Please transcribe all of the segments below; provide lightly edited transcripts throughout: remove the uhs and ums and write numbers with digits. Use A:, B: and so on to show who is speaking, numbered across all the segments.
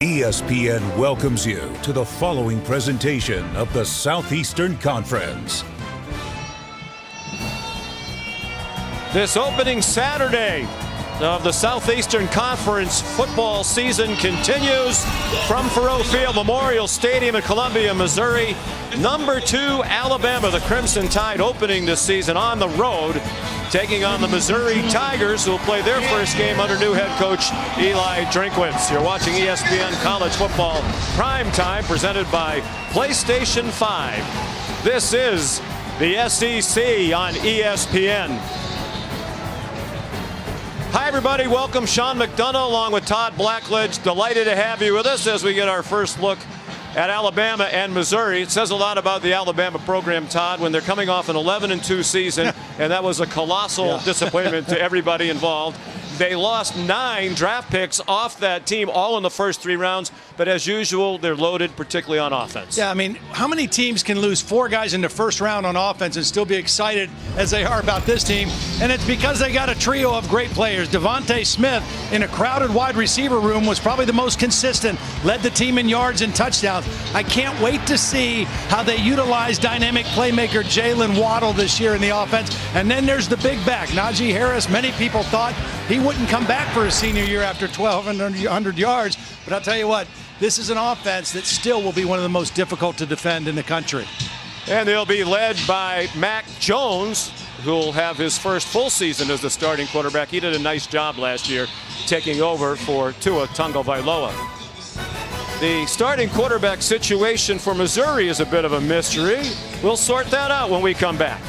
A: ESPN welcomes you to the following presentation of the Southeastern Conference.
B: This opening Saturday of the Southeastern Conference football season continues from Faurot Field Memorial Stadium in Columbia, Missouri. Number 2, Alabama, the Crimson Tide, opening this season on the road, taking on the Missouri Tigers, who will play their first game under new head coach Eli Drinkwitz. You're watching ESPN College Football Prime Time, presented by PlayStation 5. This is the SEC on ESPN. Hi, everybody. Welcome. Sean McDonough along with Todd Blackledge. Delighted to have you with us as we get our first look at Alabama and Missouri. It says a lot about the Alabama program, Todd, when they're coming off an 11-2 season, and that was a colossal disappointment to everybody involved. They lost 9 draft picks off that team, all in the first 3 rounds. But as usual, they're loaded, particularly on offense.
C: Yeah, I mean, how many teams can lose 4 guys in the first round on offense and still be excited as they are about this team? And it's because they got a trio of great players. Devontae Smith, in a crowded wide receiver room, was probably the most consistent, led the team in yards and touchdowns. I can't wait to see how they utilize dynamic playmaker Jalen Waddle this year in the offense. And then there's the big back, Najee Harris. Many people thought he wouldn't come back for his senior year after 1,200 yards. But I'll tell you what, this is an offense that still will be one of the most difficult to defend in the country.
B: And they'll be led by Mac Jones, who will have his first full season as the starting quarterback. He did a nice job last year taking over for Tua Tagovailoa. The starting quarterback situation for Missouri is a bit of a mystery. We'll sort that out when we come back.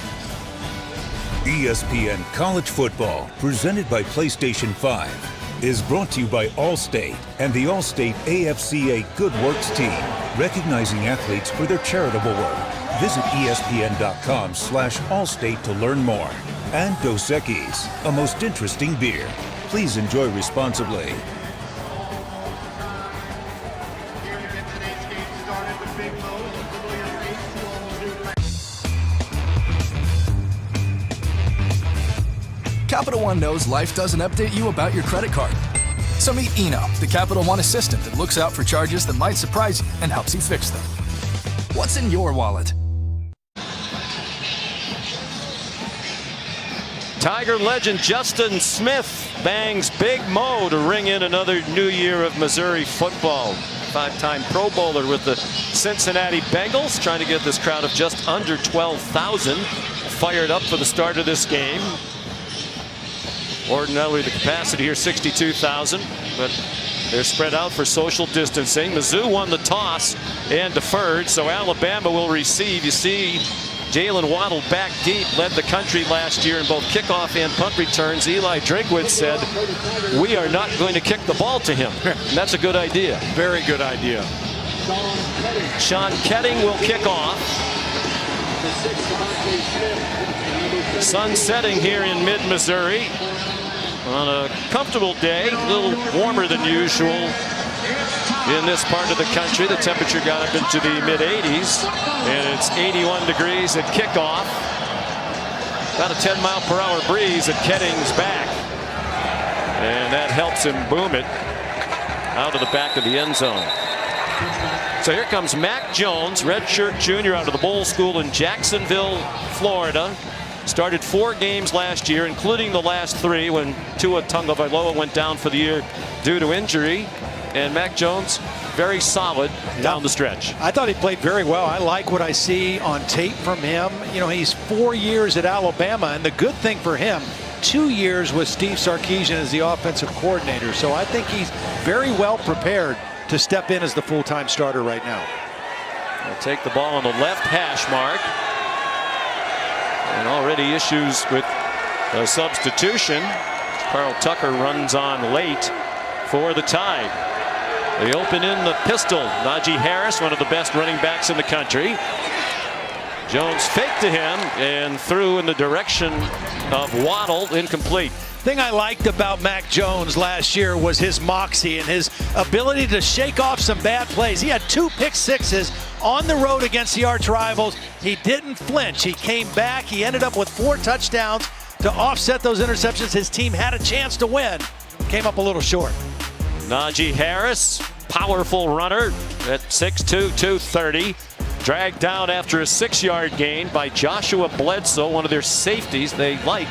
A: ESPN College Football, presented by PlayStation 5, is brought to you by Allstate and the Allstate AFCA Good Works team, recognizing athletes for their charitable work. Visit ESPN.com/Allstate to learn more. And Dos Equis, a most interesting beer. Please enjoy responsibly.
D: Capital One knows life doesn't update you about your credit card. So meet Eno, the Capital One assistant that looks out for charges that might surprise you and helps you fix them. What's in your wallet?
B: Tiger legend Justin Smith bangs Big Mo to ring in another new year of Missouri football. 5-time Pro Bowler with the Cincinnati Bengals, trying to get this crowd of just under 12,000 fired up for the start of this game. Ordinarily the capacity here 62,000, but they're spread out for social distancing. Mizzou won the toss and deferred, so Alabama will receive. You see Jalen Waddle back deep, led the country last year in both kickoff and punt returns. Eli Drinkwitz said, "We are not going to kick the ball to him." And that's a good idea.
C: Very good idea.
B: Sean Ketting will kick off. Sun setting here in mid-Missouri on a comfortable day, a little warmer than usual in this part of the country. The temperature got up into the mid-80s, and it's 81 degrees at kickoff. About a 10-mile-per-hour breeze at Ketting's back, and that helps him boom it out of the back of the end zone. So here comes Mac Jones, redshirt junior out of the Bowl School in Jacksonville, Florida. Started 4 games last year, including the last 3 when Tua Tagovailoa went down for the year due to injury. And Mac Jones, very solid down the stretch.
C: I thought he played very well. I like what I see on tape from him. You know, he's 4 years at Alabama, and the good thing for him, 2 years with Steve Sarkisian as the offensive coordinator. So I think he's very well prepared to step in as the full-time starter right now.
B: He'll take the ball on the left hash mark. And already issues with a substitution. Carl Tucker runs on late for the Tide. They open in the pistol. Najee Harris, one of the best running backs in the country. Jones faked to him and threw in the direction of Waddle, incomplete.
C: Thing I liked about Mac Jones last year was his moxie and his ability to shake off some bad plays. He had 2 pick sixes on the road against the arch rivals. He didn't flinch. He came back. He ended up with 4 touchdowns to offset those interceptions. His team had a chance to win. Came up a little short.
B: Najee Harris powerful runner at 6'2", 230. Dragged down after a 6-yard gain by Joshua Bledsoe, one of their safeties. They like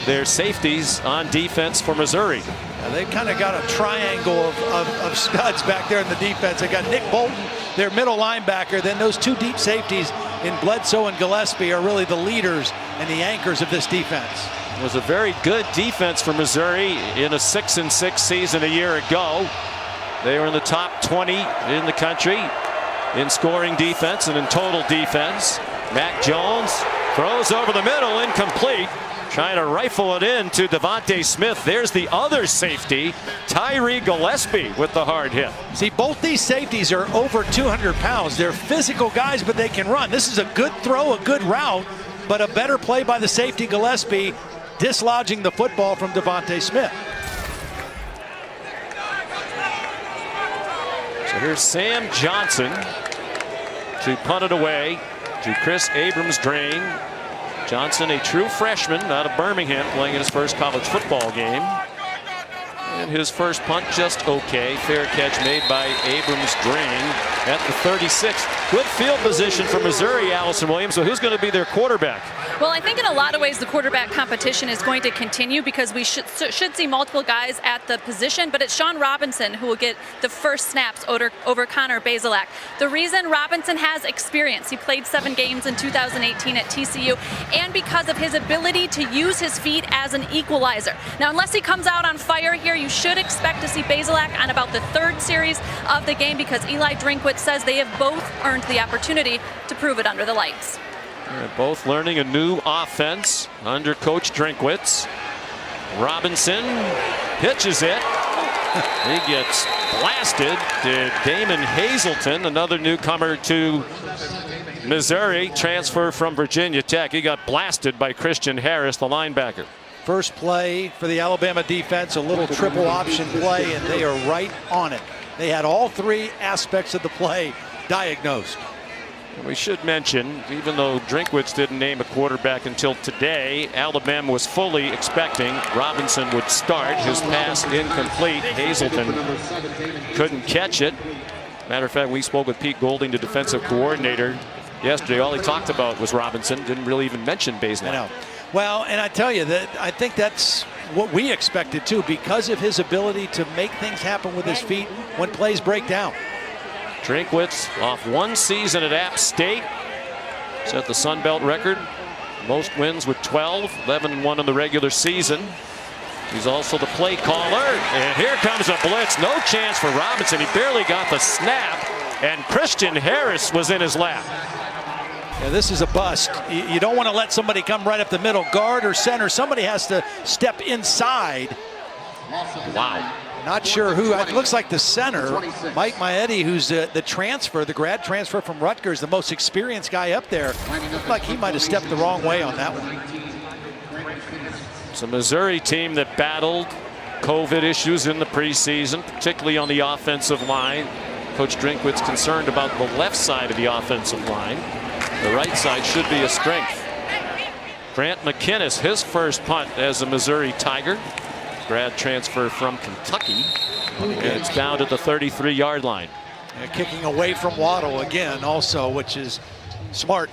B: their safeties on defense for Missouri.
C: They've kind of got a triangle of studs back there in the defense. They got Nick Bolton, their middle linebacker. Then those two deep safeties in Bledsoe and Gillespie are really the leaders and the anchors of this defense.
B: It was a very good defense for Missouri in a 6-6 season a year ago. They were in the top 20 in the country in scoring defense and in total defense. Mac Jones throws over the middle, incomplete. Trying to rifle it in to Devontae Smith. There's the other safety, Tyree Gillespie, with the hard hit.
C: See, both these safeties are over 200 pounds. They're physical guys, but they can run. This is a good throw, a good route, but a better play by the safety Gillespie, dislodging the football from Devontae Smith.
B: So here's Sam Johnson to punt it away to Chris Abrams-Drain. Johnson, a true freshman out of Birmingham, playing in his first college football game. And his first punt just okay. Fair catch made by Abrams-Drain at the 36. Good field position for Missouri, Allison Williams. So who's going to be their quarterback?
E: Well, I think in a lot of ways the quarterback competition is going to continue because we should see multiple guys at the position, but it's Sean Robinson who will get the first snaps over Connor Bazelak. The reason Robinson has experience, he played 7 games in 2018 at TCU, and because of his ability to use his feet as an equalizer. Now, unless he comes out on fire here, you should expect to see Bazelak on about the 3rd series of the game because Eli Drinkwitz says they have both earned the opportunity to prove it under the lights.
B: They're both learning a new offense under Coach Drinkwitz. Robinson pitches it. He gets blasted to Damon Hazelton, another newcomer to Missouri, transfer from Virginia Tech. He got blasted by Christian Harris, the linebacker.
C: First play for the Alabama defense, a little triple option play, and they are right on it. They had all 3 aspects of the play diagnosed.
B: We should mention, even though Drinkwitz didn't name a quarterback until today, Alabama was fully expecting Robinson would start. His pass incomplete. Hazelton couldn't catch it. Matter of fact, we spoke with Pete Golding, the defensive coordinator, yesterday. All he talked about was Robinson. Didn't really even mention Bazelak.
C: I know. Well, and I tell you that I think that's what we expected too, because of his ability to make things happen with his feet when plays break down.
B: Drinkwitz off 1 season at App State. Set the Sun Belt record. Most wins with 12, 11-1 in the regular season. He's also the play caller. And here comes a blitz. No chance for Robinson. He barely got the snap. And Christian Harris was in his lap.
C: Yeah, this is a bust. You don't want to let somebody come right up the middle. Guard or center, somebody has to step inside.
B: Wow.
C: Not sure who. It looks like the center, Mike Maetti, who's the transfer, the grad transfer from Rutgers, the most experienced guy up there. Looked like he might have stepped the wrong way on that one.
B: It's a Missouri team that battled COVID issues in the preseason, particularly on the offensive line. Coach Drinkwitz concerned about the left side of the offensive line. The right side should be a strength. Grant McInnes, his first punt as a Missouri Tiger. Grad transfer from Kentucky. And it's down at the 33-yard line.
C: Kicking away from Waddle again also, which is smart.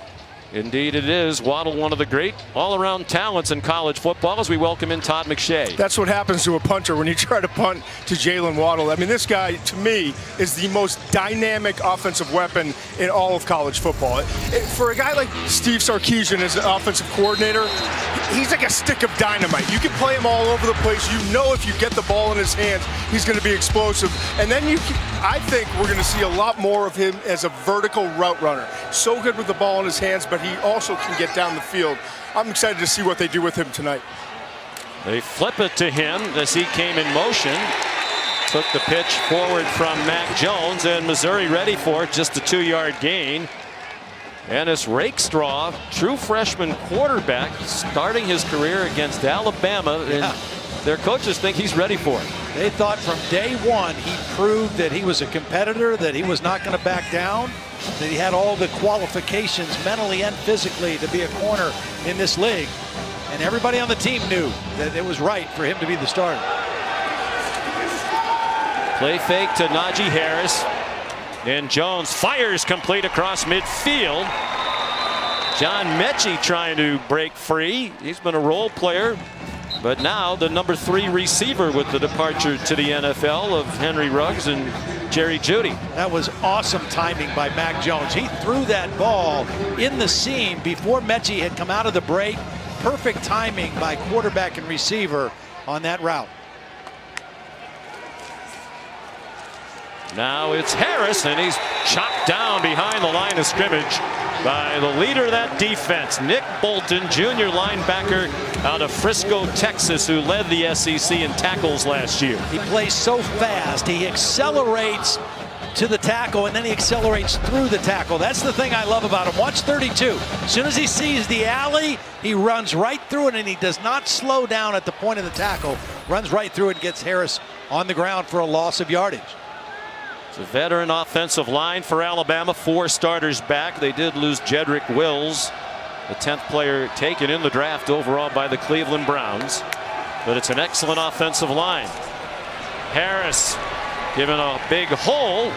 B: Indeed it is. Waddle, one of the great all-around talents in college football, as we welcome in Todd McShay.
F: That's what happens to a punter when you try to punt to Jalen Waddle. I mean, this guy, to me, is the most dynamic offensive weapon in all of college football. For a guy like Steve Sarkisian as an offensive coordinator, he's like a stick of dynamite. You can play him all over the place. You know if you get the ball in his hands, he's going to be explosive. And then I think we're going to see a lot more of him as a vertical route runner. So good with the ball in his hands, but he also can get down the field. I'm excited to see what they do with him tonight.
B: They flip it to him as he came in motion. Took the pitch forward from Mac Jones, and Missouri ready for it. Just a 2-yard gain. Ennis Rakestraw, true freshman quarterback, starting his career against Alabama. And their coaches think he's ready for it.
C: They thought from day one he proved that he was a competitor, that he was not going to back down, that he had all the qualifications mentally and physically to be a corner in this league. And everybody on the team knew that it was right for him to be the starter.
B: Play fake to Najee Harris. And Jones fires complete across midfield. John Mechie trying to break free. He's been a role player, but now the number 3 receiver with the departure to the NFL of Henry Ruggs and Jerry Jeudy.
C: That was awesome timing by Mac Jones. He threw that ball in the seam before Mechie had come out of the break. Perfect timing by quarterback and receiver on that route.
B: Now it's Harris, and he's chopped down behind the line of scrimmage by the leader of that defense, Nick Bolton, junior linebacker out of Frisco, Texas, who led the SEC in tackles last year.
C: He plays so fast. He accelerates to the tackle, and then he accelerates through the tackle. That's the thing I love about him. Watch 32. As soon as he sees the alley, he runs right through it, and he does not slow down at the point of the tackle. Runs right through it and gets Harris on the ground for a loss of yardage.
B: It's a veteran offensive line for Alabama. 4 starters back. They did lose Jedrick Wills, the 10th player taken in the draft overall by the Cleveland Browns. But it's an excellent offensive line. Harris given a big hole.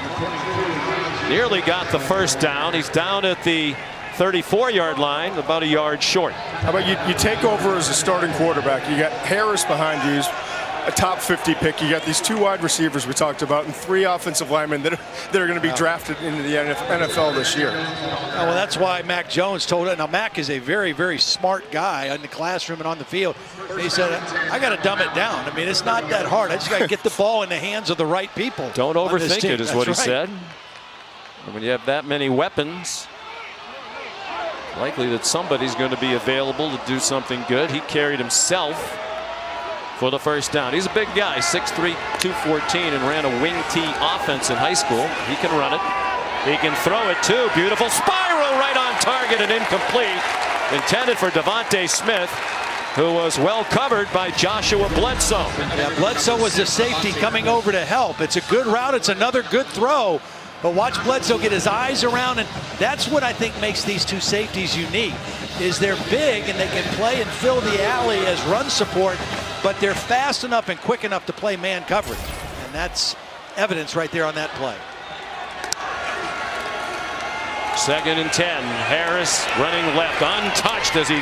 B: Nearly got the first down. He's down at the 34-yard line, about a yard short.
F: How about you take over as a starting quarterback? You got Harris behind you, a top 50 pick. You got these 2 wide receivers we talked about and 3 offensive linemen that are going to be drafted into the NFL this year.
C: Well, that's why Mac Jones told it. Now, Mac is a very, very smart guy in the classroom and on the field. He said, I got to dumb it down. I mean, it's not that hard. I just got to get the ball in the hands of the right people.
B: Don't overthink it, is what he said. And when you have that many weapons, likely that somebody's going to be available to do something good. He carried himself for the first down. He's a big guy, 6'3", 214, and ran a wing T offense in high school. He can run it. He can throw it too. Beautiful spiral right on target and incomplete. Intended for Devontae Smith, who was well covered by Joshua Bledsoe.
C: Yeah, Bledsoe was the safety coming over to help. It's a good route. It's another good throw. But watch Bledsoe get his eyes around, and that's what I think makes these 2 safeties unique, is they're big and they can play and fill the alley as run support, but they're fast enough and quick enough to play man coverage. And that's evidence right there on that play.
B: 2nd and 10. Harris running left, untouched as he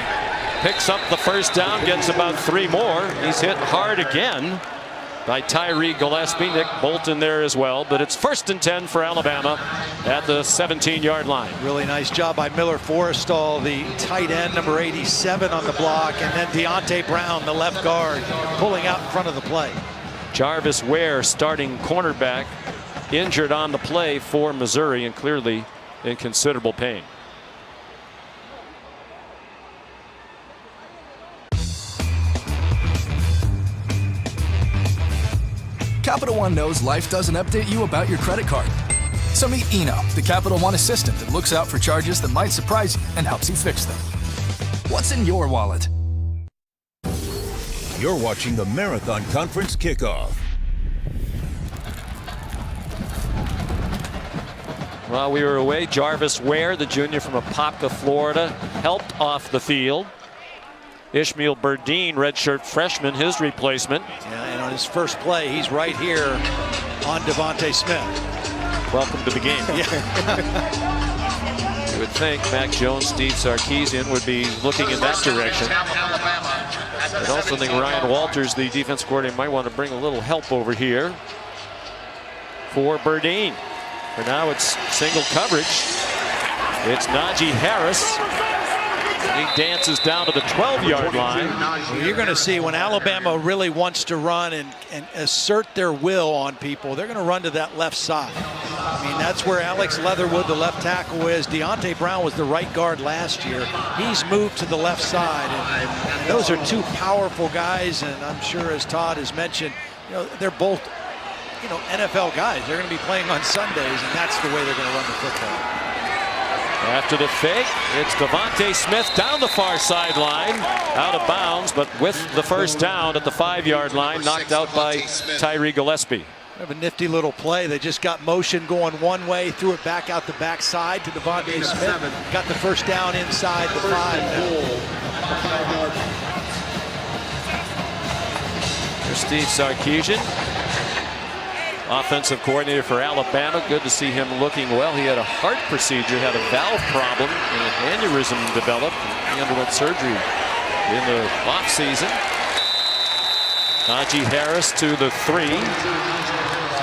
B: picks up the first down, gets about 3 more. He's hit hard again by Tyree Gillespie. Nick Bolton there as well, but it's 1st and 10 for Alabama at the 17-yard line.
C: Really nice job by Miller Forrestall, the tight end, number 87 on the block, and then Deontay Brown, the left guard, pulling out in front of the play.
B: Jarvis Ware, starting cornerback, injured on the play for Missouri and clearly in considerable pain.
D: Capital One knows life doesn't update you about your credit card. So meet Eno, the Capital One assistant that looks out for charges that might surprise you and helps you fix them. What's in your wallet?
A: You're watching the Marathon Conference Kickoff.
B: While we were away, Jarvis Ware, the junior from Apopka, Florida, helped off the field. Ishmael Burdine, redshirt freshman, his replacement.
C: Yeah, and on his first play, he's right here on Devontae Smith.
B: Welcome to the game. You would think Mac Jones, Steve Sarkisian would be looking in that direction. I also think Ryan Walters, the defense coordinator, might want to bring a little help over here for Burdine. For now, it's single coverage. It's Najee Harris. He dances down to the 12-yard line.
C: Well, you're going to see when Alabama really wants to run and assert their will on people, they're going to run to that left side. I mean, that's where Alex Leatherwood, the left tackle, is. Deontay Brown was the right guard last year. He's moved to the left side. And those are 2 powerful guys, and I'm sure, as Todd has mentioned, they're both, NFL guys. They're going to be playing on Sundays, and that's the way they're going to run the football.
B: After the fake, it's Devontae Smith down the far sideline, out of bounds, but with the first down at the 5-yard line, knocked out by Tyree Gillespie.
C: Have a nifty little play. They just got motion going one way, threw it back out the backside to Devontae Smith. Got the first down inside the 5 now.
B: Here's Steve Sarkisian. offensive coordinator for Alabama. Good to see him looking well. He had a heart procedure, had a valve problem, and an aneurysm developed. He underwent surgery in the offseason. Najee Harris to the 3.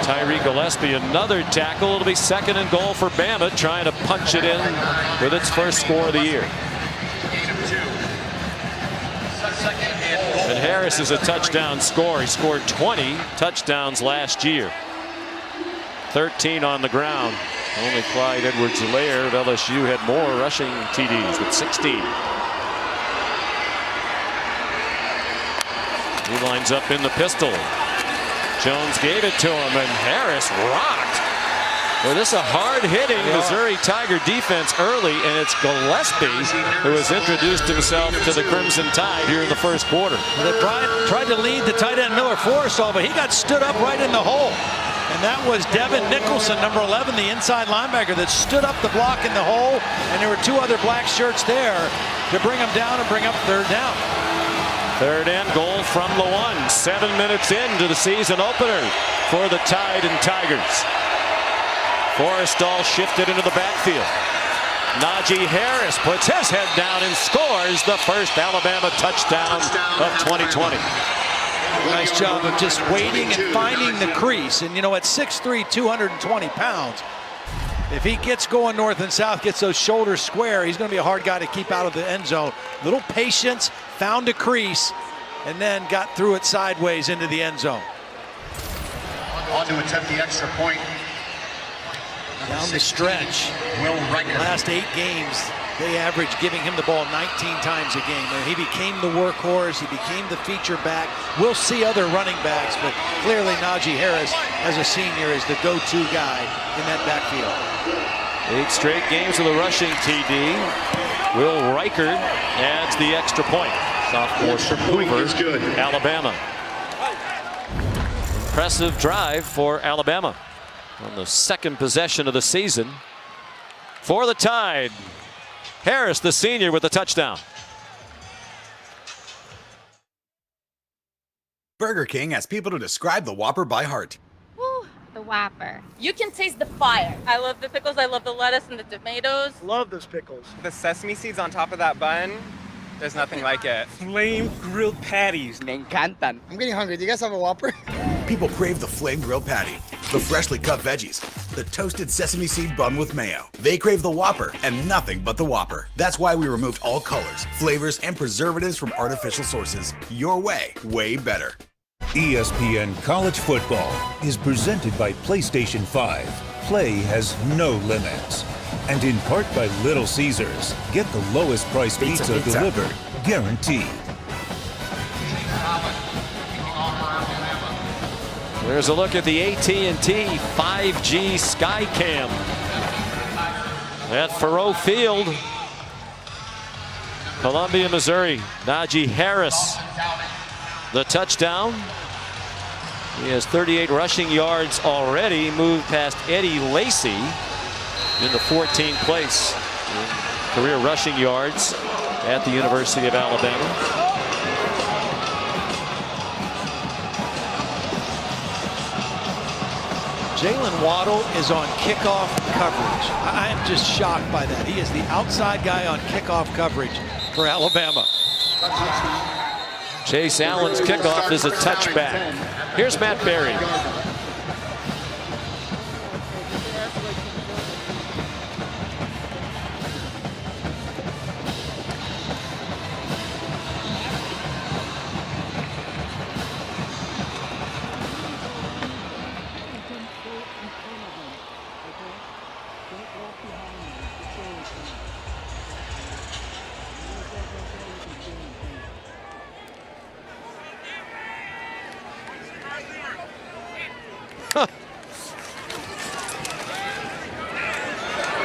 B: Tyree Gillespie another tackle. It'll be 2nd and goal for Bama, trying to punch it in with its first score of the year. And Harris is a touchdown scorer. He scored 20 touchdowns last year. 13 on the ground. Only Clyde Edwards-Helaire of LSU had more rushing TDs with 16. He lines up in the pistol. Jones gave it to him, and Harris rocked. Well, this is a hard-hitting Missouri Tiger defense early, and it's Gillespie who has introduced himself to the Crimson Tide here in the first quarter.
C: They tried to lead the tight end Miller Forrestall, but he got stood up right in the hole. And that was Devin Nicholson, number 11, the inside linebacker, that stood up the block in the hole. And there were 2 other black shirts there to bring him down and bring up 3rd down.
B: 3rd and goal from the 1. 7 minutes into the season opener for the Tide and Tigers. Forrestall shifted into the backfield. Najee Harris puts his head down and scores the first Alabama touchdown of 2020.
C: Nice job of just waiting and finding the crease. And, you know, at 6'3", 220 pounds, if he gets going north and south, gets those shoulders square, he's going to be a hard guy to keep out of the end zone. Little patience, found a crease, and then got through it sideways into the end zone.
G: On to attempt the extra point.
C: Down the stretch, last 8 games, they average giving him the ball 19 times a game. And he became the workhorse. He became the feature back. We'll see other running backs, but clearly Najee Harris, as a senior, is the go-to guy in that backfield.
B: 8 straight games with a rushing TD. Will Reichard adds the extra point. Sophomore from Hoover, Alabama. Impressive drive for Alabama on the 2nd possession of the season for the Tide. Harris, the senior, with the touchdown.
H: Burger King asks people to describe the Whopper by heart.
I: Woo, the Whopper.
E: You can taste the fire. I love the pickles. I love the lettuce and the tomatoes.
F: Love those pickles.
J: The sesame seeds on top of that bun, there's nothing like it.
K: Flame grilled patties.
L: Me encantan.
M: I'm getting hungry. Do you guys have a Whopper?
H: People crave the flame grilled patty, the freshly cut veggies, the toasted sesame seed bun with mayo. They crave the Whopper and nothing but the Whopper. That's why we removed all colors, flavors, and preservatives from artificial sources. Your way, way better.
A: ESPN College Football is presented by PlayStation 5. Play has no limits. And in part by Little Caesars. Get the lowest price pizza delivered, guaranteed.
B: There's a look at the AT&T 5G Skycam at Faurot Field, Columbia, Missouri. Najee Harris, the touchdown. He has 38 rushing yards already. Moved past Eddie Lacy in the 14th place in career rushing yards at the University of Alabama.
C: Jalen Waddle is on kickoff coverage. I am just shocked by that. He is the outside guy on kickoff coverage for Alabama.
B: Chase Allen's kickoff is a touchback. Here's Matt Berry.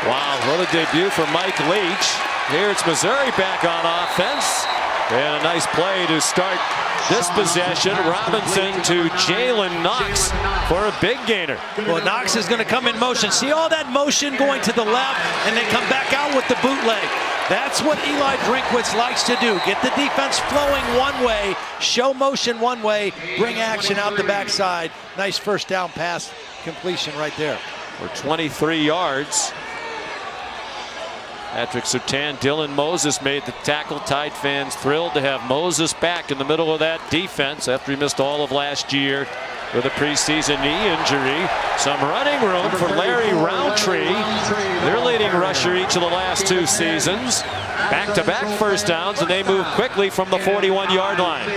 B: Wow, what a debut for Mike Leach. Here it's Missouri back on offense. And a nice play to start this possession. Robinson to Jalen Knox for a big gainer.
C: Well, Knox is going to come in motion. See all that motion going to the left and then come back out with the bootleg. That's what Eli Drinkwitz likes to do. Get the defense flowing one way, show motion one way, bring action out the backside. Nice first down pass completion right there.
B: For 23 yards. Patrick Surtain, Dylan Moses made the tackle. Tide fans thrilled to have Moses back in the middle of that defense after he missed all of last year with a preseason knee injury. Some running room for Larry Roundtree, their leading rusher each of the last 2 seasons. Back-to-back first downs, and they move quickly from the 41-yard line.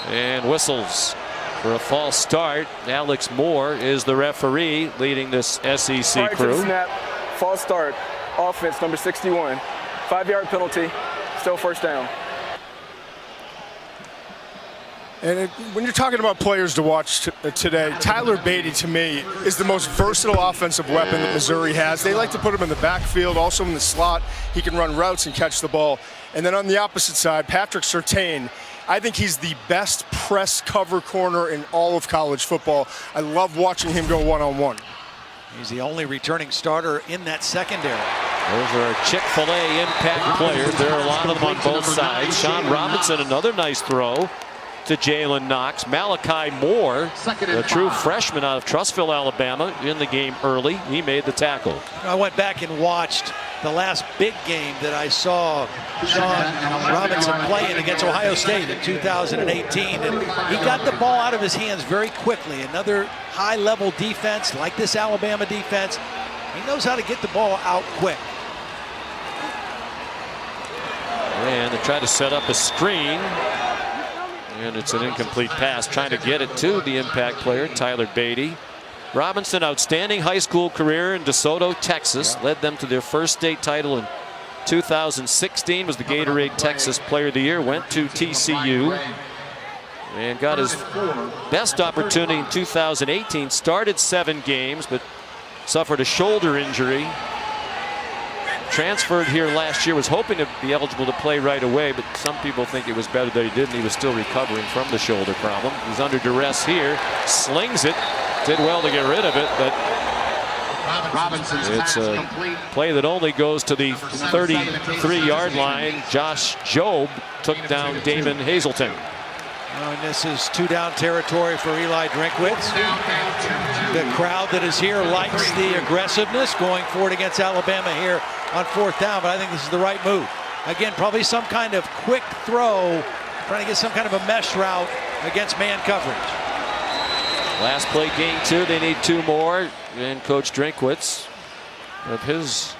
B: And whistles for a false start. Alex Moore is the referee leading this SEC crew.
L: Snap, false start, offense number 61. 5-yard penalty, still first down.
F: And when you're talking about players to watch today, Tyler Beatty, to me, is the most versatile offensive weapon that Missouri has. They like to put him in the backfield, also in the slot. He can run routes and catch the ball. And then on the opposite side, Patrick Surtain, I think he's the best press cover corner in all of college football. I love watching him go one-on-one.
C: He's the only returning starter in that secondary.
B: Those are Chick-fil-A impact players. There are a lot of them on both sides. Sean Robinson, another nice throw to Jalen Knox. Malachi Moore, a true freshman out of Trussville, Alabama, in the game early. He made the tackle.
C: I went back and watched the last big game that I saw Sean Robinson playing against Ohio State in 2018. And he got the ball out of his hands very quickly. Another high-level defense like this Alabama defense. He knows how to get the ball out quick.
B: And they try to set up a screen. And it's an incomplete pass, trying to get it to the impact player, Tyler Beatty. Robinson, outstanding high school career in DeSoto, Texas. Led them to their first state title in 2016. Was the Gatorade Texas Player of the Year. Went to TCU. And got his best opportunity in 2018. Started 7 games, but suffered a shoulder injury. Transferred here last year, was hoping to be eligible to play right away, but some people think it was better that he didn't. He was still recovering from the shoulder problem. He's under duress here, slings it, did well to get rid of it, but it's a play that only goes to the 33-yard line. Josh Jobe took down Damon Hazelton.
C: And this is 2-down territory for Eli Drinkwitz. The crowd that is here likes the aggressiveness going forward against Alabama here on 4th down, but I think this is the right move. Again, probably some kind of quick throw, trying to get some kind of a mesh route against man coverage.
B: Last play, gain 2. They need 2 more. And Coach Drinkwitz, of his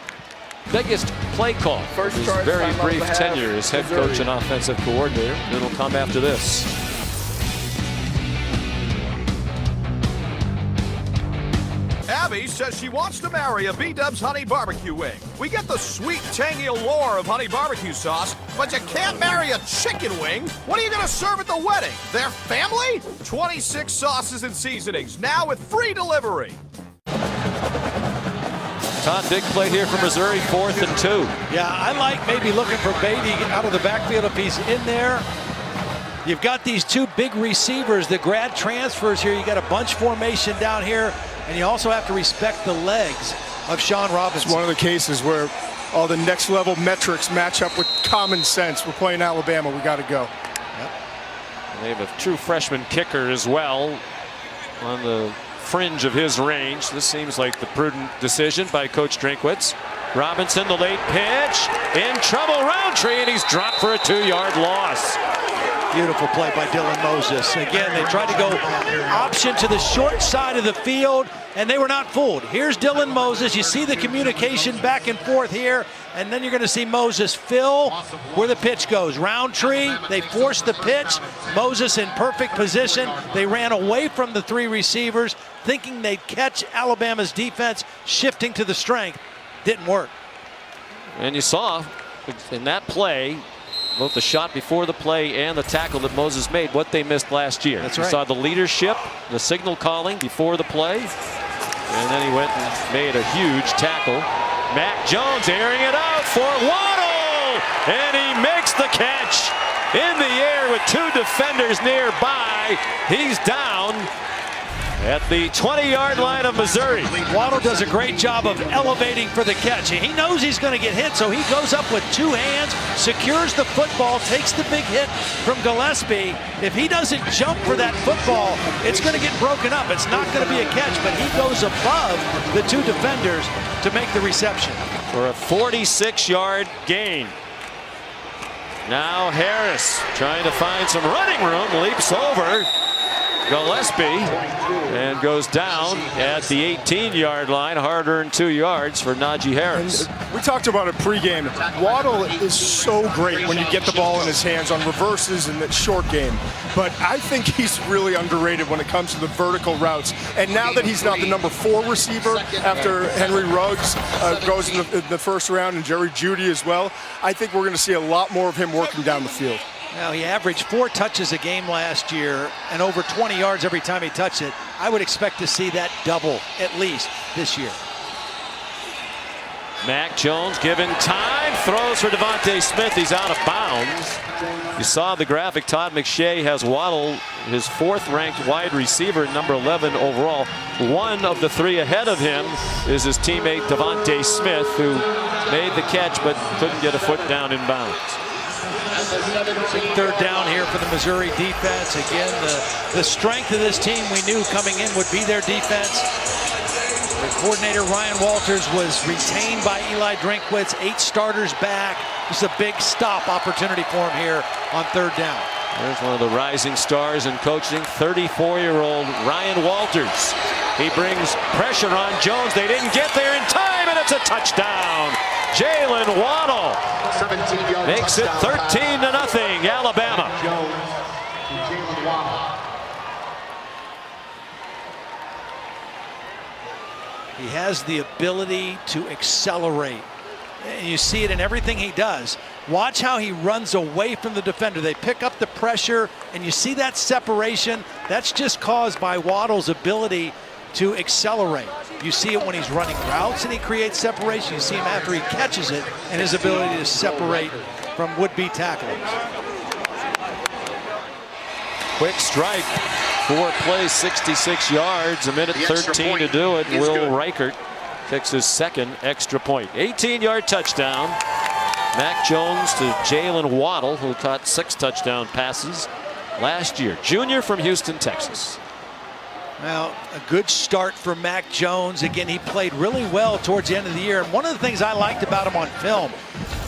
B: biggest play call, his very brief tenure as head coach and offensive coordinator. It'll come after this.
M: Abby says she wants to marry a B-Dubs honey barbecue wing. We get the sweet, tangy allure of honey barbecue sauce, but you can't marry a chicken wing. What are you going to serve at the wedding? Their family? 26 sauces and seasonings, now with free delivery.
B: Todd, big play here for Missouri, 4th and 2.
C: Yeah, I like maybe looking for Beatty out of the backfield if he's in there. You've got these 2 big receivers, the grad transfers here. You got a bunch formation down here, and you also have to respect the legs of Sean Robinson.
F: It's one of the cases where all the next level metrics match up with common sense. We're playing Alabama, we got to go.
B: Yep. They have a true freshman kicker as well on the fringe of his range. This seems like the prudent decision by Coach Drinkwitz. Robinson, the late pitch, in trouble, Roundtree, and he's dropped for a 2-yard loss.
C: Beautiful play by Dylan Moses. Again, they tried to go option to the short side of the field, and they were not fooled. Here's Dylan Moses. You see the communication back and forth here, and then you're going to see Moses fill where the pitch goes. Roundtree, they forced the pitch. Moses in perfect position. They ran away from the 3 receivers, thinking they'd catch Alabama's defense shifting to the strength. Didn't work.
B: And you saw in that play, both the shot before the play and the tackle that Moses made, what they missed last year.
C: That's
B: right. You saw the leadership, the signal calling before the play, and then he went and made a huge tackle. Mac Jones airing it out for Waddle, and he makes the catch in the air with 2 defenders nearby. He's down. at the 20-yard line of Missouri.
C: Waddle does a great job of elevating for the catch. He knows he's going to get hit, so he goes up with two hands, secures the football, takes the big hit from Gillespie. If he doesn't jump for that football, it's going to get broken up. It's not going to be a catch, but he goes above the two defenders to make the reception.
B: For a 46-yard gain. Now Harris trying to find some running room, leaps over Gillespie and goes down at the 18-yard line. Hard-earned 2 yards for Najee Harris.
F: We talked about it pregame. Waddle is so great when you get the ball in his hands on reverses in that short game. But I think he's really underrated when it comes to the vertical routes. And now that he's not the number 4 receiver after Henry Ruggs goes in the first round and Jerry Jeudy as well, I think we're going to see a lot more of him working down the field.
C: Now, he averaged 4 touches a game last year and over 20 yards every time he touched it. I would expect to see that double at least this year.
B: Mac Jones given time, throws for Devontae Smith. He's out of bounds. You saw the graphic. Todd McShay has Waddle, his 4th-ranked wide receiver, number 11 overall. One of the 3 ahead of him is his teammate Devontae Smith, who made the catch but couldn't get a foot down in bounds.
C: Big 3rd down here for the Missouri defense. Again, the strength of this team we knew coming in would be their defense. The coordinator, Ryan Walters, was retained by Eli Drinkwitz. 8 starters back. This is a big stop opportunity for him here on 3rd down.
B: There's one of the rising stars in coaching, 34-year-old Ryan Walters. He brings pressure on Jones. They didn't get there in time, and it's a touchdown. Jalen Waddle makes it 13-0, Alabama.
C: He has the ability to accelerate. And you see it in everything he does. Watch how he runs away from the defender. They pick up the pressure, and you see that separation. That's just caused by Waddle's ability to accelerate. You see it when he's running routes and he creates separation. You see him after he catches it and his ability to separate from would-be tacklers.
B: Quick strike, 4 plays, 66 yards, 1:13 to do it. Will Reichert kicks his 2nd extra point. 18-yard touchdown. Mac Jones to Jalen Waddle, who caught 6 touchdown passes last year. Junior from Houston, Texas.
C: Well, a good start for Mac Jones. Again, he played really well towards the end of the year. And one of the things I liked about him on film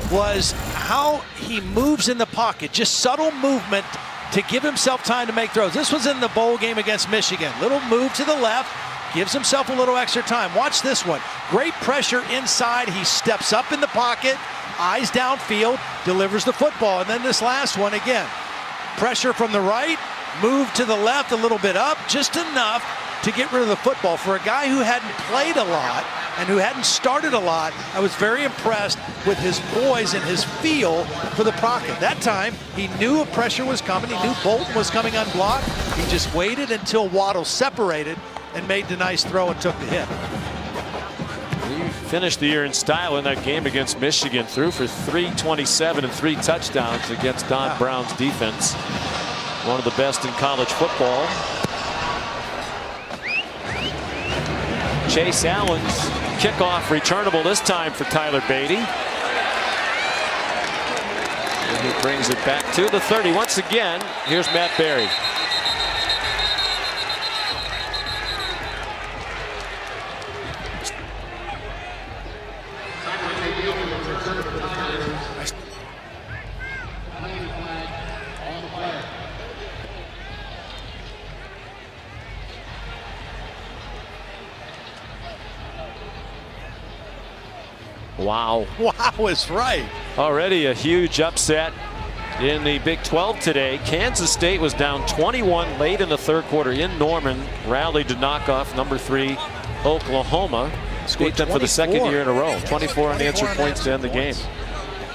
C: was how he moves in the pocket. Just subtle movement to give himself time to make throws. This was in the bowl game against Michigan. Little move to the left, gives himself a little extra time. Watch this one. Great pressure inside. He steps up in the pocket, eyes downfield, delivers the football. And then this last one, again, pressure from the right, move to the left a little bit up, just enough to get rid of the football. For a guy who hadn't played a lot and who hadn't started a lot, I was very impressed with his poise and his feel for the pocket. That time, he knew a pressure was coming. He knew Bolton was coming unblocked. He just waited until Waddle separated and made the nice throw and took the hit.
B: He finished the year in style in that game against Michigan. Threw for 327 and 3 touchdowns against Don Brown's defense. One of the best in college football. Chase Allen's kickoff returnable this time for Tyler Beatty. And he brings it back to the 30. Once again, here's Matt Berry. Wow.
C: Wow is right.
B: Already a huge upset in the Big 12 today. Kansas State was down 21 late in the 3rd quarter in Norman. Rallied to knock off number 3 Oklahoma. Beat them for the 2nd year in a row. 24 unanswered points to end the game.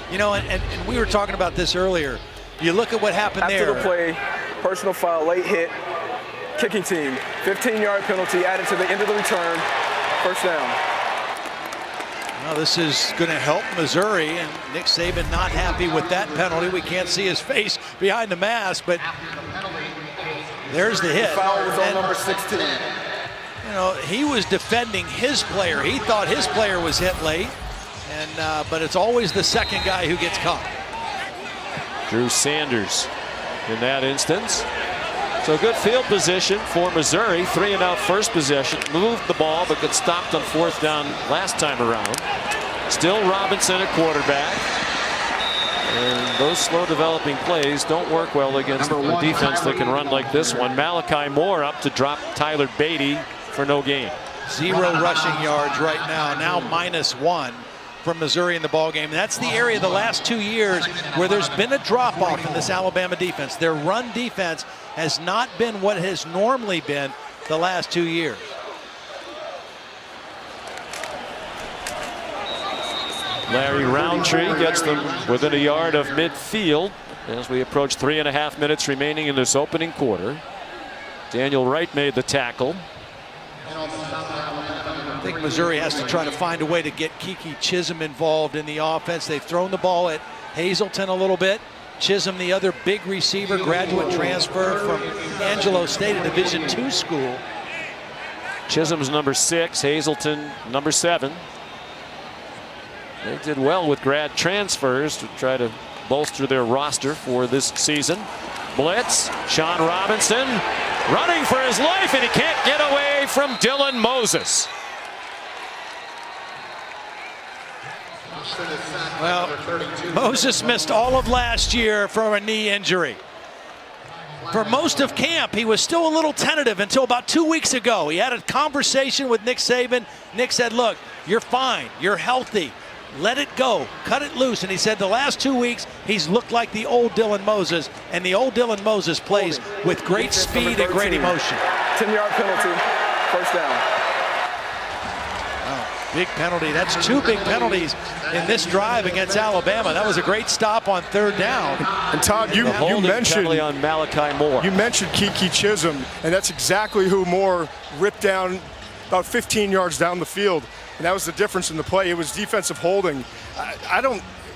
C: You know, and we were talking about this earlier. You look at what happened
L: after
C: there.
L: The play, personal foul, late hit, kicking team, 15-yard penalty added to the end of the return, 1st down.
C: Well, this is going to help Missouri, and Nick Saban not happy with that penalty. We can't see his face behind the mask, but there's the hit.
L: The foul was on number 16.
C: You know, he was defending his player. He thought his player was hit late, and but it's always the second guy who gets caught.
B: Drew Sanders in that instance. So good field position for Missouri. 3-and-out first possession. Moved the ball, but got stopped on 4th down last time around. Still Robinson at quarterback. And those slow developing plays don't work well against a defense that can run like this one. Malachi Moore up to drop Tyler Beatty for no gain.
C: 0 rushing yards right now. Now -1 from Missouri in the ballgame. That's the area the last 2 years where there's been a drop-off in this Alabama defense. Their run defense has not been what it has normally been the last 2 years.
B: Larry Roundtree gets them within a yard of midfield as we approach 3.5 minutes remaining in this opening quarter. Daniel Wright made the tackle.
C: I think Missouri has to try to find a way to get Kiki Chisholm involved in the offense. They've thrown the ball at Hazleton a little bit. Chisholm, the other big receiver, graduate transfer from Angelo State, a Division II school.
B: Chisholm's number 6, Hazleton number 7. They did well with grad transfers to try to bolster their roster for this season. Blitz, Sean Robinson running for his life, and he can't get away from Dylan Moses.
C: Well, Moses missed all of last year from a knee injury. For most of camp, he was still a little tentative until about 2 weeks ago. He had a conversation with Nick Saban. Nick said, look, you're fine, you're healthy. Let it go, cut it loose. And he said the last 2 weeks, he's looked like the old Dylan Moses, and the old Dylan Moses plays with great speed and great emotion.
L: 10-yard penalty, first down.
C: Wow, big penalty. That's 2 big penalties in this drive against Alabama. That was a great stop on 3rd down.
F: And Todd, you mentioned
B: on Malachi Moore.
F: You mentioned Kiki Chisholm, and that's exactly who Moore ripped down about 15 yards down the field. And that was the difference in the play. It was defensive holding.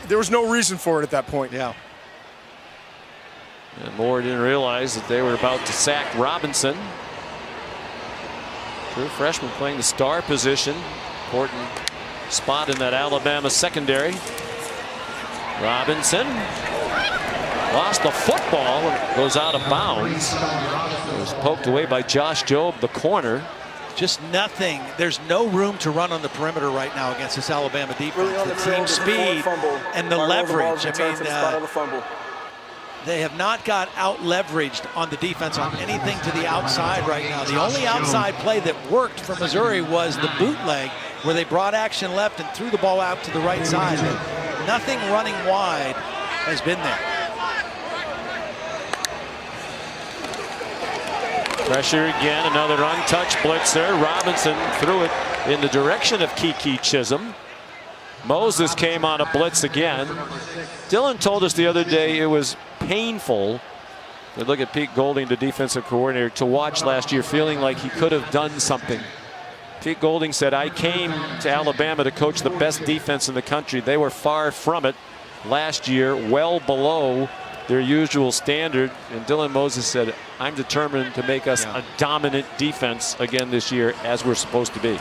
F: There was no reason for it at that point.
C: Yeah.
B: And Moore didn't realize that they were about to sack Robinson. True freshman playing the star position. Important spot in that Alabama secondary. Robinson lost the football and goes out of bounds. It was poked away by Josh Jobe, the corner.
C: Just nothing. There's no room to run on the perimeter right now against this Alabama defense.
L: Really
C: the team speed and the leverage. They have not got out leveraged on the defense on anything to the outside right now. The only outside play that worked for Missouri was the bootleg, where they brought action left and threw the ball out to the right side. Nothing running wide has been there.
B: Pressure again, another untouched blitzer. Robinson threw it in the direction of Kiki Chisholm. Moses came on a blitz again. Dylan told us the other day it was painful. Look at Pete Golding, the defensive coordinator, to watch last year, feeling like he could have done something. Pete Golding said, I came to Alabama to coach the best defense in the country. They were far from it last year, well below their usual standard. And Dylan Moses said, I'm determined to make us a dominant defense again this year, as we're supposed to be.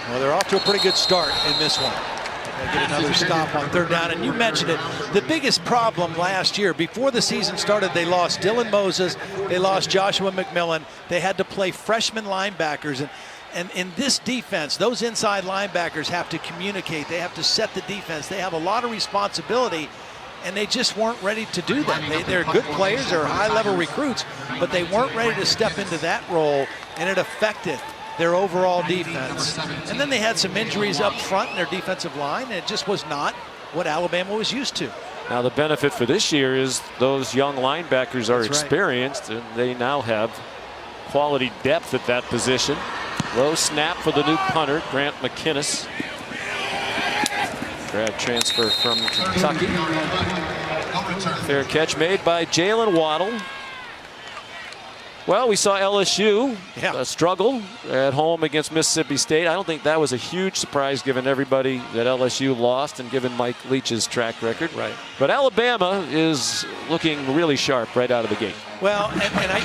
C: Well, they're off to a pretty good start in this one. They get another stop on 3rd down. And you mentioned it, the biggest problem last year, before the season started, they lost Dylan Moses, they lost Joshua McMillan. They had to play freshman linebackers. And in this defense, those inside linebackers have to communicate. They have to set the defense. They have a lot of responsibility, and they just weren't ready to do that. They're good players, they're high-level recruits, but they weren't ready to step into that role, and it affected their overall defense. And then they had some injuries up front in their defensive line, and it just was not what Alabama was used to.
B: Now the benefit for this year is those young linebackers are experienced, and they now have quality depth at that position. Low snap for the new punter, Grant McInnes. Grad transfer from Kentucky. Fair catch made by Jalen Waddle. Well, we saw LSU struggle at home against Mississippi State. I don't think that was a huge surprise given everybody that LSU lost and given Mike Leach's track record.
C: Right.
B: But Alabama is looking really sharp right out of the gate.
C: Well,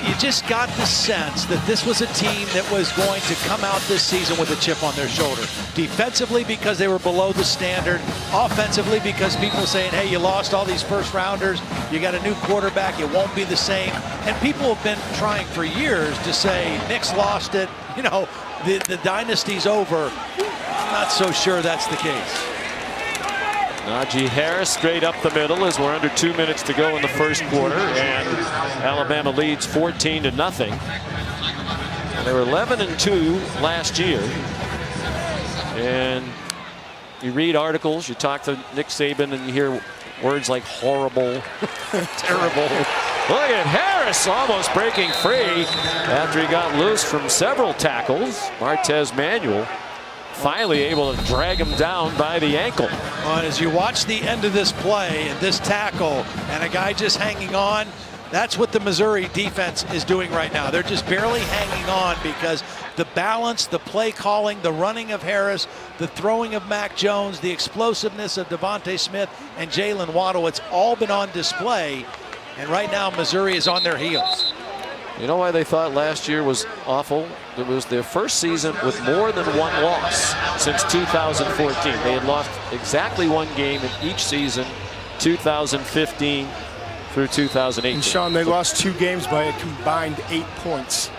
C: you just got the sense that this was a team that was going to come out this season with a chip on their shoulder. Defensively, because they were below the standard. Offensively, because people saying, hey, you lost all these first rounders. You got a new quarterback. It won't be the same. And people have been trying for years to say, Nick's lost it. You know, the dynasty's over. I'm not so sure that's the case.
B: Najee Harris straight up the middle as we're under 2 minutes to go in the first quarter, and Alabama leads 14-0. And they were 11-2 last year. And you read articles, you talk to Nick Saban, and you hear words like horrible, terrible. Look at Harris almost breaking free after he got loose from several tackles. Martez Manuel finally able to drag him down by the ankle.
C: And as you watch the end of this play and this tackle and a guy just hanging on, that's what the Missouri defense is doing right now. They're just barely hanging on because the balance, the play calling, the running of Harris, the throwing of Mac Jones, the explosiveness of Devontae Smith and Jalen Waddle, it's all been on display. And right now Missouri is on their heels.
B: You know why they thought last year was awful? It was their first season with more than one loss since 2014. They had lost exactly one game in each season, 2015 through 2018.
F: And Sean, they lost 2 games by a combined 8 points.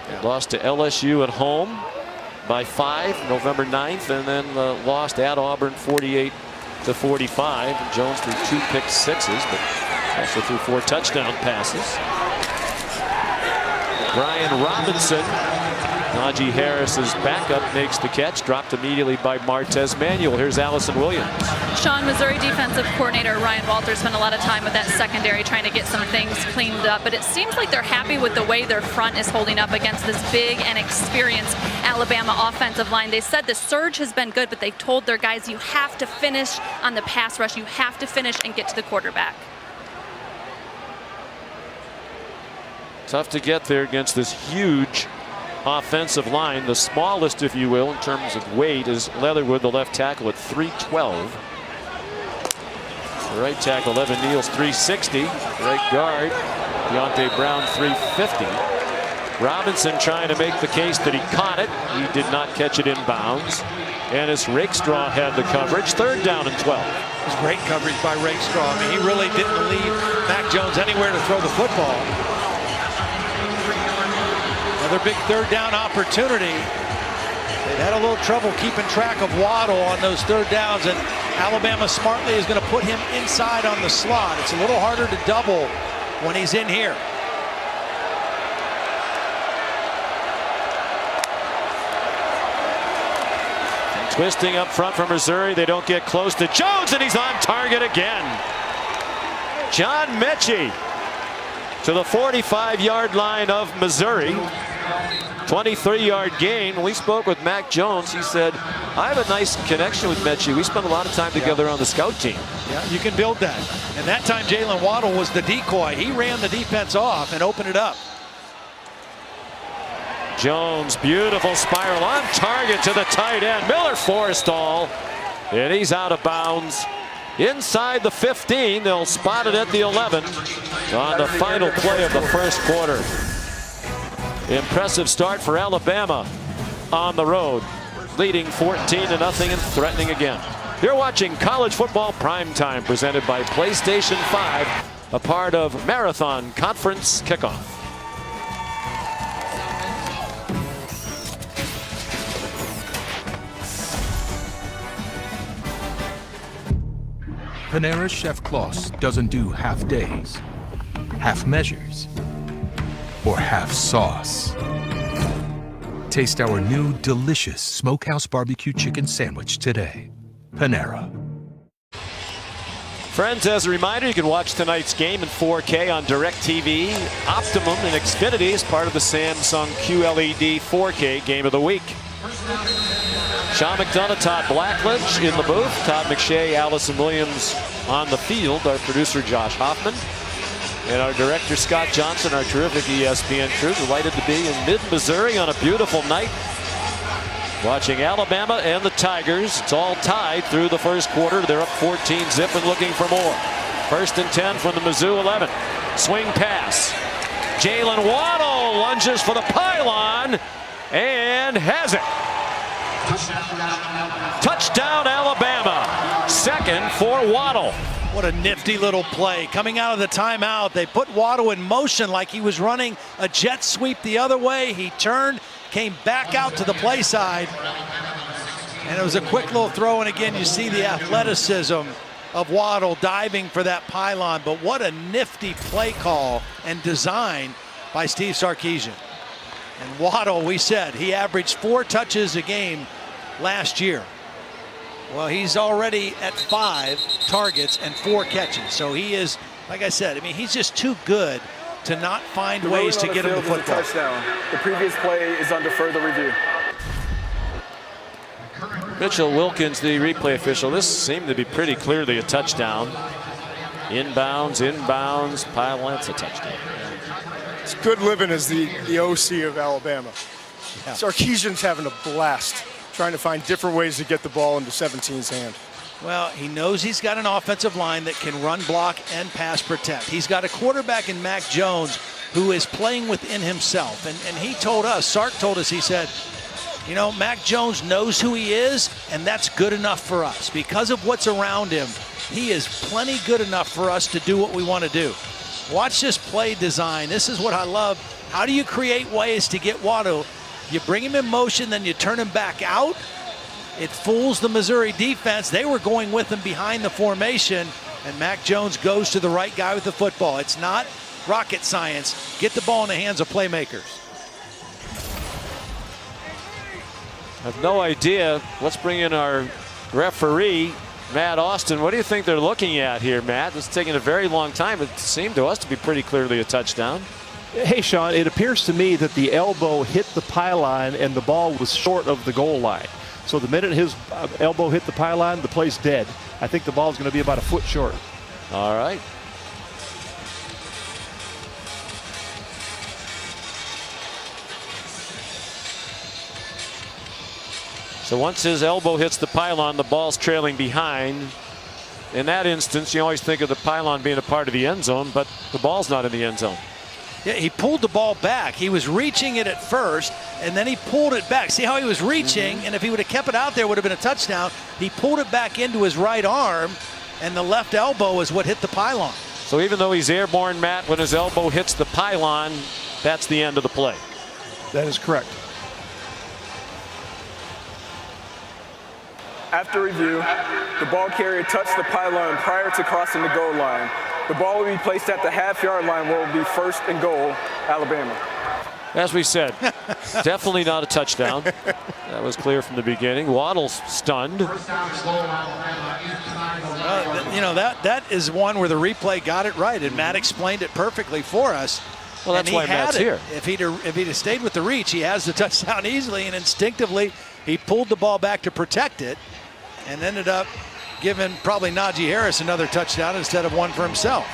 B: They lost to LSU at home by 5 November 9th, and then lost at Auburn 48-45. And Jones threw 2 pick sixes, but also threw 4 touchdown passes. Brian Robinson, Najee Harris's backup, makes the catch, dropped immediately by Martez Manuel. Here's Allison Williams.
E: Sean, Missouri defensive coordinator Ryan Walters spent a lot of time with that secondary trying to get some things cleaned up, but it seems like they're happy with the way their front is holding up against this big and experienced Alabama offensive line. They said the surge has been good, but they've told their guys, you have to finish on the pass rush. You have to finish and get to the quarterback.
B: Tough to get there against this huge offensive line. The smallest, if you will, in terms of weight is Leatherwood, the left tackle, at 312. The right tackle, Evan Neal's 360. Right guard, Deontay Brown, 350. Robinson trying to make the case that he caught it. He did not catch it in bounds. And as Rakestraw had the coverage, 3rd down and 12.
C: It was great coverage by Rakestraw. I mean, he really didn't leave Mac Jones anywhere to throw the football. Another big 3rd down opportunity. They've had a little trouble keeping track of Waddle on those 3rd downs, and Alabama smartly is going to put him inside on the slot. It's a little harder to double when he's in here.
B: And twisting up front for Missouri, they don't get close to Jones, and he's on target again. John Mechie to the 45-yard line of Missouri. 23-yard gain. We spoke with Mac Jones. He said, I have a nice connection with Mechie. We spent a lot of time together on the scout team.
C: Yeah, you can build that. And that time Jalen Waddle was the decoy. He ran the defense off and opened it up.
B: Jones, beautiful spiral on target to the tight end. Miller Forrestall, and he's out of bounds. Inside the 15, they'll spot it at the 11 on the final play of the first quarter. Impressive start for Alabama on the road, leading 14-0 and threatening again. You're watching College Football Primetime, presented by PlayStation 5, a part of Marathon Conference Kickoff.
N: Panera Chef Claus doesn't do half days, half measures, or half sauce. Taste our new delicious Smokehouse Barbecue Chicken Sandwich today. Panera.
B: Friends, as a reminder, you can watch tonight's game in 4K on DirecTV, Optimum, and Xfinity as part of the Samsung QLED 4K Game of the Week. Sean McDonough, Todd Blackledge in the booth, Todd McShay, Allison Williams on the field, our producer Josh Hoffman, and our director Scott Johnson, our terrific ESPN crew. Delighted to be in mid-Missouri on a beautiful night, watching Alabama and the Tigers. It's all tied through the first quarter. They're up 14-0 and looking for more. 1st and 10 from the Mizzou 11. Swing pass. Jalen Waddle lunges for the pylon and has it. Touchdown Alabama. Second for Waddle.
C: What a nifty little play. Coming out of the timeout, they put Waddle in motion like he was running a jet sweep the other way. He turned, came back out to the play side, and it was a quick little throw. And again, you see the athleticism of Waddle diving for that pylon. But what a nifty play call and design by Steve Sarkisian. And Waddle, we said, he averaged 4 touches a game last year. Well, he's already at 5 targets and 4 catches. So he is, like I said, I mean, he's just too good to not find ways to get him the football.
L: Touchdown. The previous play is under further review.
B: Mitchell Wilkins, the replay official. This seemed to be pretty clearly a touchdown. Inbounds, pylon, it's a touchdown.
F: It's good living as the OC of Alabama. Yeah. Sarkisian's having a blast trying to find different ways to get the ball into 17's hand.
C: Well, he knows he's got an offensive line that can run block and pass protect. He's got a quarterback in Mac Jones who is playing within himself. And he told us, Sark told us, he said, you know, Mac Jones knows who he is, and that's good enough for us. Because of what's around him, he is plenty good enough for us to do what we want to do. Watch this play design. This is what I love. How do you create ways to get Waddle? You bring him in motion, then you turn him back out. It fools the Missouri defense. They were going with him behind the formation, and Mac Jones goes to the right guy with the football. It's not rocket science. Get the ball in the hands of playmakers.
B: I have no idea. Let's bring in our referee, Matt Austin. What do you think they're looking at here, Matt? It's taking a very long time. It seemed to us to be pretty clearly a touchdown.
O: Hey, Sean, it appears to me that the elbow hit the pylon and the ball was short of the goal line. So the minute his elbow hit the pylon, the play's dead. I think the ball's going to be about a foot short.
B: All right. So once his elbow hits the pylon, the ball's trailing behind. In that instance, you always think of the pylon being a part of the end zone, but the ball's not in the end zone.
C: Yeah, he pulled the ball back. He was reaching it at first, and then he pulled it back. See how he was reaching, and if he would have kept it out there, it would have been a touchdown. He pulled it back into his right arm, and the left elbow is what hit the pylon.
B: So even though he's airborne, Matt, when his elbow hits the pylon, that's the end of the play.
O: That is correct.
L: After review, the ball carrier touched the pylon prior to crossing the goal line. The ball will be placed at the half-yard line where it will be 1st and goal, Alabama.
B: As we said, definitely not a touchdown. That was clear from the beginning. Waddle's stunned.
C: You know, that is one where the replay got it right, and Matt explained it perfectly for us.
B: Well, that's why Matt's here.
C: If he'd have stayed with the reach, he has the touchdown easily, and instinctively he pulled the ball back to protect it and ended up giving probably Najee Harris another touchdown instead of one for himself.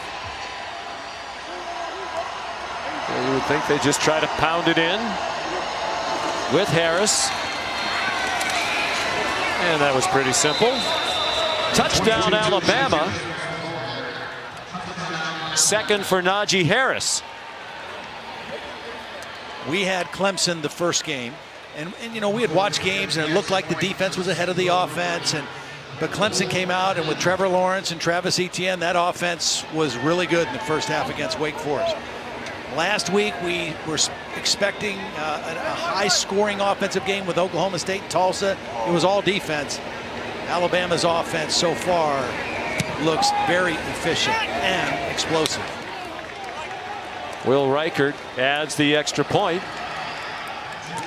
B: Well, you would think they just try to pound it in with Harris. And that was pretty simple. Touchdown Alabama. Second for Najee Harris.
C: We had Clemson the first game. And you know, we had watched games and it looked like the defense was ahead of the offense. But Clemson came out, and with Trevor Lawrence and Travis Etienne, that offense was really good in the first half against Wake Forest. Last week, we were expecting a high-scoring offensive game with Oklahoma State and Tulsa. It was all defense. Alabama's offense so far looks very efficient and explosive.
B: Will Reichert adds the extra point.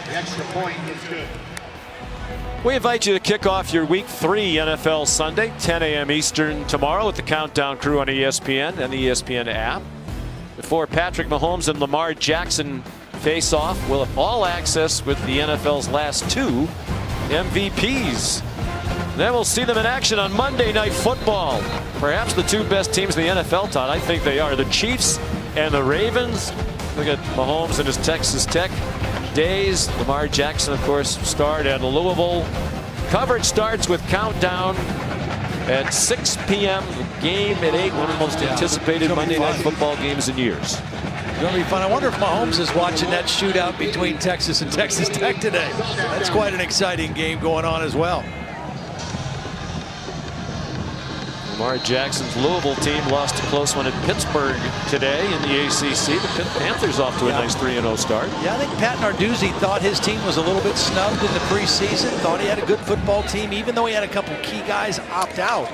G: The extra point is good.
B: We invite you to kick off your Week 3 NFL Sunday, 10 a.m. Eastern tomorrow with the Countdown Crew on ESPN and the ESPN app. Before Patrick Mahomes and Lamar Jackson face off, we'll have all access with the NFL's last 2 MVPs. Then we'll see them in action on Monday Night Football. Perhaps the 2 best teams in the NFL, Todd. I think they are the Chiefs and the Ravens. Look at Mahomes and his Texas Tech days. Lamar Jackson, of course, starred at Louisville. Coverage starts with Countdown at 6 p.m. The game at 8, one of the most anticipated Monday Night Football games in years.
C: It's going to be fun. I wonder if Mahomes is watching that shootout between Texas and Texas Tech today. That's quite an exciting game going on as well.
B: Lamar Jackson's Louisville team lost a close one at Pittsburgh today in the ACC. The Panthers off to a nice 3-0 start.
C: Yeah, I think Pat Narduzzi thought his team was a little bit snubbed in the preseason. Thought he had a good football team, even though he had a couple key guys opt out.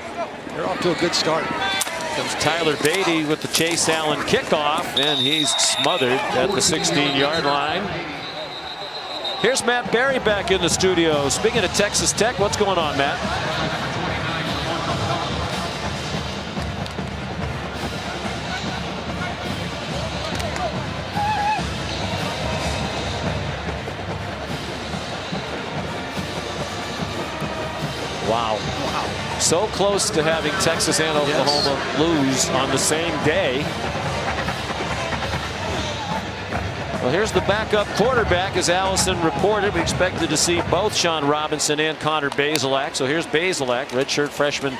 C: They're off to a good start.
B: Comes Tyler Beatty with the Chase Allen kickoff, and he's smothered at the 16-yard line. Here's Matt Berry back in the studio. Speaking of Texas Tech, what's going on, Matt? Wow. So close to having Texas and Oklahoma lose on the same day. Well, here's the backup quarterback, as Allison reported. We expected to see both Sean Robinson and Connor Bazelak. So here's Bazelak, redshirt freshman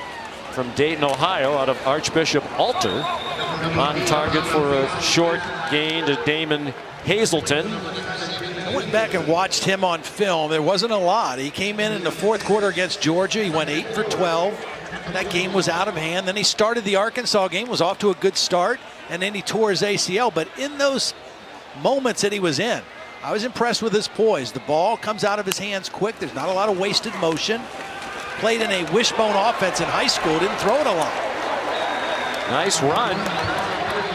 B: from Dayton, Ohio, out of Archbishop Alter, on target for a short gain to Damon Hazelton.
C: I went back and watched him on film. There wasn't a lot. He came in the fourth quarter against Georgia. He went 8 for 12. That game was out of hand. Then he started the Arkansas game, was off to a good start, and then he tore his ACL. But in those moments that he was in, I was impressed with his poise. The ball comes out of his hands quick. There's not a lot of wasted motion. Played in a wishbone offense in high school. Didn't throw it a lot.
B: Nice run.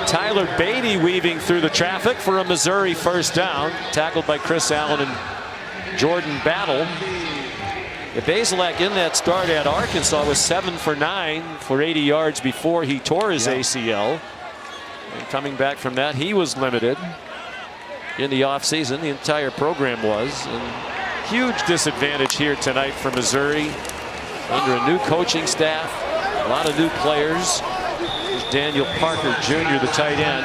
B: Tyler Beatty weaving through the traffic for a Missouri first down. Tackled by Chris Allen and Jordan Battle. Bazelak in that start at Arkansas was 7 for 9 for 80 yards before he tore his ACL. And coming back from that, he was limited in the offseason. The entire program was. And huge disadvantage here tonight for Missouri. Under a new coaching staff, a lot of new players. There's Daniel Parker Jr., the tight end,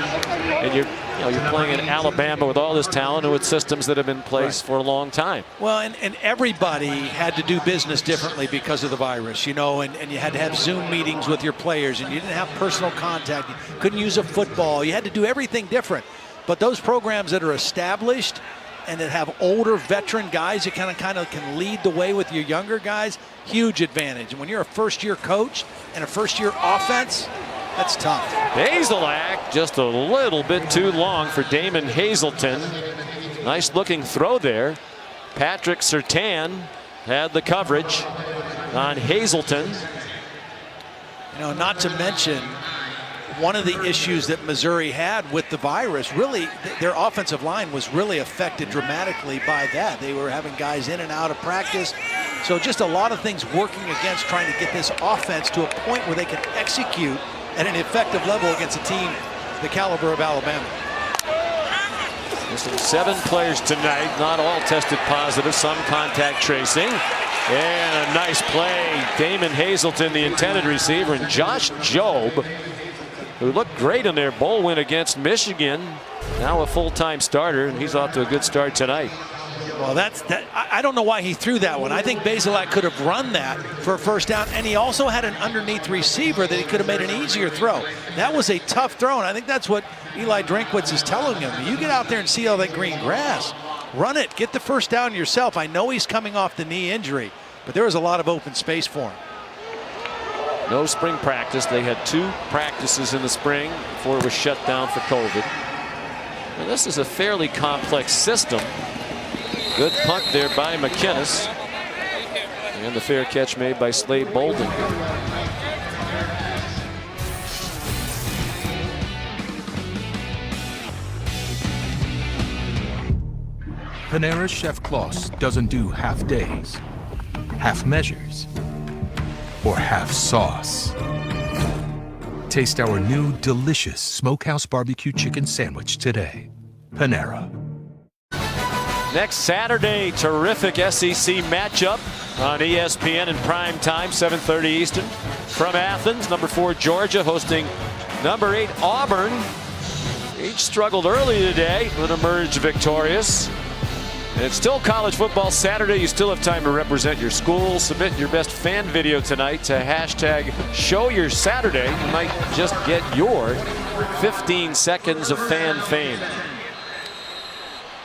B: and you're playing in Alabama with all this talent and with systems that have been in place for a long time.
C: Well, and everybody had to do business differently because of the virus, and you had to have Zoom meetings with your players, and you didn't have personal contact. You couldn't use a football. You had to do everything different. But those programs that are established and that have older veteran guys that kind of can lead the way with your younger guys, huge advantage. And when you're a first-year coach and a first-year offense, that's tough.
B: Bazelak just a little bit too long for Damon Hazelton. Nice looking throw there. Patrick Surtain had the coverage on Hazelton.
C: Not to mention one of the issues that Missouri had with the virus, really their offensive line was really affected dramatically by that. They were having guys in and out of practice. So just a lot of things working against trying to get this offense to a point where they can execute at an effective level against a team the caliber of Alabama.
B: There's 7 players tonight, not all tested positive, some contact tracing. And a nice play. Damon Hazelton, the intended receiver, and Josh Jobe, who looked great in their bowl win against Michigan, now a full-time starter, and he's off to a good start tonight.
C: Well, I don't know why he threw that one. I think Bazelak could have run that for a first down, and he also had an underneath receiver that he could have made an easier throw. That was a tough throw, and I think that's what Eli Drinkwitz is telling him. You get out there and see all that green grass. Run it. Get the first down yourself. I know he's coming off the knee injury, but there was a lot of open space for him.
B: No spring practice. They had 2 practices in the spring before it was shut down for COVID. And this is a fairly complex system. Good punt there by McInnes. And the fair catch made by Slade Bolden.
N: Panera's Chef Kloss doesn't do half days, half measures, or half sauce. Taste our new delicious Smokehouse Barbecue Chicken Sandwich today. Panera.
B: Next Saturday, terrific SEC matchup on ESPN in prime time, 7:30 Eastern. From Athens, number 4 Georgia hosting number 8 Auburn. Each struggled early today but emerged victorious. It's still college football Saturday. You still have time to represent your school. Submit your best fan video tonight to hashtag #ShowYourSaturday. You might just get your 15 seconds of fan fame.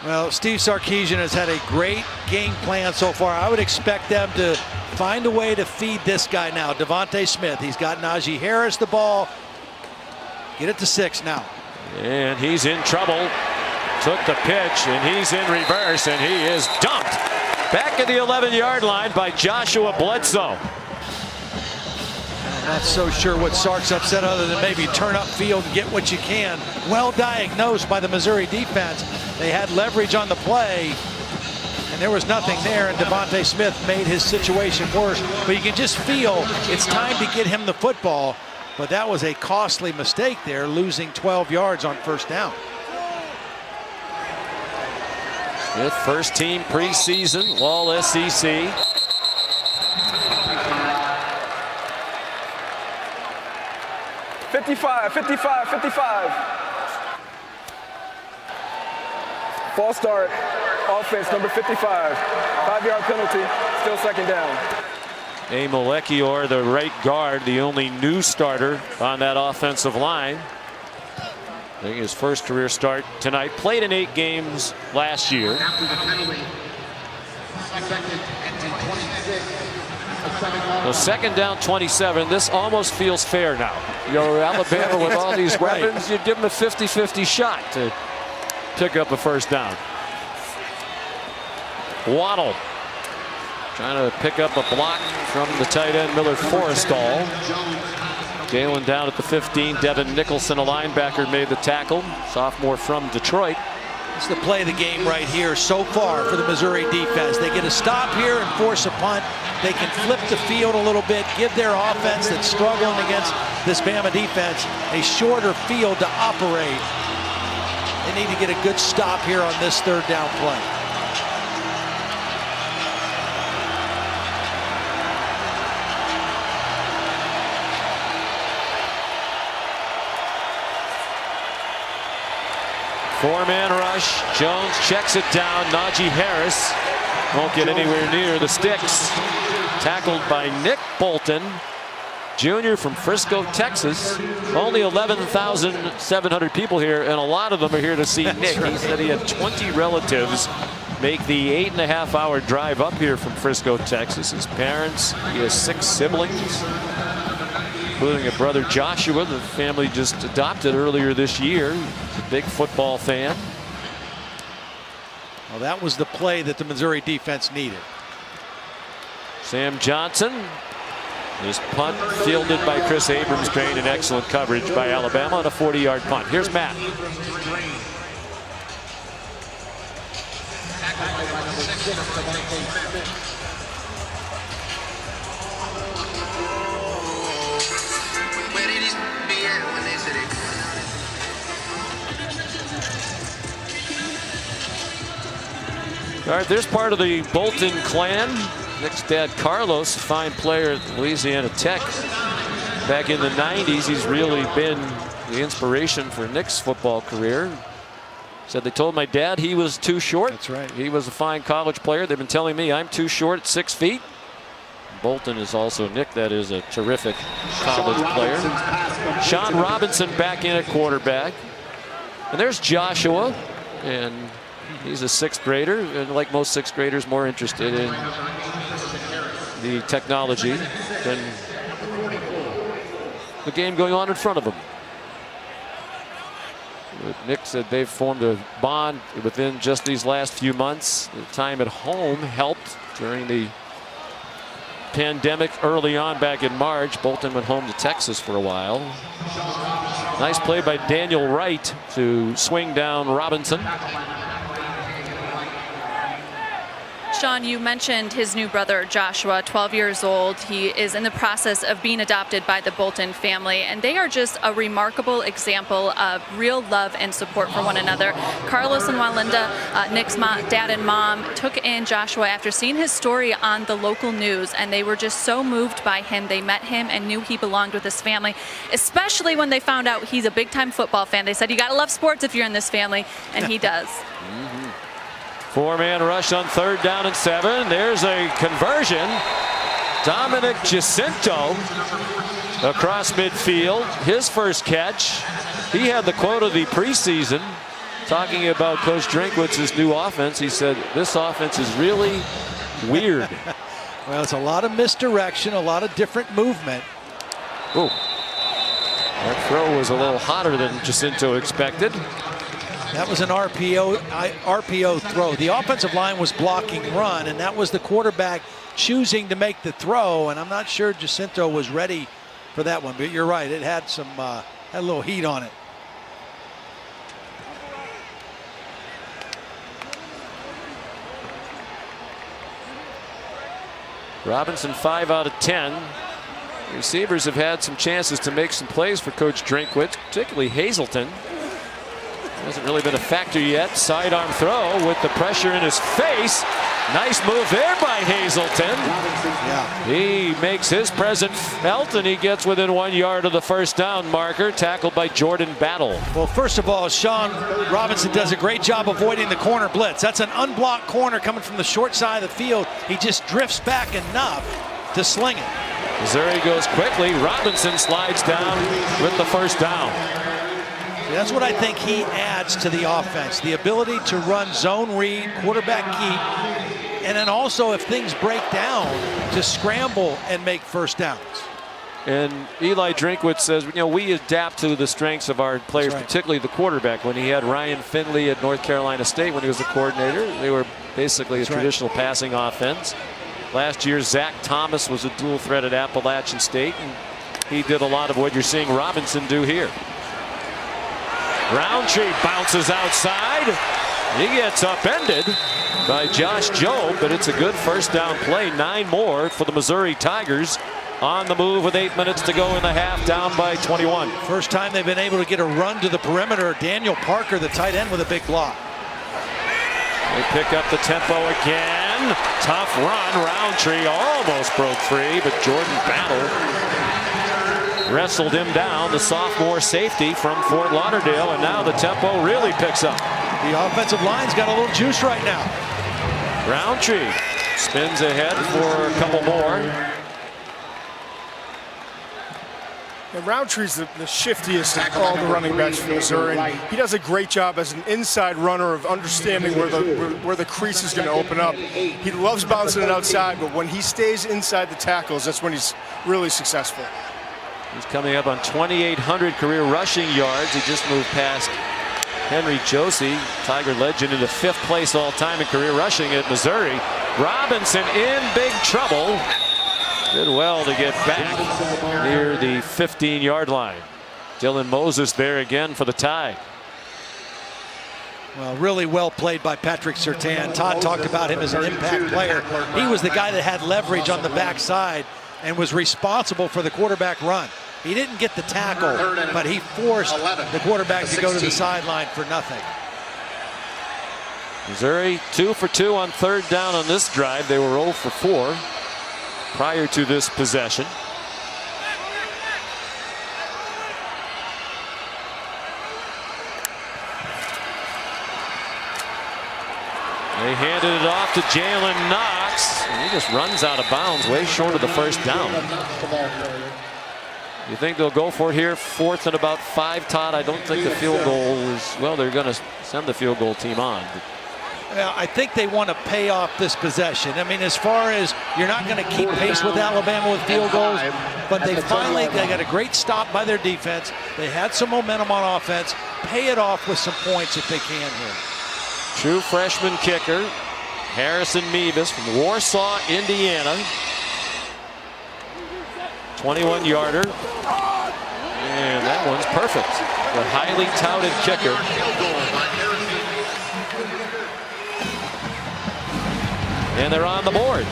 C: Well, Steve Sarkisian has had a great game plan so far. I would expect them to find a way to feed this guy now, DeVonta Smith. He's got Najee Harris the ball. Get it to 6 now.
B: And he's in trouble. Took the pitch, and he's in reverse, and he is dumped back at the 11-yard line by Joshua Bledsoe.
C: Not so sure what Sark's upset other than maybe turn up field and get what you can. Well diagnosed by the Missouri defense. They had leverage on the play, and there was nothing there, and DeVonta Smith made his situation worse. But you can just feel it's time to get him the football. But that was a costly mistake there, losing 12 yards on first down.
B: Smith, first team preseason, all SEC.
L: "55, 55, 55. False start, offense number 55. 5-yard penalty, still second down.
B: Emil Ekiyor, the right guard, the only new starter on that offensive line. I think his first career start tonight. Played in 8 games last year. So second down 27. This almost feels fair now. You're Alabama with all these weapons. You give them a 50-50 shot to pick up a first down. Waddle trying to pick up a block from the tight end Miller Forrestall. Galen down at the 15. Devin Nicholson, a linebacker, made the tackle. Sophomore from Detroit.
C: It's the play of the game right here so far for the Missouri defense. They get a stop here and force a punt. They can flip the field a little bit, give their offense that's struggling against this Bama defense a shorter field to operate. They need to get a good stop here on this third down play.
B: Four-man rush. Jones checks it down. Najee Harris won't get anywhere near the sticks. Tackled by Nick Bolton, Jr. from Frisco, Texas. Only 11,700 people here, and a lot of them are here to see Nick. Right. He said he had 20 relatives make the 8.5-hour drive up here from Frisco, Texas. His parents, he has 6 siblings, including a brother Joshua. The family just adopted earlier this year. He's a big football fan.
C: Well, that was the play that the Missouri defense needed.
B: Sam Johnson. This punt fielded by Chris Abrams, trained in excellent coverage by Alabama on a 40-yard punt. Here's Matt. All right, there's part of the Bolton clan. Nick's dad, Carlos, a fine player at Louisiana Tech. Back in the 90s, he's really been the inspiration for Nick's football career. Said they told my dad he was too short.
C: That's right.
B: He was a fine college player. They've been telling me I'm too short at 6 feet. Bolton is also Nick. That is a terrific college player. Sean Robinson back in at quarterback. And there's Joshua. And he's a 6th grader, and like most 6th graders, more interested in the technology than the game going on in front of him. Nick said they've formed a bond within just these last few months. The time at home helped during the pandemic early on back in March. Bolton went home to Texas for a while. Nice play by Daniel Wright to swing down Robinson.
E: Sean, you mentioned his new brother, Joshua, 12 years old. He is in the process of being adopted by the Bolton family, and they are just a remarkable example of real love and support for one another. Carlos and Walinda, Nick's dad and mom, took in Joshua after seeing his story on the local news, and they were just so moved by him. They met him and knew he belonged with his family, especially when they found out he's a big-time football fan. They said, you got to love sports if you're in this family, and he does.
B: Four-man rush on 3rd down and 7. There's a conversion. Dominic Jacinto across midfield. His first catch. He had the quote of the preseason talking about Coach Drinkwitz's new offense. He said, this offense is really weird.
C: Well, it's a lot of misdirection, a lot of different movement.
B: Ooh. That throw was a little hotter than Jacinto expected.
C: That was an RPO throw. The offensive line was blocking run, and that was the quarterback choosing to make the throw. And I'm not sure Jacinto was ready for that one, but you're right. It had some had a little heat on it.
B: Robinson 5 out of 10. Receivers have had some chances to make some plays for Coach Drinkwitz, particularly Hazelton. Hasn't really been a factor yet. Sidearm throw with the pressure in his face. Nice move there by Hazelton.
C: Yeah.
B: He makes his presence felt, and he gets within 1 yard of the first down marker. Tackled by Jordan Battle.
C: Well, first of all, Sean Robinson does a great job avoiding the corner blitz. That's an unblocked corner coming from the short side of the field. He just drifts back enough to sling it.
B: Missouri goes quickly. Robinson slides down with the first down.
C: That's what I think he adds to the offense. The ability to run zone read, quarterback keep, and then also if things break down, to scramble and make first downs.
B: And Eli Drinkwitz says, we adapt to the strengths of our players, particularly the quarterback. When he had Ryan Finley at North Carolina State when he was the coordinator, they were basically a traditional passing offense. Last year, Zach Thomas was a dual threat at Appalachian State, and he did a lot of what you're seeing Robinson do here. Roundtree bounces outside. He gets upended by Josh Jobe, but it's a good first down play. 9 more for the Missouri Tigers on the move with 8 minutes to go in the half, down by 21.
C: First time they've been able to get a run to the perimeter. Daniel Parker, the tight end, with a big block.
B: They pick up the tempo again. Tough run. Roundtree almost broke free, but Jordan Battle wrestled him down, the sophomore safety from Fort Lauderdale, and now the tempo really picks up.
C: The offensive line's got a little juice right now.
B: Roundtree spins ahead for a couple more.
F: And Roundtree's the shiftiest of all the running backs for Missouri. He does a great job as an inside runner of understanding where the crease is going to open up. He loves bouncing it outside, but when he stays inside the tackles, that's when he's really successful.
B: He's coming up on 2,800 career rushing yards. He just moved past Henry Josie, Tiger legend, into 5th place all time in career rushing at Missouri. Robinson in big trouble. Did well to get back near the 15-yard line. Dylan Moses there again for the tie.
C: Well, really well played by Patrick Surtain. Todd talked about him as an impact player. He was the guy that had leverage on the backside and was responsible for the quarterback run. He didn't get the tackle, but he forced the quarterback to go to the sideline for nothing.
B: Missouri 2 for 2 on 3rd down on this drive. They were 0 for 4 prior to this possession. They handed it off to Jalen Knox, and he just runs out of bounds way short of the first down. You think they'll go for it here? 4th and about 5, Todd? I don't think the field goal is, well, they're going to send the field goal team on.
C: Well, I think they want to pay off this possession. I mean, as far as you're not going to keep pace with Alabama with field goals, but they got a great stop by their defense. They had some momentum on offense. Pay it off with some points if they can here.
B: True freshman kicker, Harrison Mevis from Warsaw, Indiana. 21-yarder. And that one's perfect. The highly touted kicker. And they're on the board.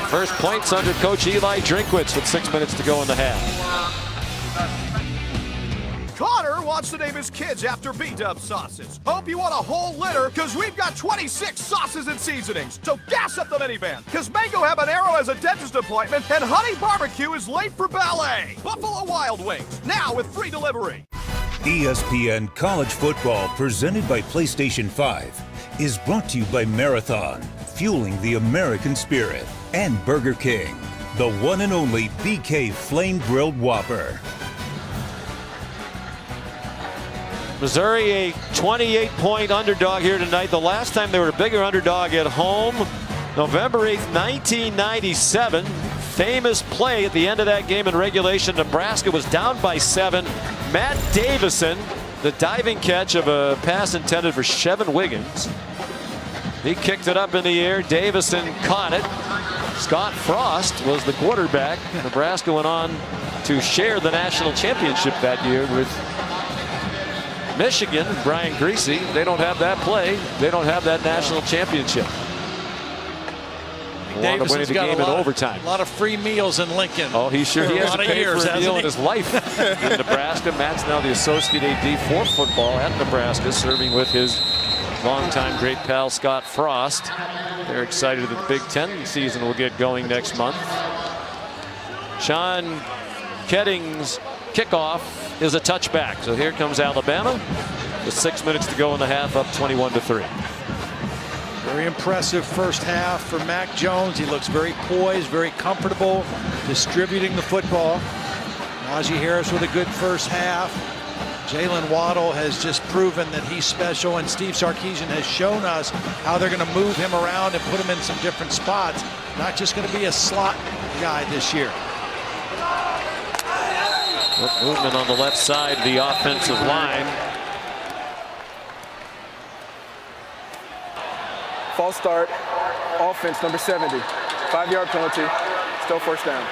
B: First points under Coach Eli Drinkwitz with 6 minutes to go in the half.
M: Connor wants to name his kids after B-Dub sauces. Hope you want a whole litter, because we've got 26 sauces and seasonings. So gas up the minivan, because Mango Habanero has a dentist appointment, and Honey Barbecue is late for ballet. Buffalo Wild Wings, now with free delivery.
A: ESPN College Football, presented by PlayStation 5, is brought to you by Marathon, fueling the American spirit, and Burger King, the one and only BK Flame Grilled Whopper.
B: Missouri, a 28-point underdog here tonight. The last time they were a bigger underdog at home, November 8th, 1997. Famous play at the end of that game in regulation. Nebraska was down by 7. Matt Davison, the diving catch of a pass intended for Shevin Wiggins. He kicked it up in the air. Davison caught it. Scott Frost was the quarterback. Nebraska went on to share the national championship that year with Michigan. Brian Greasy. They don't have that play. They don't have that national championship.
C: Davison's got
B: game in overtime.
C: A lot of free meals in Lincoln.
B: Oh, he sure he has
C: a
B: to pay for a meal in his life in Nebraska. Matt's now the associate AD for football at Nebraska, serving with his longtime great pal Scott Frost. They're excited that the Big Ten season will get going next month. Sean Ketting's kickoff is a touchback. So here comes Alabama with 6 minutes to go in the half, up 21-3.
C: Very impressive first half for Mac Jones. He looks very poised, very comfortable, distributing the football. Najee Harris with a good first half. Jalen Waddle has just proven that he's special, and Steve Sarkisian has shown us how they're going to move him around and put him in some different spots. Not just going to be a slot guy this year.
B: Movement on the left side of the offensive line.
L: False start, offense number 70. 5-yard penalty, still first down.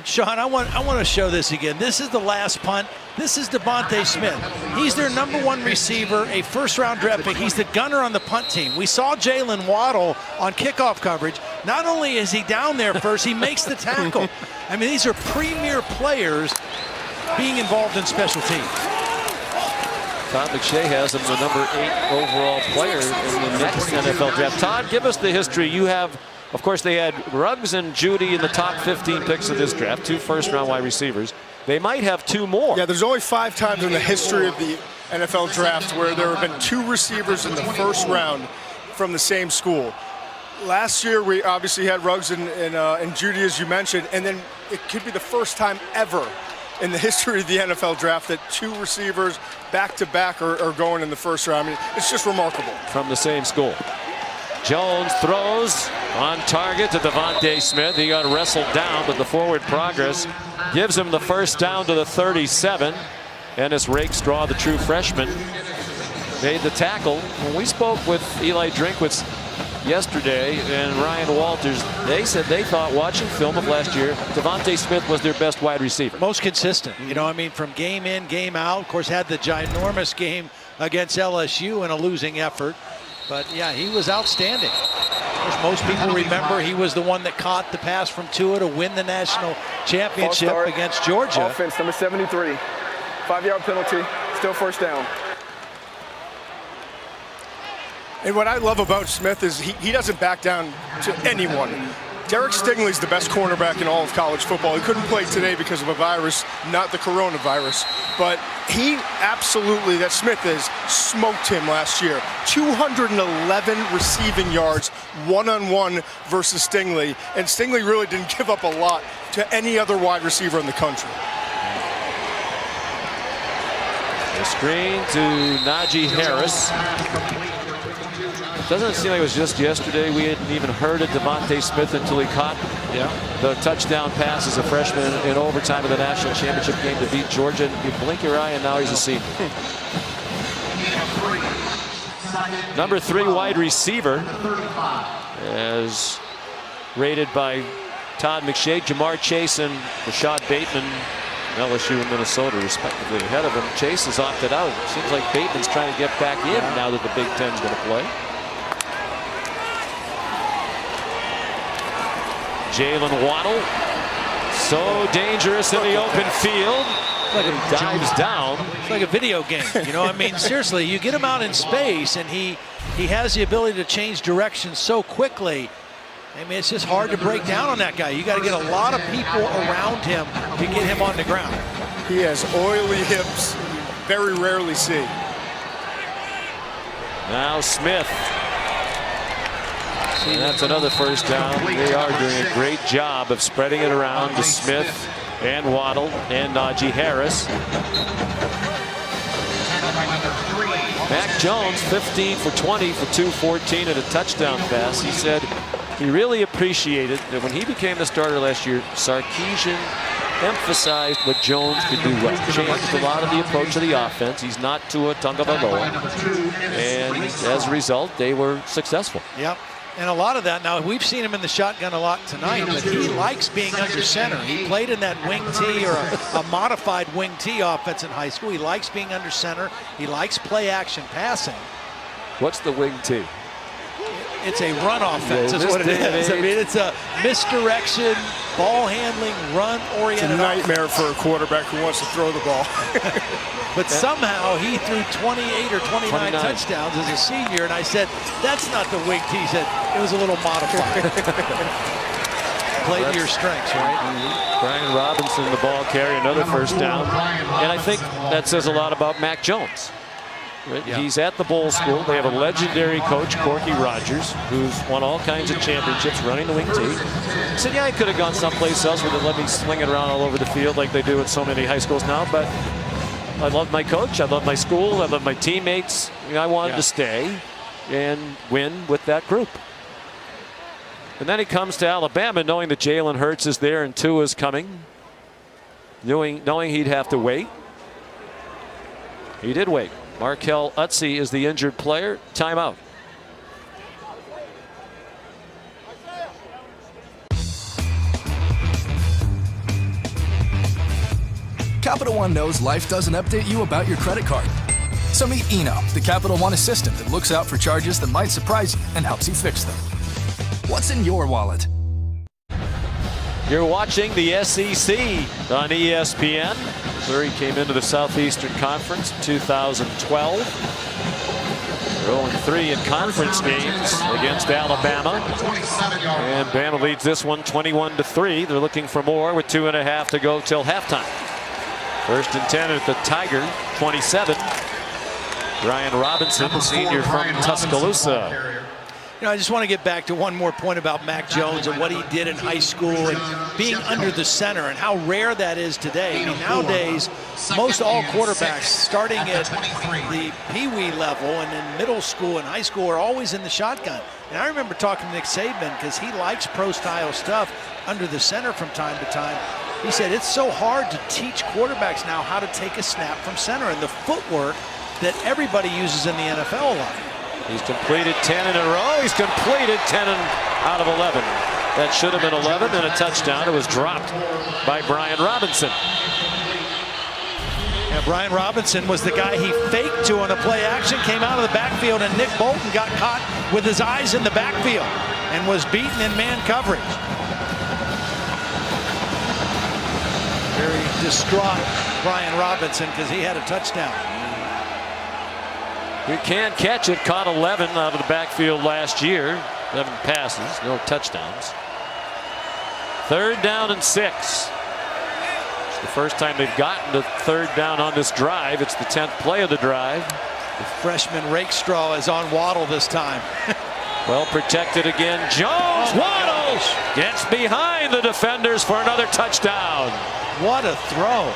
C: Sean, I want to show this again. This is the last punt. This is Devontae Smith. He's their #1 receiver, a first-round draft pick. He's the gunner on the punt team. We saw Jalen Waddle on kickoff coverage. Not only is he down there first, he makes the tackle. I mean, these are premier players being involved in special teams.
B: Todd McShay has him the #8 overall player in the next NFL draft. Todd, give us the history. You have, of course, they had Ruggs and Judy in the top 15 picks of this draft, 2 first-round wide receivers. They might have 2 more.
F: Yeah, there's only 5 times in the history of the NFL draft where there have been 2 receivers in the first round from the same school. Last year, we obviously had Ruggs and Judy, as you mentioned, and then it could be the first time ever in the history of the NFL draft that 2 receivers back-to-back are going in the first round. I mean, it's just remarkable.
B: From the same school. Jones throws on target to Devontae Smith. He got wrestled down, but the forward progress gives him the first down to the 37. Ennis Rakestraw, the true freshman, made the tackle. When we spoke with Eli Drinkwitz yesterday and Ryan Walters, they said they thought, watching film of last year, Devontae Smith was their best wide receiver.
C: Most consistent. You know, I mean, from game in, game out. Of course, had the ginormous game against LSU in a losing effort. But, yeah, he was outstanding. Of course, most people remember he was the one that caught the pass from Tua to win the national championship against Georgia.
L: Offense number 73. 5-yard penalty, still first down.
F: And what I love about Smith is he doesn't back down to anyone. Derek Stingley's the best cornerback in all of college football. He couldn't play today because of a virus, not the coronavirus. But he absolutely, that Smith is, smoked him last year. 211 receiving yards, one-on-one versus Stingley. And Stingley really didn't give up a lot to any other wide receiver in the country.
B: The screen to Najee Harris. Doesn't it seem like it was just yesterday we hadn't even heard of Devontae Smith until he caught the touchdown pass as a freshman in overtime of the national championship game to beat Georgia. And you blink your eye and now he's a senior. #3 wide receiver, as rated by Todd McShay, Jamar Chase and Rashad Bateman, LSU and Minnesota respectively ahead of him. Chase has opted out. It seems like Bateman's trying to get back in now that the Big Ten's going to play. Jalen Waddle, so dangerous in the open field.
C: Like
B: he dives down.
C: It's like a video game. You know, I mean, seriously, you get him out in space, and he has the ability to change direction so quickly. I mean, it's just hard to break down on that guy. You got to get a lot of people around him to get him on the ground.
F: He has oily hips, very rarely see.
B: Now Smith And that's another first down. They are doing a great job of spreading it around to Smith and Waddle and Najee Harris. Mac Jones, 15 for 20 for 214 and a touchdown pass. He said he really appreciated that when he became the starter last year, Sarkisian emphasized what Jones could do well. Changed a lot of the approach of the offense. He's not Tua Tagovailoa. And as a result, they were successful.
C: Yep. And a lot of that, now we've seen him in the shotgun a lot tonight, but he likes being under center. He played in that wing T or a modified wing T offense in high school. He likes being under center. He likes play action passing.
B: What's the wing T?
C: It's a run offense is what it is. I mean, it's a misdirection, ball handling, run-oriented.
F: It's a nightmare for a quarterback who wants to throw the ball.
C: But somehow he threw 28 or 29 touchdowns as a senior, and I said, that's not the wing T. He said, it was a little modified. Play to your strengths, right?
B: Brian Robinson, the ball carrier, another first down. And I think that says a lot about Mac Jones. Right? Yeah. He's at the bowl school. They have a legendary coach, Corky Rogers, who's won all kinds of championships running the wing T. He said, yeah, I could have gone someplace else where they let me sling it around all over the field like they do at so many high schools now, but I love my coach, I love my school, I love my teammates. I wanted to stay and win with that group. And then he comes to Alabama knowing that Jalen Hurts is there and Tua is coming, knowing he'd have to wait. He did wait. Markel Utsey is the injured player. Timeout.
D: Capital One knows life doesn't update you about your credit card. So meet Eno, the Capital One assistant that looks out for charges that might surprise you and helps you fix them. What's in your wallet?
B: You're watching the SEC on ESPN. Missouri came into the Southeastern Conference in 2012. 0-3 in conference games against Alabama. And Bama leads this one 21-3. They're looking for more with 2.5 to go till halftime. First and 10 at the Tiger, 27. Brian Robinson, the senior from Tuscaloosa.
C: You know, I just want to get back to one more point about Mac Jones and what he did in high school and being under the center and how rare that is today. I mean, nowadays, most all quarterbacks starting at the pee-wee level and in middle school and high school are always in the shotgun. And I remember talking to Nick Saban because he likes pro-style stuff under the center from time to time. He said it's so hard to teach quarterbacks now how to take a snap from center and the footwork that everybody uses in the NFL a lot.
B: He's completed 10 in a row. He's completed 10 out of 11. That should have been 11 and a touchdown. It was dropped by Brian Robinson.
C: Yeah, Brian Robinson was the guy he faked to on a play action, came out of the backfield, and Nick Bolton got caught with his eyes in the backfield and was beaten in man coverage. Very distraught Brian Robinson because he had a touchdown.
B: He can't catch it. Caught 11 out of the backfield last year. 11 passes, no touchdowns. 3rd down and 6. It's the first time they've gotten to 3rd down on this drive. It's the 10th play of the drive.
C: The freshman Rakestraw is on Waddle this time.
B: Well protected again. Jones, Waddle gets behind the defenders for another touchdown.
C: What a throw.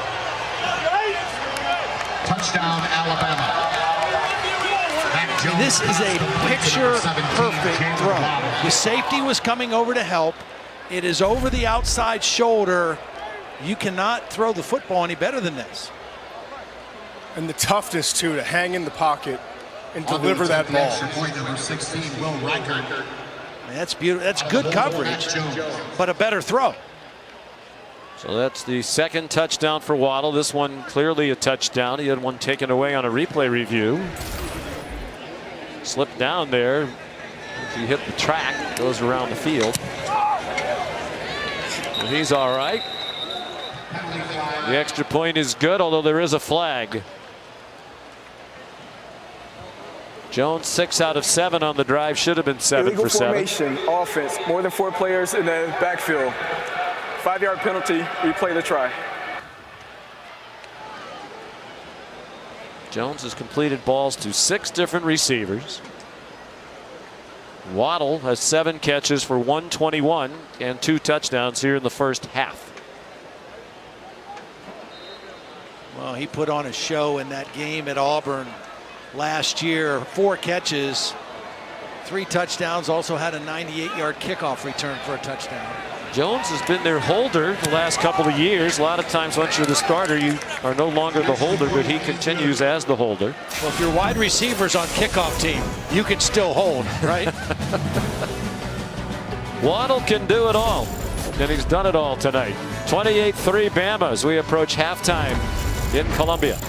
G: Touchdown, Alabama.
C: This is a picture-perfect throw. The safety was coming over to help. It is over the outside shoulder. You cannot throw the football any better than this.
F: And the toughness, too, to hang in the pocket and deliver that ball.
C: That's beautiful. That's good coverage, but a better throw.
B: So that's the 2nd touchdown for Waddle. This one clearly a touchdown. He had one taken away on a replay review. Slipped down there. If he hit the track, goes around the field. And he's all right. The extra point is good, although there is a flag. Jones 6 out of 7 on the drive. Should have been 7 for 7.
L: Formation, offense, more than 4 players in the backfield. 5-yard penalty, replay the try.
B: Jones has completed balls to 6 different receivers. Waddle has 7 catches for 121 and 2 touchdowns here in the first half.
C: Well, he put on a show in that game at Auburn last year. 4 catches, 3 touchdowns, also had a 98-yard kickoff return for a touchdown.
B: Jones has been their holder the last couple of years. A lot of times once you're the starter, you are no longer the holder, but he continues as the holder.
C: Well, if your wide receiver's on kickoff team, you can still hold, right?
B: Waddle can do it all, and he's done it all tonight. 28-3 Bama as we approach halftime in Columbia.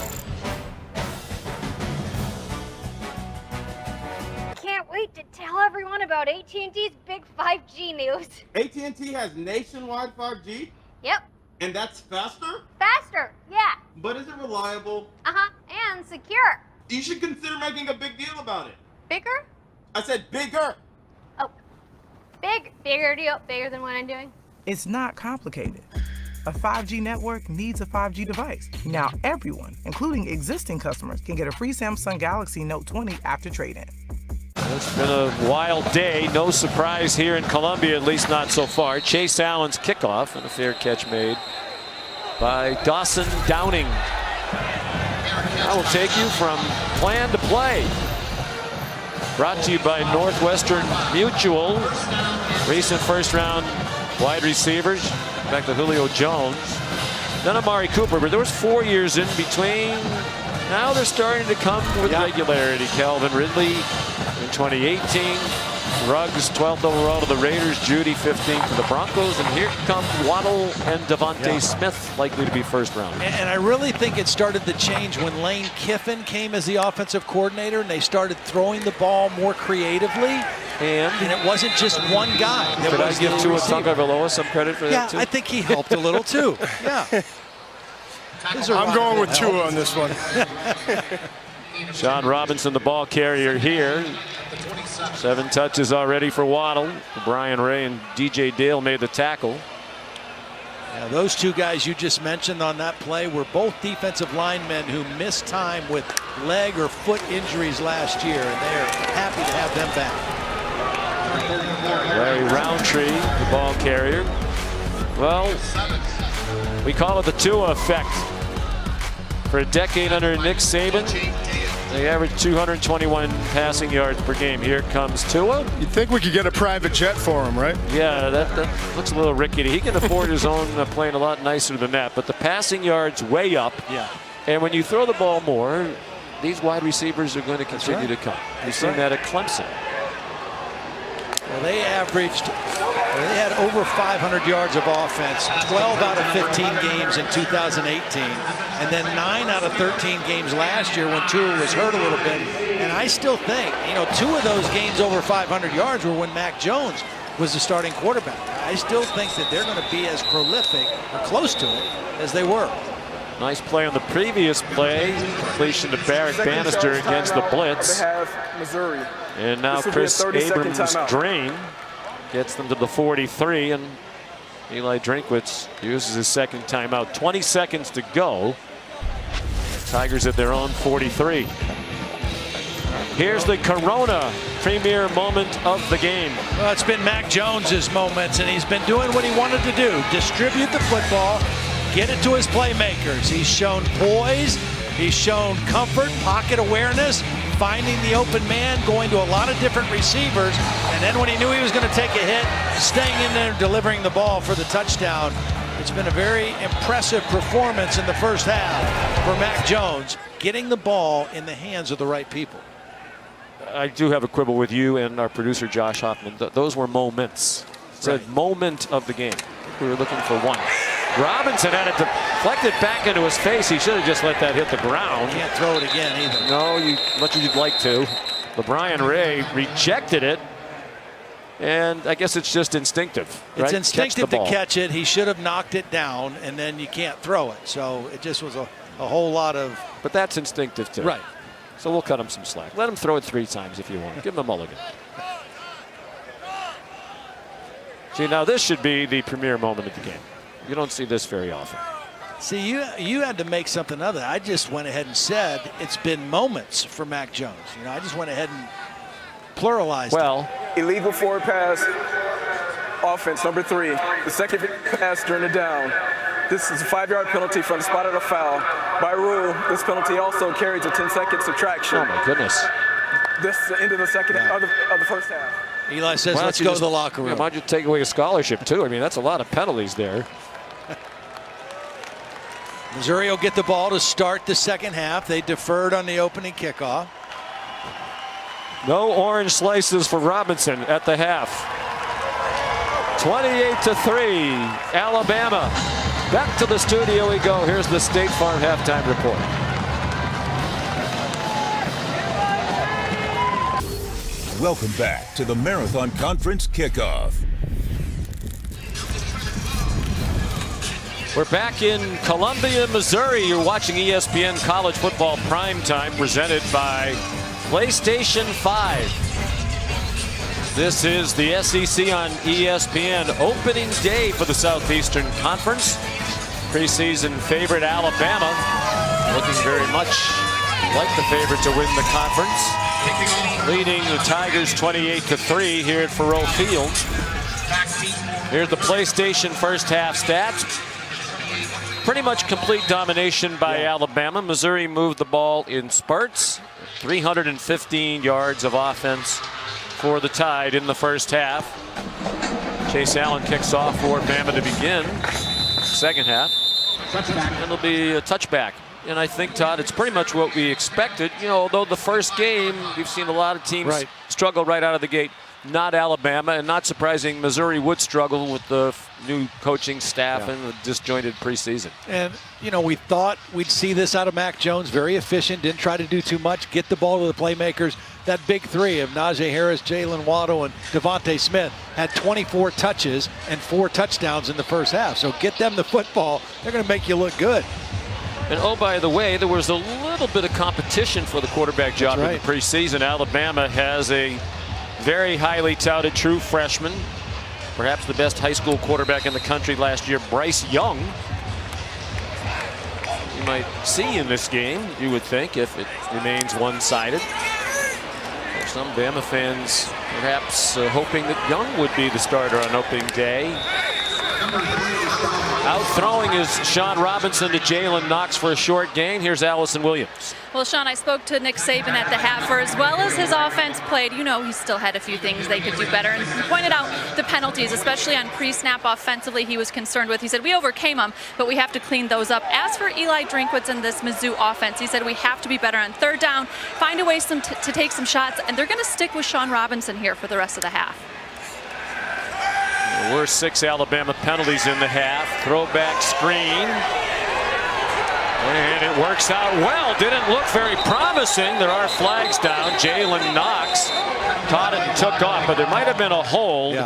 I: Can't wait to tell everyone about AT&T's big 5G news.
P: AT&T has nationwide 5G?
I: Yep.
P: And that's faster?
I: Faster, yeah.
P: But is it reliable?
I: Uh-huh, and secure.
P: You should consider making a big deal about it.
I: Bigger?
P: I said bigger.
I: Oh, bigger deal, bigger than what I'm doing.
Q: It's not complicated. A 5G network needs a 5G device. Now everyone, including existing customers, can get a free Samsung Galaxy Note 20 after trade-in.
B: It's been a wild day. No surprise here in Columbia, at least not so far. Chase Allen's kickoff and a fair catch made by Dawson Downing. I will take you from plan to play. Brought to you by Northwestern Mutual. Recent first-round wide receivers. Back to Julio Jones. Then Amari Cooper, but there was 4 years in between. Now they're starting to come with regularity. Calvin Ridley in 2018. Ruggs 12th overall to the Raiders. Judy 15th to the Broncos. And here come Waddle and Devontae Smith, likely to be first round.
C: And I really think it started to change when Lane Kiffin came as the offensive coordinator and they started throwing the ball more creatively. And it wasn't just one guy.
B: Could I give Tua Tagovailoa some credit for that too?
C: Yeah, I think he helped a little too. Yeah.
F: I'm going with Tua on this one.
B: Sean Robinson, the ball carrier here. 7 touches already for Waddle. Brian Ray and DJ Dale made the tackle.
C: Yeah, those 2 guys you just mentioned on that play were both defensive linemen who missed time with leg or foot injuries last year, and they are happy to have them back.
B: Larry Roundtree, the ball carrier. Well, we call it the Tua effect. For a decade under Nick Saban, they averaged 221 passing yards per game. Here comes Tua.
F: You'd think we could get a private jet for him, right?
B: Yeah, that looks a little rickety. He can afford his own plane a lot nicer than that. But the passing yards way up.
C: Yeah.
B: And when you throw the ball more, these wide receivers are going to continue to come. You've seen that at Clemson.
C: Well, they had over 500 yards of offense, 12 out of 15 games in 2018, and then 9 out of 13 games last year when Tua was hurt a little bit. And I still think, 2 of those games over 500 yards were when Mac Jones was the starting quarterback. I still think that they're going to be as prolific or close to it as they were.
B: Nice play on the previous play. Completion to Barrett Bannister against the blitz.
L: They have Missouri.
B: And now Chris Abrams' drain gets them to the 43, and Eli Drinkwitz uses his second timeout. 20 seconds to go. Tigers at their own 43. Here's the Corona premier moment of the game.
C: Well, it's been Mac Jones's moments, and he's been doing what he wanted to do. Distribute the football, get it to his playmakers. He's shown poise, he's shown comfort, pocket awareness, finding the open man, going to a lot of different receivers, and then when he knew he was going to take a hit, staying in there, delivering the ball for the touchdown. It's been a very impressive performance in the first half for Mac Jones, getting the ball in the hands of the right people.
B: I do have a quibble with you and our producer Josh Hoffman. Those were moments. It's a moment of the game. We were looking for one. Robinson had it deflected back into his face. He should have just let that hit the ground.
C: Can't throw it again either.
B: No, much as you'd like to. LeBrian Ray rejected it. And I guess it's just instinctive.
C: It's
B: right?
C: instinctive to catch it. He should have knocked it down, and then you can't throw it. So it just was a whole lot of.
B: But that's instinctive too.
C: Right.
B: So we'll cut him some slack. Let him throw it 3 times if you want. Give him a mulligan. See, now this should be the premier moment of the game. You don't see this very often.
C: See, you had to make something of it. I just went ahead and said it's been moments for Mac Jones. I just went ahead and pluralized.
B: Well,
C: it.
L: illegal forward pass, offense number 3. The second pass during the down. This is a 5-yard penalty from the spot of the foul. By rule, this penalty also carries a 10-second subtraction.
B: Oh, my goodness.
L: This is the end of the second of the first half.
C: Eli says, let's go to the locker room.
B: Why don't you take away a scholarship, too? I mean, that's a lot of penalties there.
C: Missouri will get the ball to start the second half. They deferred on the opening kickoff.
B: No orange slices for Robinson at the half. 28-3, Alabama. Back to the studio we go. Here's the State Farm halftime report.
A: Welcome back to the Marathon Conference kickoff.
B: We're back in Columbia, Missouri. You're watching ESPN College Football Primetime, presented by PlayStation 5. This is the SEC on ESPN opening day for the Southeastern Conference. Preseason favorite Alabama, looking very much like the favorite to win the conference, leading the Tigers 28-3 here at Faurot Field. Here's the PlayStation first half stats. Pretty much complete domination by Alabama. Missouri moved the ball in spurts. 315 yards of offense for the Tide in the first half. Chase Allen kicks off for Bama to begin second half. And it'll be a touchback. And I think, Todd, it's pretty much what we expected. You know, although the first game, we've seen a lot of teams struggle right out of the gate. Not Alabama, and not surprising, Missouri would struggle with the new coaching staff and the disjointed preseason.
C: And, you know, we thought we'd see this out of Mac Jones. Very efficient, didn't try to do too much, get the ball to the playmakers. That big three of Najee Harris, Jalen Waddle, and Devontae Smith had 24 touches and 4 touchdowns in the first half. So get them the football. They're going to make you look good.
B: And oh, by the way, there was a little bit of competition for the quarterback job in the preseason. Alabama has a very highly touted true freshman, perhaps the best high school quarterback in the country last year, Bryce Young. You might see in this game, you would think, if it remains one-sided. Some Bama fans perhaps hoping that Young would be the starter on opening day. Out throwing is Sean Robinson to Jalen Knox for a short gain. Here's Allison Williams.
E: Well, Sean, I spoke to Nick Saban at the half. For as well as his offense played, you know, he still had a few things they could do better. And he pointed out the penalties, especially on pre-snap offensively, he was concerned with. He said, we overcame them, but we have to clean those up. As for Eli Drinkwitz and this Mizzou offense, he said we have to be better on third down, find a way to take some shots, and they're going to stick with Sean Robinson here for the rest of the half.
B: There were 6 Alabama penalties in the half. Throwback screen. And it works out well. Didn't look very promising. There are flags down. Jalen Knox caught it and took off, but there might have been a hold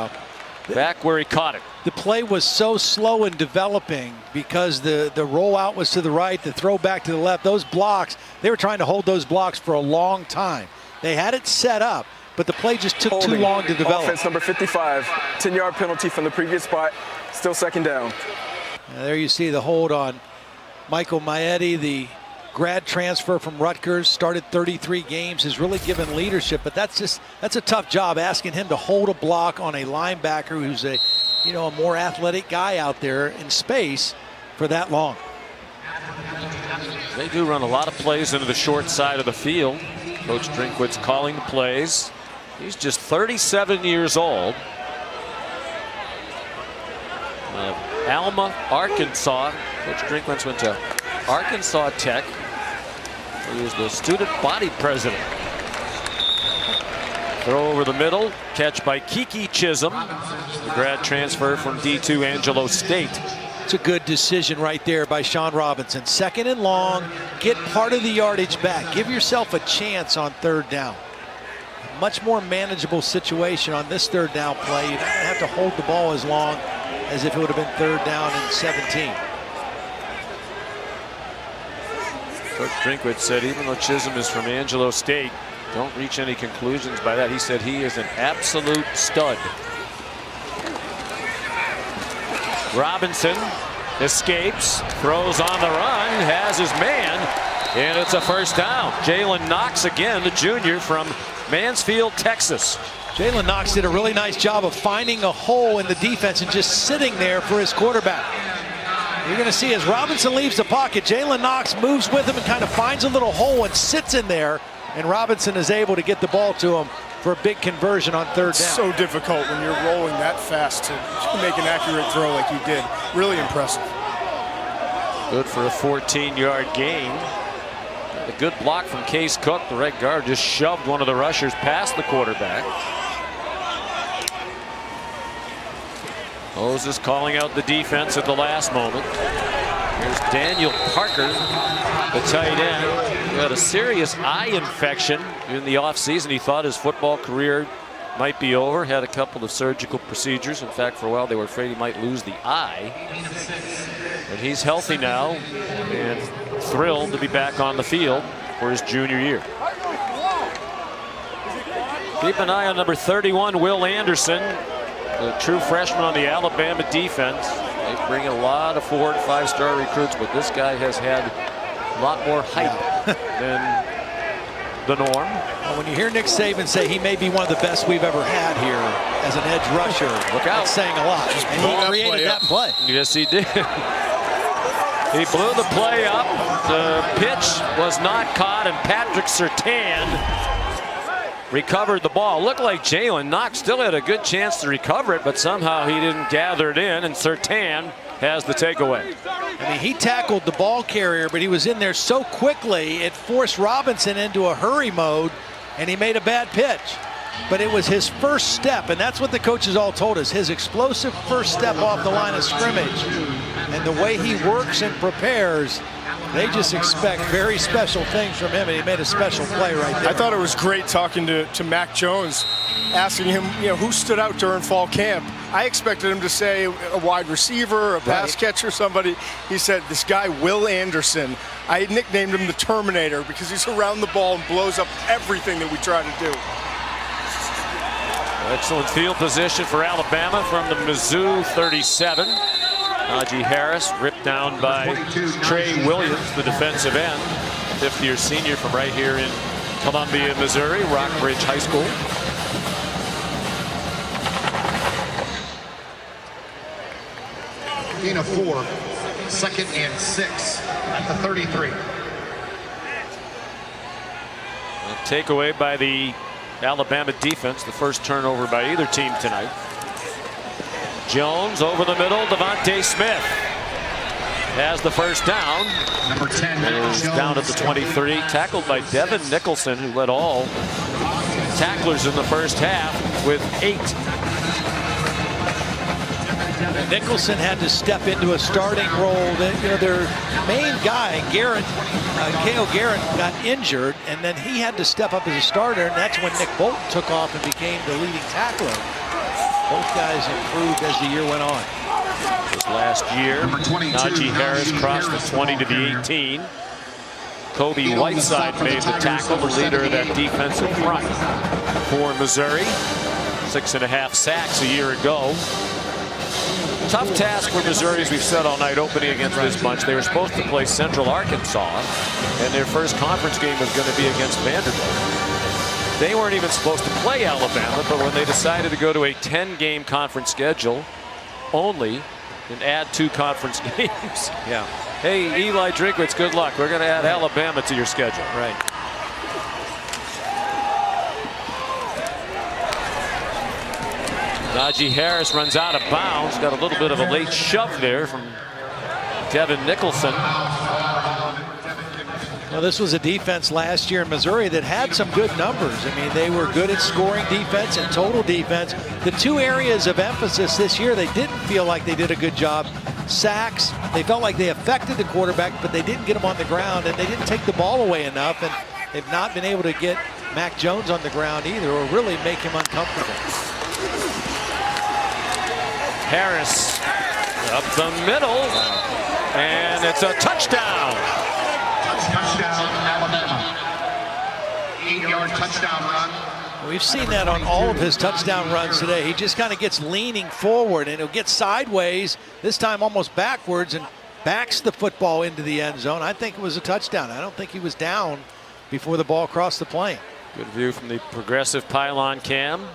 B: back where he caught it.
C: The play was so slow in developing because the rollout was to the right, the throw back to the left. Those blocks, they were trying to hold those blocks for a long time. They had it set up, but the play just took too long to develop.
L: Offense number 55, 10-yard penalty from the previous spot, still second down.
C: There you see the hold on Michael Maietti, the grad transfer from Rutgers, started 33 games, has really given leadership, but that's a tough job asking him to hold a block on a linebacker who's a more athletic guy out there in space for that long.
B: They do run a lot of plays into the short side of the field. Coach Drinkwitz calling the plays. He's just 37 years old. Alma, Arkansas. Coach Drinkwitz went to Arkansas Tech. He was the student body president. Throw over the middle. Catch by Kiki Chisholm, the grad transfer from D2 Angelo State.
C: It's a good decision right there by Sean Robinson. Second and long. Get part of the yardage back. Give yourself a chance on third down. Much more manageable situation on this third down play. You don't have to hold the ball as long as if it would have been third down and 17.
B: Coach Drinkwitz said even though Chisholm is from Angelo State, don't reach any conclusions by that. He said he is an absolute stud. Robinson escapes, throws on the run, has his man, and it's a first down. Jalen Knox again, the junior from Mansfield, Texas.
C: Jalen Knox did a really nice job of finding a hole in the defense and just sitting there for his quarterback. You're going to see as Robinson leaves the pocket, Jalen Knox moves with him and kind of finds a little hole and sits in there, and Robinson is able to get the ball to him for a big conversion on third down.
F: So difficult when you're rolling that fast to make an accurate throw like you did. Really impressive.
B: Good for a 14-yard gain. A good block from Case Cook. The right guard just shoved one of the rushers past the quarterback. Moses calling out the defense at the last moment. Here's Daniel Parker, the tight end. He had a serious eye infection in the offseason. He thought his football career might be over. Had a couple of surgical procedures. In fact, for a while they were afraid he might lose the eye. But he's healthy now and thrilled to be back on the field for his junior year. Keep an eye on number 31, Will Anderson, the true freshman on the Alabama defense. They bring in a lot of 4- and 5-star recruits, but this guy has had a lot more hype than the norm.
C: Well, when you hear Nick Saban say he may be one of the best we've ever had here as an edge rusher,
B: look out.
C: That's saying a lot. And he created that play.
B: Yes, he did. He blew the play up. The pitch was not caught, and Patrick Surtain recovered the ball. Looked like Jalen Knox still had a good chance to recover it, but somehow he didn't gather it in, and Surtain has the takeaway.
C: I mean, he tackled the ball carrier, but he was in there so quickly, it forced Robinson into a hurry mode, and he made a bad pitch. But it was his first step, and that's what the coaches all told us, his explosive first step off the line of scrimmage. And the way he works and prepares, they just expect very special things from him, and he made a special play right there.
F: I thought it was great talking to Mac Jones, asking him, who stood out during fall camp. I expected him to say a wide receiver, a pass catcher, somebody. He said, this guy, Will Anderson. I nicknamed him the Terminator because he's around the ball and blows up everything that we try to do.
B: Excellent field position for Alabama from the Mizzou 37. Najee Harris ripped down by Trey Williams, the defensive end, fifth-year senior from right here in Columbia, Missouri, Rockbridge High School.
G: Gain of 4, 2nd and 6 at the 33.
B: A takeaway by the Alabama defense, the first turnover by either team tonight. Jones over the middle, Devontae Smith has the first down.
G: Number 10
B: is down at the 23, tackled by Devin Nicholson, who led all tacklers in the first half with 8.
C: Nicholson had to step into a starting role. Their main guy, Garrett, K.O. Garrett, got injured, and then he had to step up as a starter, and that's when Nick Bolton took off and became the leading tackler. Both guys improved as the year went on.
B: This last year, Najee Harris crossed the 20 to the 18. Kobe Whiteside made the tackle, the leader of that defensive front for Missouri. 6.5 sacks a year ago. Tough task for Missouri, as we've said all night, opening against this bunch. They were supposed to play Central Arkansas, and their first conference game was going to be against Vanderbilt. They weren't even supposed to play Alabama, but when they decided to go to a 10-game conference schedule only and add 2 conference games.
C: Yeah.
B: Hey, Eli Drinkwitz, good luck. We're going to add Alabama to your schedule.
C: Right.
B: Najee Harris runs out of bounds. Got a little bit of a late shove there from Devin Nicholson.
C: Well, this was a defense last year in Missouri that had some good numbers. I mean, they were good at scoring defense and total defense. The 2 areas of emphasis this year, they didn't feel like they did a good job. Sacks, they felt like they affected the quarterback, but they didn't get him on the ground, and they didn't take the ball away enough, and they've not been able to get Mac Jones on the ground either, or really make him uncomfortable.
B: Harris up the middle, and it's a touchdown.
G: Touchdown, Alabama. 8-yard touchdown run.
C: We've seen that on all of his touchdown runs today. He just kind of gets leaning forward, and he'll get sideways, this time almost backwards, and backs the football into the end zone. I think it was a touchdown. I don't think he was down before the ball crossed the plane.
B: Good view from the progressive pylon cam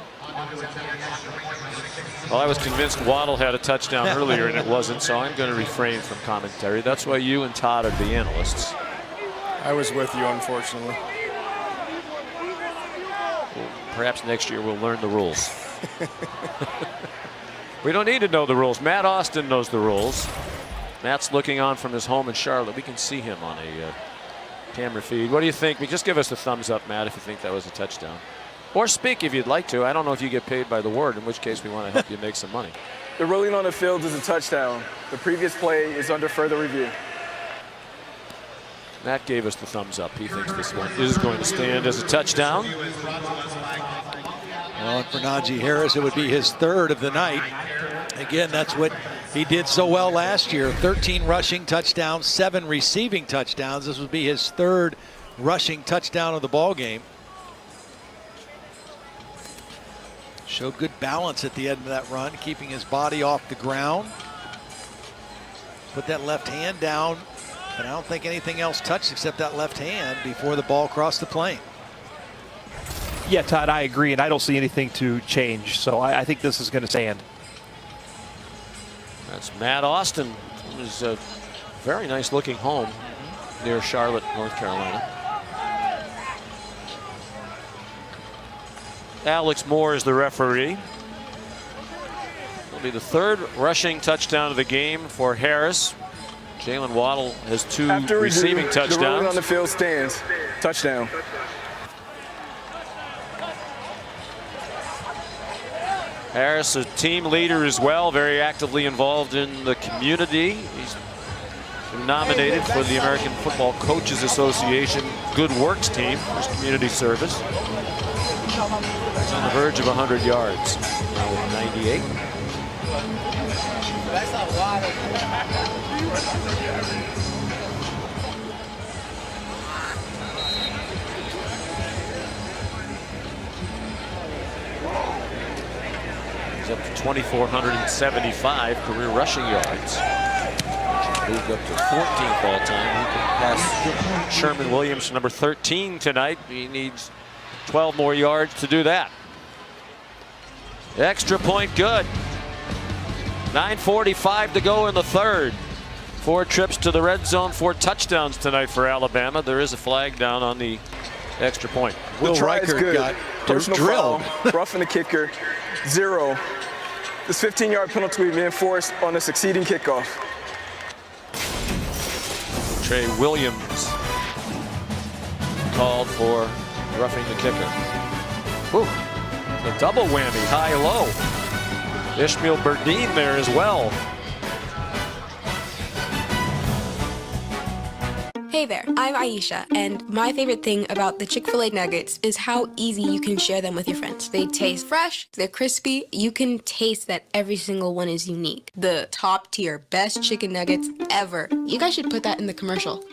B: Well, I was convinced Waddle had a touchdown earlier and it wasn't, so I'm going to refrain from commentary. That's why you and Todd are the analysts.
F: I was with you, unfortunately.
B: Well, perhaps next year we'll learn the rules. We don't need to know the rules. Matt Austin knows the rules. Matt's looking on from his home in Charlotte. We can see him on a camera feed. What do you think? Just give us a thumbs up, Matt, if you think that was a touchdown. Or speak if you'd like to. I don't know if you get paid by the word, in which case we want to help you make some money.
L: The ruling on the field is a touchdown. The previous play is under further review.
B: Matt gave us the thumbs up. He thinks this one is going to stand as a touchdown.
C: Well, and for Najee Harris, it would be his third of the night. Again, that's what he did so well last year. 13 rushing touchdowns, 7 receiving touchdowns. This would be his third rushing touchdown of the ball game. Showed good balance at the end of that run, keeping his body off the ground. Put that left hand down, but I don't think anything else touched except that left hand before the ball crossed the plane.
O: Yeah, Todd, I agree, and I don't see anything to change, so I think this is going to stand.
B: That's Matt Austin. It was a very nice looking home near Charlotte, North Carolina. Alex Moore is the referee. It'll be the third rushing touchdown of the game for Harris. Jalen Waddle has 2 receiving touchdowns.
L: The ruling on the field stands. Touchdown.
B: Harris, a team leader as well, very actively involved in the community. He's been nominated for the American Football Coaches Association Good Works team for his community service. He's on the verge of 100 yards, now with 98. He's up to 2,475 career rushing yards. Moved up to 14th all time. He can pass Sherman Williams to number 13 tonight. He needs 12 more yards to do that. Extra point good. 9:45 to go in the third. 4 trips to the red zone, 4 touchdowns tonight for Alabama. There is a flag down on the extra point.
L: Will Riker got personal foul, roughing the kicker, 0. This 15-yard penalty will be enforced on a succeeding kickoff.
B: Trey Williams called for roughing the kicker. Whew. A double whammy, high-low. Ishmael Berdine there as well.
R: Hey there, I'm Aisha, and my favorite thing about the Chick-fil-A nuggets is how easy you can share them with your friends. They taste fresh, they're crispy, you can taste that every single one is unique. The top tier, best chicken nuggets ever. You guys should put that in the commercial.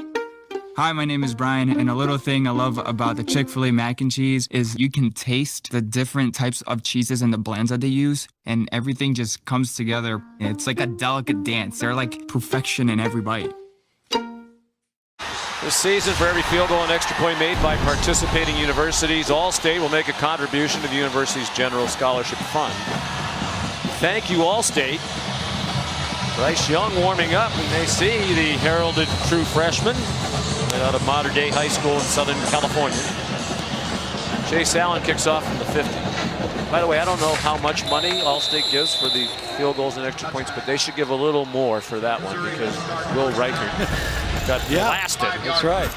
S: Hi, my name is Brian, and a little thing I love about the Chick-fil-A mac and cheese is you can taste the different types of cheeses and the blends that they use, and everything just comes together. It's like a delicate dance. They're like perfection in every bite.
B: This season, for every field goal and extra point made by participating universities, Allstate will make a contribution to the university's general scholarship fund. Thank you, Allstate. Bryce Young warming up. We may see the heralded true freshman out of Modern Day High School in Southern California. Chase Allen kicks off from the 50. By the way, I don't know how much money Allstate gives for the field goals and extra points, but they should give a little more for that one because Will Riker got blasted.
C: That's right.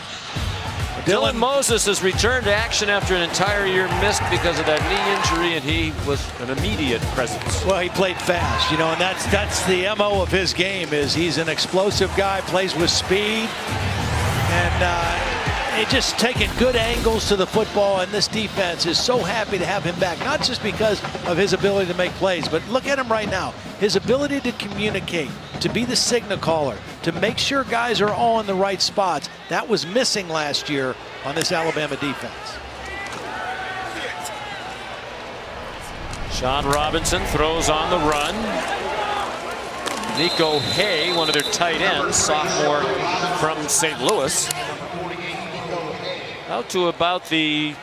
B: Dylan Moses has returned to action after an entire year missed because of that knee injury, and he was an immediate presence.
C: Well, he played fast, you know, and that's the MO of his game. Is he's an explosive guy, plays with speed, and just taking good angles to the football. And this defense is so happy to have him back, not just because of his ability to make plays, but look at him right now. His ability to communicate, to be the signal caller, to make sure guys are all in the right spots. That was missing last year on this Alabama defense.
B: Sean Robinson throws on the run. Nico Hay, one of their tight ends, sophomore from St. Louis. Out to about the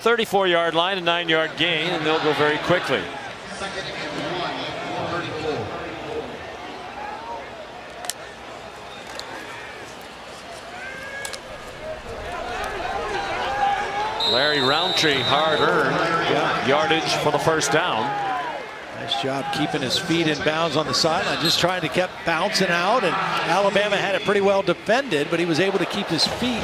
B: 34-yard line, a 9-yard gain, and they'll go very quickly. Larry Roundtree, hard-earned yardage for the first down.
C: Nice job keeping his feet in bounds on the sideline, just trying to keep bouncing out, and Alabama had it pretty well defended, but he was able to keep his feet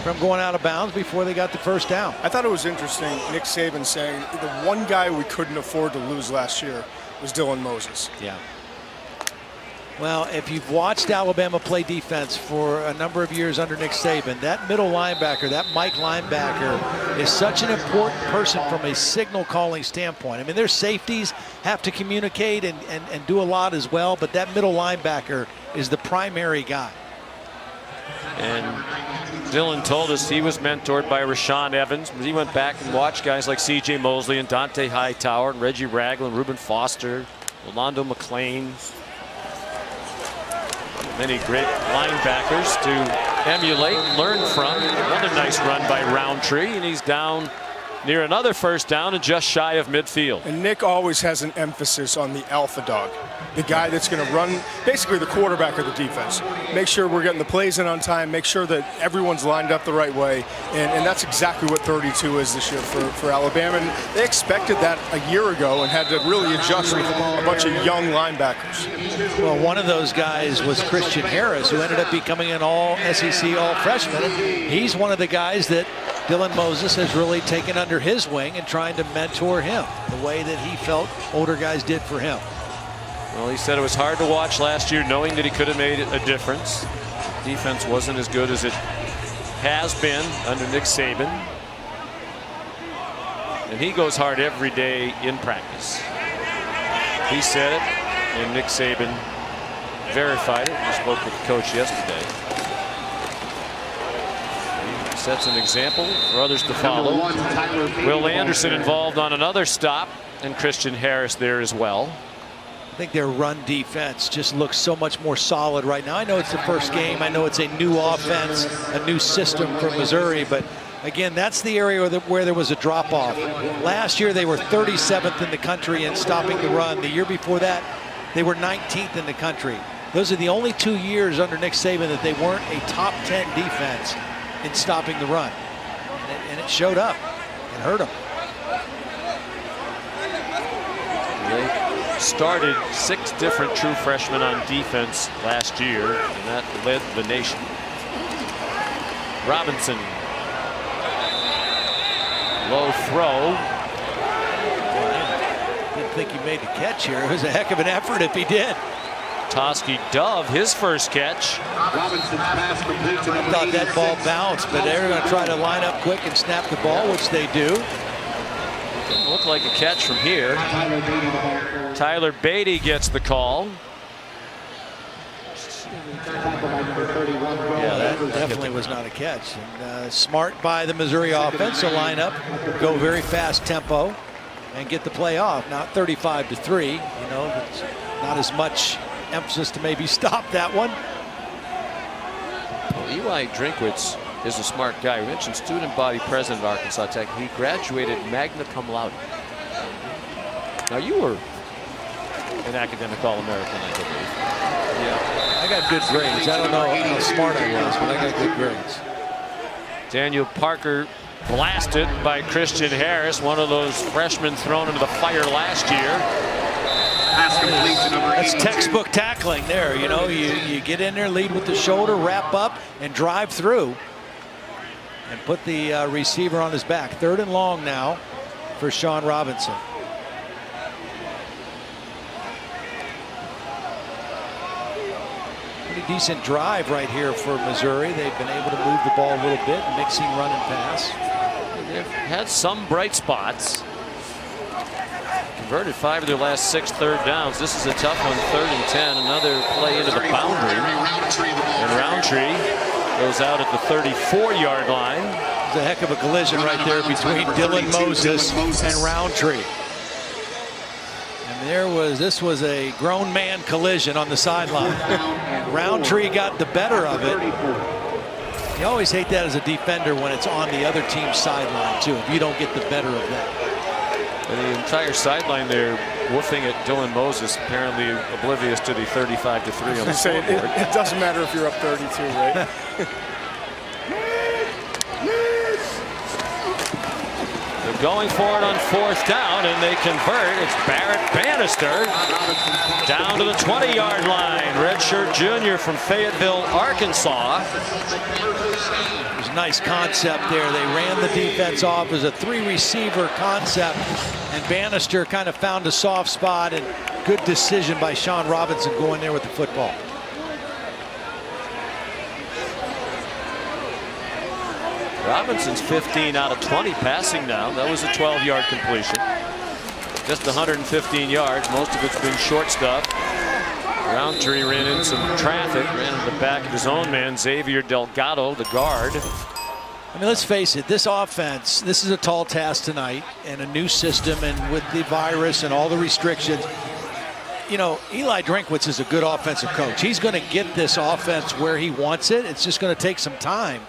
C: from going out of bounds before they got the first down.
F: I thought it was interesting, Nick Saban saying the one guy we couldn't afford to lose last year was Dylan Moses.
C: Yeah. Well, if you've watched Alabama play defense for a number of years under Nick Saban, that middle linebacker, that Mike linebacker, is such an important person from a signal calling standpoint. I mean, their safeties have to communicate and do a lot as well, but that middle linebacker is the primary guy.
B: And Dylan told us he was mentored by Rashaan Evans. He went back and watched guys like C.J. Mosley and Dante Hightower and Reggie Ragland, Reuben Foster, Rolando McClain. Many great linebackers to emulate and learn from. Another nice run by Roundtree, and he's down near another first down and just shy of midfield.
F: And Nick always has an emphasis on the alpha dog, the guy that's going to run, basically the quarterback of the defense. Make sure we're getting the plays in on time, make sure that everyone's lined up the right way, and that's exactly what 32 is this year for Alabama. And they expected that a year ago and had to really adjust with a bunch of young linebackers.
C: Well, one of those guys was Christian Harris, who ended up becoming an all-SEC, all-freshman. He's one of the guys that Dylan Moses has really taken under his wing and trying to mentor him the way that he felt older guys did for him.
B: Well, he said it was hard to watch last year, knowing that he could have made a difference. Defense wasn't as good as it has been under Nick Saban. And he goes hard every day in practice. He said it, and Nick Saban verified it. He spoke with the coach yesterday. He sets an example for others to follow. Will Anderson involved on another stop, and Christian Harris there as well.
C: I think their run defense just looks so much more solid right now. I know it's the first game. I know it's a new offense, a new system for Missouri, but again, that's the area where there was a drop-off. Last year, they were 37th in the country in stopping the run. The year before that, they were 19th in the country. Those are the only 2 years under Nick Saban that they weren't a top 10 defense in stopping the run. And it showed up. It hurt them.
B: They started 6 different true freshmen on defense last year, and that led the nation. Robinson. Low throw.
C: Didn't think he made the catch here. It was a heck of an effort if he did.
B: Toski Dove, his first catch.
C: I thought that ball bounced, but they're going to try to line up quick and snap the ball, which they do.
B: Didn't look like a catch from here. Tyler Beatty gets the call.
C: Yeah, that definitely was not a catch. And, smart by the Missouri offense to line up, go very fast tempo, and get the play off. Not 35-3. You know, it's not as much emphasis to maybe stop that one.
B: Well, Eli Drinkwitz is a smart guy. We mentioned student body president of Arkansas Tech. He graduated magna cum laude. Now, you were an academic All-American, I believe.
C: Yeah, I got good grades. I don't know how smart I was, but I got good grades.
B: Daniel Parker blasted by Christian Harris, one of those freshmen thrown into the fire last year.
C: That's textbook tackling there. You know, you get in there, lead with the shoulder, wrap up, and drive through. And put the receiver on his back. 3rd and long now for Shawn Robinson. Pretty decent drive right here for Missouri. They've been able to move the ball a little bit, mixing run and pass.
B: They've had some bright spots. Converted 5 of their last 6 third downs. This is a tough one, 3rd and 10. Another play into the boundary. And Roundtree goes out at the 34-yard line.
C: It's a heck of a collision right there between Dylan Moses and Roundtree. And this was a grown man collision on the sideline. Roundtree got the better of it. You always hate that as a defender when it's on the other team's sideline, too, if you don't get the better of that.
B: And the entire sideline there woofing at Dylan Moses, apparently oblivious to the 35-3 on the scoreboard.
F: It doesn't matter if you're up 32, right?
B: They're going for it on 4th down, and they convert. It's Barrett Bannister down to the 20-yard line. Redshirt junior from Fayetteville, Arkansas.
C: It was a nice concept there. They ran the defense off as a 3-receiver concept, and Bannister kind of found a soft spot, and good decision by Sean Robinson going there with the football.
B: Robinson's 15 out of 20 passing now. That was a 12-yard completion. Just 115 yards. Most of it's been short stuff. Roundtree ran in some traffic, ran into the back of his own man, Xavier Delgado, the guard.
C: I mean, let's face it, this offense, this is a tall task tonight, and a new system, and with the virus and all the restrictions. You know, Eli Drinkwitz is a good offensive coach. He's going to get this offense where he wants it. It's just going to take some time.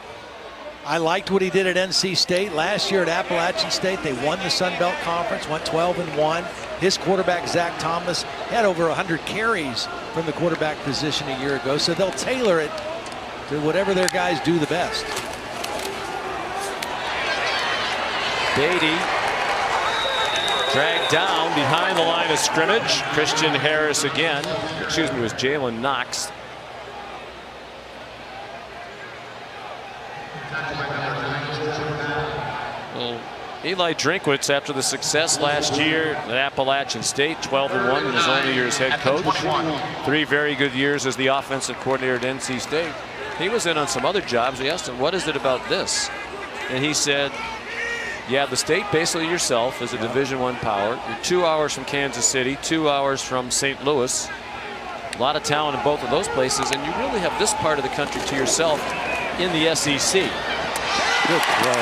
C: I liked what he did at NC State. Last year at Appalachian State, they won the Sun Belt Conference, went 12-1. His quarterback, Zach Thomas, had over 100 carries from the quarterback position a year ago, so they'll tailor it to whatever their guys do the best.
B: Beatty dragged down behind the line of scrimmage. Christian Harris again. Excuse me, it was Jalen Knox. Well, Eli Drinkwitz, after the success last year at Appalachian State, 12-1 in his only year as head coach. 3 very good years as the offensive coordinator at NC State. He was in on some other jobs. We asked him, what is it about this? And he said, yeah, the state basically yourself is a Division I power. You're 2 hours from Kansas City, 2 hours from St. Louis. A lot of talent in both of those places, and you really have this part of the country to yourself in the SEC.
C: Good throw.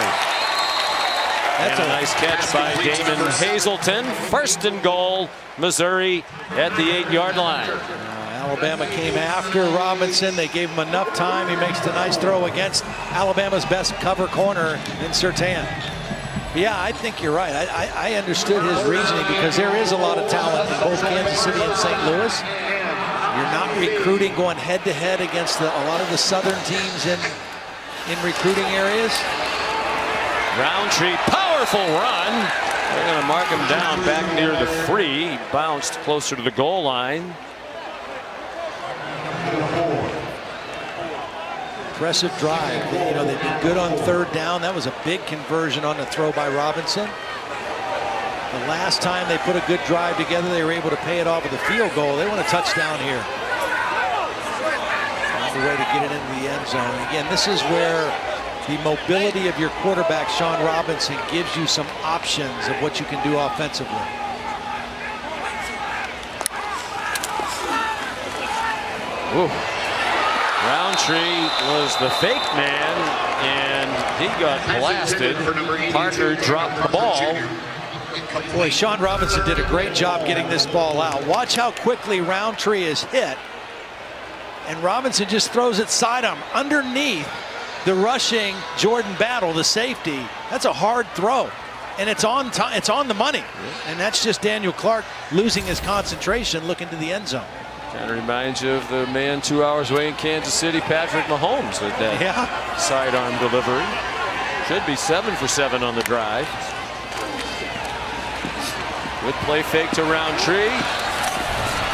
B: That's a nice catch by Damon Hazelton. 1st and goal, Missouri at the 8-yard line.
C: Alabama came after Robinson. They gave him enough time. He makes the nice throw against Alabama's best cover corner in Surtain. Yeah, I think you're right. I understood his reasoning because there is a lot of talent in both Kansas City and St. Louis. You're not recruiting going head-to-head against a lot of the southern teams in recruiting areas.
B: Roundtree, powerful run. They're going to mark him down back near the 3. He bounced closer to the goal line.
C: Impressive drive. You know, they've been good on 3rd down. That was a big conversion on the throw by Robinson. The last time they put a good drive together, they were able to pay it off with a field goal. They want a touchdown here. Find a way to get it into the end zone. Again, this is where the mobility of your quarterback, Sean Robinson, gives you some options of what you can do offensively.
B: Ooh. Roundtree was the fake man, and he got blasted. Parker dropped the ball.
C: Boy, Sean Robinson did a great job getting this ball out. Watch how quickly Roundtree is hit. And Robinson just throws it sidearm underneath the rushing Jordan Battle, the safety. That's a hard throw. And it's on time. It's on the money. And that's just Daniel Clark losing his concentration, looking to the end zone.
B: Kind of reminds you of the man 2 hours away in Kansas City, Patrick Mahomes, with that sidearm delivery. Should be 7 for 7 on the drive. Good play fake to Roundtree.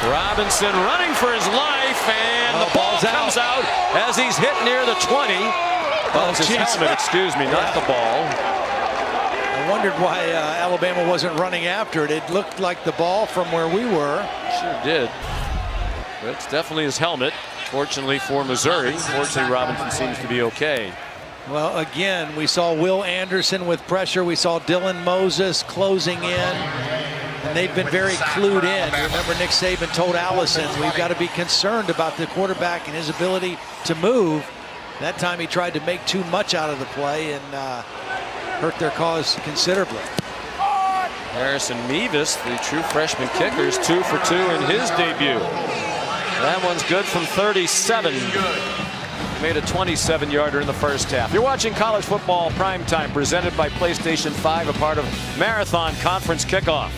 B: Robinson running for his life, and the ball comes out as he's hit near the 20. Oh, it's his helmet, excuse me, not the ball.
C: I wondered why Alabama wasn't running after it. It looked like the ball from where we were.
B: Sure did. But it's definitely his helmet. Fortunately for Missouri. Fortunately, Robinson seems to be okay.
C: Well, again, we saw Will Anderson with pressure. We saw Dylan Moses closing in. And they've been very clued in. Remember, Nick Saban told Allison, we've got to be concerned about the quarterback and his ability to move. That time he tried to make too much out of the play and hurt their cause considerably.
B: Harrison Mevis, the true freshman kicker, is 2 for 2 in his debut. That one's good from 37. Made a 27-yarder in the first half. You're watching College Football Primetime, presented by PlayStation 5, a part of Marathon Conference Kickoff.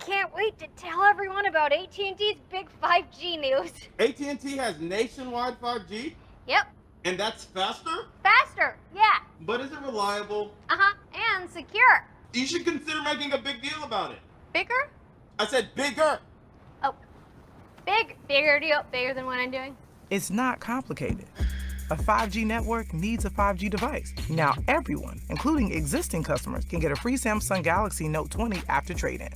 I: Can't wait to tell everyone about AT&T's big 5G news.
P: AT&T has nationwide 5G?
I: Yep.
P: And that's faster?
I: Faster, yeah.
P: But is it reliable?
I: Uh-huh, and secure.
P: You should consider making a big deal about it.
I: Bigger?
P: I said bigger.
I: Oh, bigger deal, bigger than what I'm doing.
Q: It's not complicated. A 5G network needs a 5G device. Now everyone, including existing customers, can get a free Samsung Galaxy Note 20 after trade-in.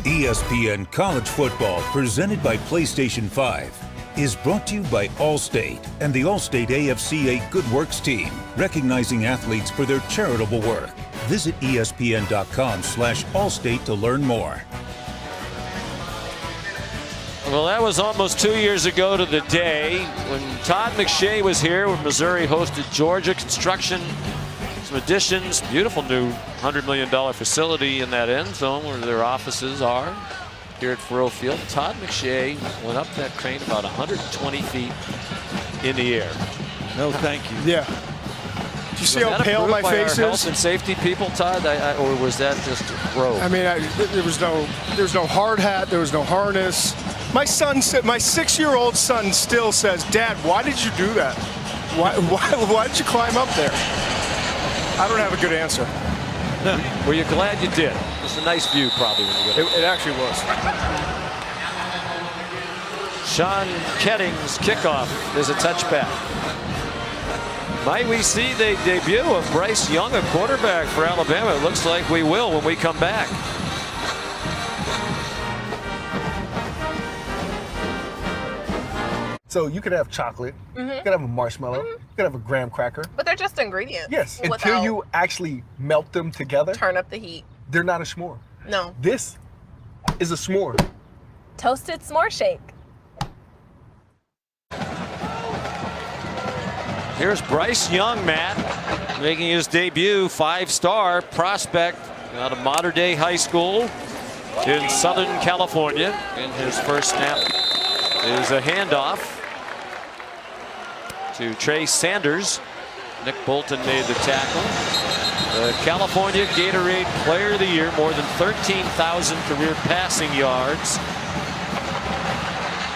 A: ESPN College Football, presented by PlayStation 5, is brought to you by Allstate and the Allstate AFCA Good Works team, recognizing athletes for their charitable work. Visit ESPN.com/Allstate to learn more.
B: Well, that was almost 2 years ago to the day when Todd McShay was here when Missouri hosted Georgia. Construction, some additions, beautiful new $100 million facility in that end zone where their offices are here at Faurot Field. Todd McShay went up that crane about 120 feet in the air.
C: No, thank you.
F: Yeah. Did you see how pale my face is?
B: Health and safety people, Todd, or was that just rogue?
F: I mean, there was no hard hat, there was no harness. My son said, my 6-year-old son still says, "Dad, why did you do that? Why did you climb up there?" I don't have a good answer.
B: Were you glad you did? It's a nice view, probably, when you get
F: it actually was.
B: Sean Ketting's kickoff is a touchback. Might we see the debut of Bryce Young, a quarterback for Alabama? It looks like we will when we come back.
T: So you could have chocolate, you could have a marshmallow, you could have a graham cracker.
U: But they're just ingredients.
T: Yes, until you actually melt them together.
U: Turn up the heat.
T: They're not a s'more.
U: No.
T: This is a s'more.
U: Toasted s'more shake.
B: Here's Bryce Young, Matt, making his debut, 5-star prospect out of Mater Dei High School in Southern California. And his first snap is a handoff to Trey Sanders. Nick Bolton made the tackle. The California Gatorade Player of the Year, more than 13,000 career passing yards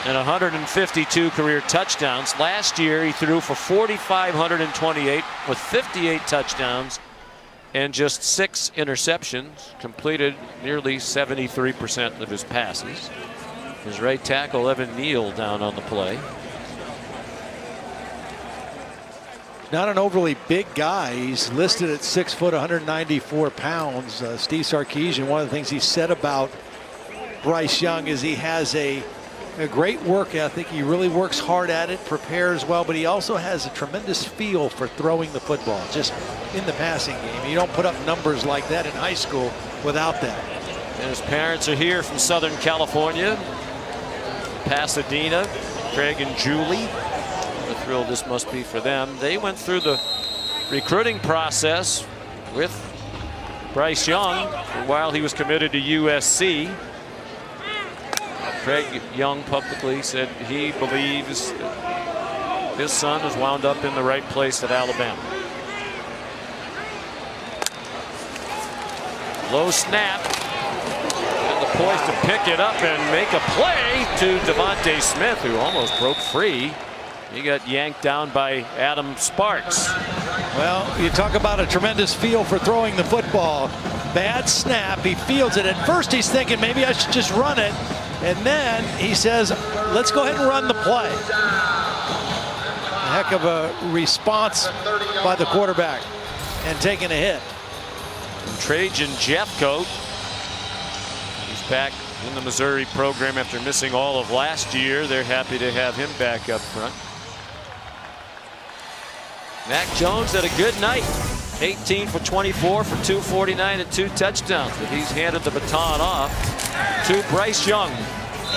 B: and 152 career touchdowns. Last year he threw for 4,528 with 58 touchdowns and just 6 interceptions. Completed nearly 73% of his passes. His right tackle Evan Neal down on the play.
C: Not an overly big guy. He's listed at 6 foot, 194 pounds. Steve Sarkisian, one of the things he said about Bryce Young is he has a great work ethic. He really works hard at it, prepares well, but he also has a tremendous feel for throwing the football, just in the passing game. You don't put up numbers like that in high school without that.
B: And his parents are here from Southern California, Pasadena, Craig and Julie. The thrill this must be for them. They went through the recruiting process with Bryce Young while he was committed to USC. Craig Young publicly said he believes that his son has wound up in the right place at Alabama. Low snap. And the poise to pick it up and make a play to Devontae Smith, who almost broke free. He got yanked down by Adam Sparks.
C: Well, you talk about a tremendous feel for throwing the football. Bad snap. He fields it. At first he's thinking maybe I should just run it. And then he says, let's go ahead and run the play. A heck of a response by the quarterback and taking a hit.
B: And Trajan Jeffcoat, he's back in the Missouri program after missing all of last year. They're happy to have him back up front. Mac Jones had a good night. 18 for 24 for 249 and 2 touchdowns, but he's handed the baton off to Bryce Young.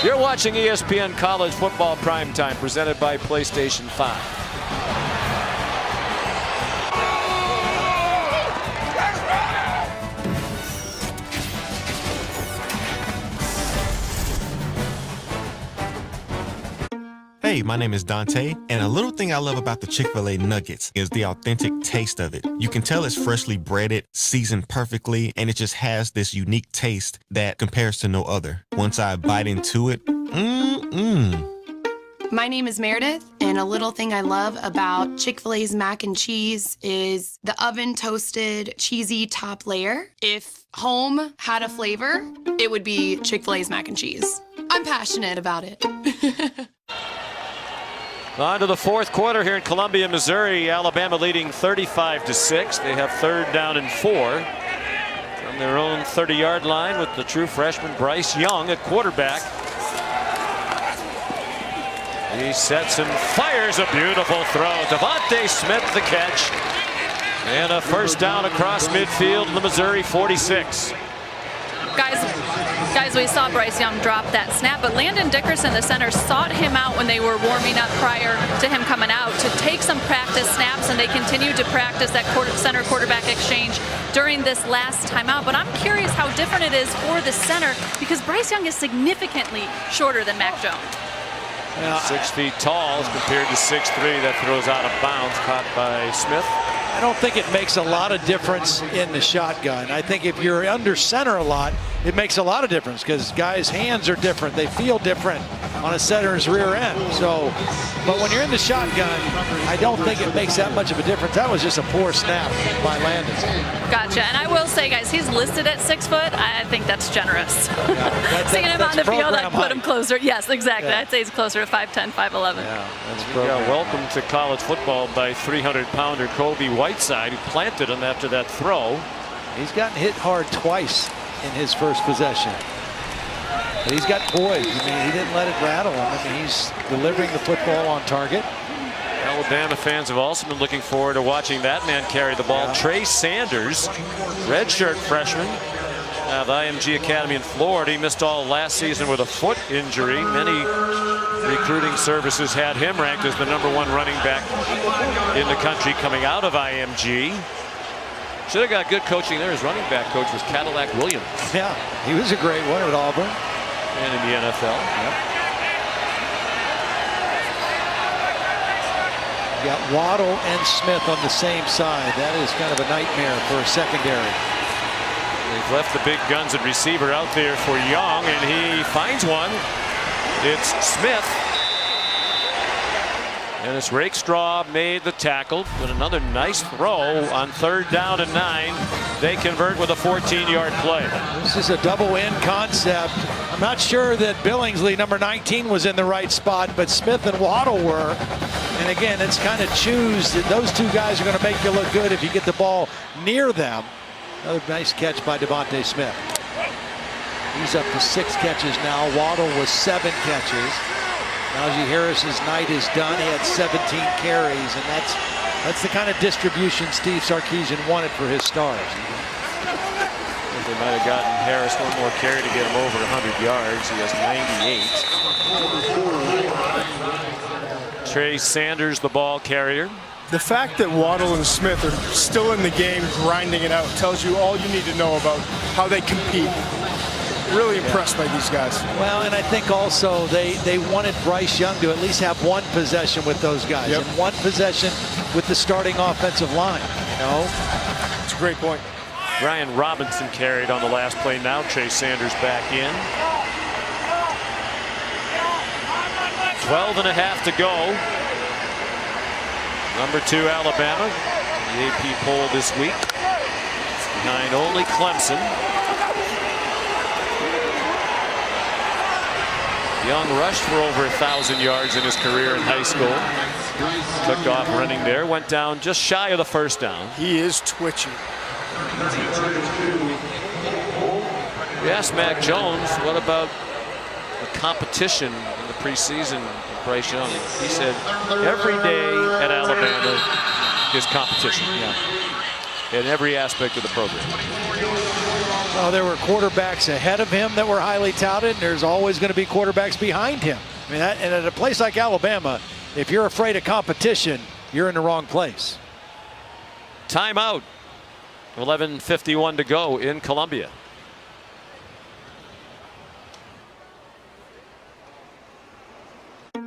B: You're watching ESPN College Football Primetime, presented by PlayStation 5.
C: Hey,
J: Hey, my name is Dante, and a little thing I love about the Chick-fil-A nuggets is the authentic taste of it. You can tell it's freshly breaded, seasoned perfectly, and it just has this unique taste that compares to no other. Once I bite into it,
V: My name is Meredith, and a little thing I love about Chick-fil-A's mac and cheese is the oven-toasted, cheesy top layer. If home had a flavor, it would be Chick-fil-A's mac and cheese. I'm passionate about it.
B: On to the fourth quarter here in Columbia, Missouri. Alabama leading 35-6. They have 3rd down and 4 from their own 30-yard line with the true freshman Bryce Young at quarterback. He sets and fires a beautiful throw. Devontae Smith the catch. And a first down across midfield in the Missouri 46.
E: Guys, we saw Bryce Young drop that snap, but Landon Dickerson, the center, sought him out when they were warming up prior to him coming out to take some practice snaps, and they continued to practice that center quarterback exchange during this last timeout. But I'm curious how different it is for the center because Bryce Young is significantly shorter than Mac Jones.
B: 6 feet tall compared to 6'3". That throws out of bounds, caught by Smith.
C: I don't think it makes a lot of difference in the shotgun. I think if you're under center a lot, it makes a lot of difference because guys' hands are different. They feel different on a center's rear end. But when you're in the shotgun, I don't think it makes that much of a difference. That was just a poor snap by Landon.
E: Gotcha. And I will say, guys, he's listed at 6 foot. I think that's generous. Seeing him on the field, I'd put him closer. Yes, exactly. Yeah. I'd say he's closer to 5'10", 5'11".
B: Yeah, that's welcome to college football by 300-pounder Kobe Whiteside, who planted him after that throw.
C: He's gotten hit hard twice in his first possession. But he's got poise. I mean, he didn't let it rattle him. I mean, he's delivering the football on target.
B: Alabama fans have also been looking forward to watching that man carry the ball. Yeah. Trey Sanders, redshirt freshman of IMG Academy in Florida. He missed all last season with a foot injury. Many recruiting services had him ranked as the #1 running back in the country coming out of IMG. Should have got good coaching there. His running back coach was Cadillac Williams.
C: Yeah, he was a great one at Auburn.
B: And in the NFL.
C: Yep. You got Waddle and Smith on the same side. That is kind of a nightmare for a secondary.
B: They've left the big guns at receiver out there for Young, and he finds one. It's Smith. And it's Rakestraw made the tackle, but another nice throw on 3rd down and 9. They convert with a 14-yard play.
C: This is a double end concept. I'm not sure that Billingsley, number 19, was in the right spot, but Smith and Waddle were. And again, it's kind of choose. Those two guys are going to make you look good if you get the ball near them. Another nice catch by Devontae Smith. He's up to 6 catches now. Waddle was 7 catches. Najee Harris's night is done. He had 17 carries, and that's the kind of distribution Steve Sarkisian wanted for his stars.
B: They might have gotten Harris one more carry to get him over 100 yards. He has 98. Trey Sanders, the ball carrier.
F: The fact that Waddle and Smith are still in the game grinding it out tells you all you need to know about how they compete. Really impressed by these guys.
C: Well, and I think also they wanted Bryce Young to at least have one possession with those guys. Yep. And one possession with the starting offensive line, you know?
F: It's a great point.
B: Brian Robinson carried on the last play. Now Chase Sanders back in. 12.5 to go. #2 Alabama. The AP poll this week. Behind only Clemson. Young rushed for over 1,000 yards in his career in high school. Took off running there. Went down just shy of the first down.
F: He is twitchy.
B: We asked Mac Jones, what about the competition in the preseason with Bryce Young? He said, every day at Alabama is competition. Yeah. In every aspect of the program.
C: Well, there were quarterbacks ahead of him that were highly touted, and there's always going to be quarterbacks behind him. I mean, and at a place like Alabama, if you're afraid of competition, you're in the wrong place.
B: Timeout. 11:51 to go in Columbia.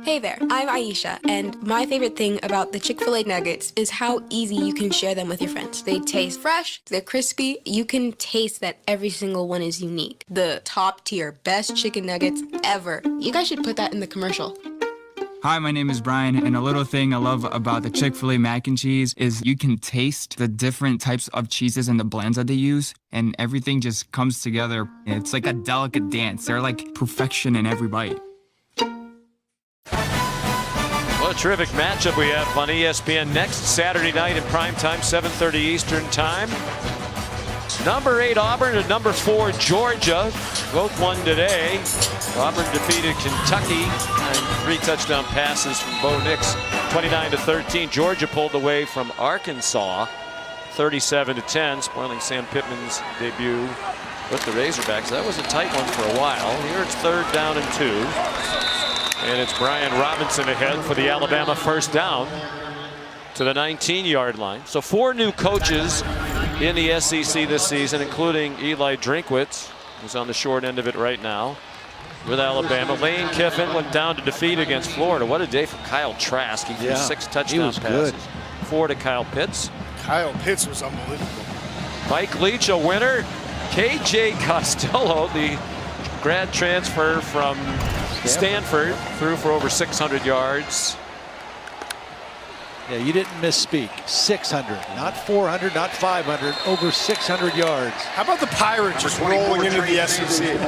R: Hey there, I'm Aisha, and my favorite thing about the Chick-fil-A nuggets is how easy you can share them with your friends. They taste fresh, they're crispy, you can taste that every single one is unique. The top tier, best chicken nuggets ever. You guys should put that in the commercial.
S: Hi, my name is Brian, and a little thing I love about the Chick-fil-A mac and cheese is you can taste the different types of cheeses and the blends that they use, and everything just comes together. It's like a delicate dance. They're like perfection in every bite.
B: What a terrific matchup we have on ESPN next Saturday night in primetime, 7:30 Eastern Time. Number 8 Auburn and number 4 Georgia, both won today. Auburn defeated Kentucky and 3 touchdown passes from Bo Nix, 29-13. Georgia pulled away from Arkansas, 37-10, spoiling Sam Pittman's debut with the Razorbacks. That was a tight one for a while. Here it's 3rd down and 2. And it's Brian Robinson ahead for the Alabama first down to the 19-yard line. So 4 new coaches in the SEC this season, including Eli Drinkwitz, who's on the short end of it right now with Alabama. Lane Kiffin went down to defeat against Florida. What a day for Kyle Trask. He threw 6 touchdown passes. 4 to Kyle Pitts.
F: Kyle Pitts was unbelievable.
B: Mike Leach, a winner. KJ Costello, the grad transfer from Stanford, threw for over 600 yards.
C: Yeah, you didn't misspeak. 600, not 400, not 500, over 600 yards.
F: How about the Pirates just rolling into the SEC?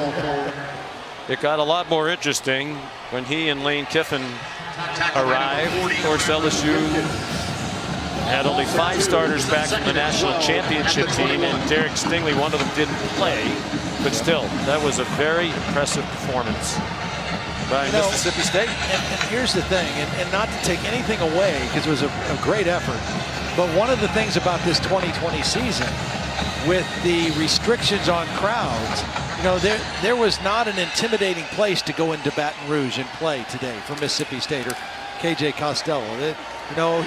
B: It got a lot more interesting when he and Lane Kiffin arrived. Of course, LSU had only 5 starters back from the national championship team, and Derek Stingley, one of them, didn't play. But still, that was a very impressive performance by Mississippi State.
C: And here's the thing, and not to take anything away, because it was a great effort, but one of the things about this 2020 season, with the restrictions on crowds, you know, there was not an intimidating place to go into Baton Rouge and play today for Mississippi State or KJ Costello. You know,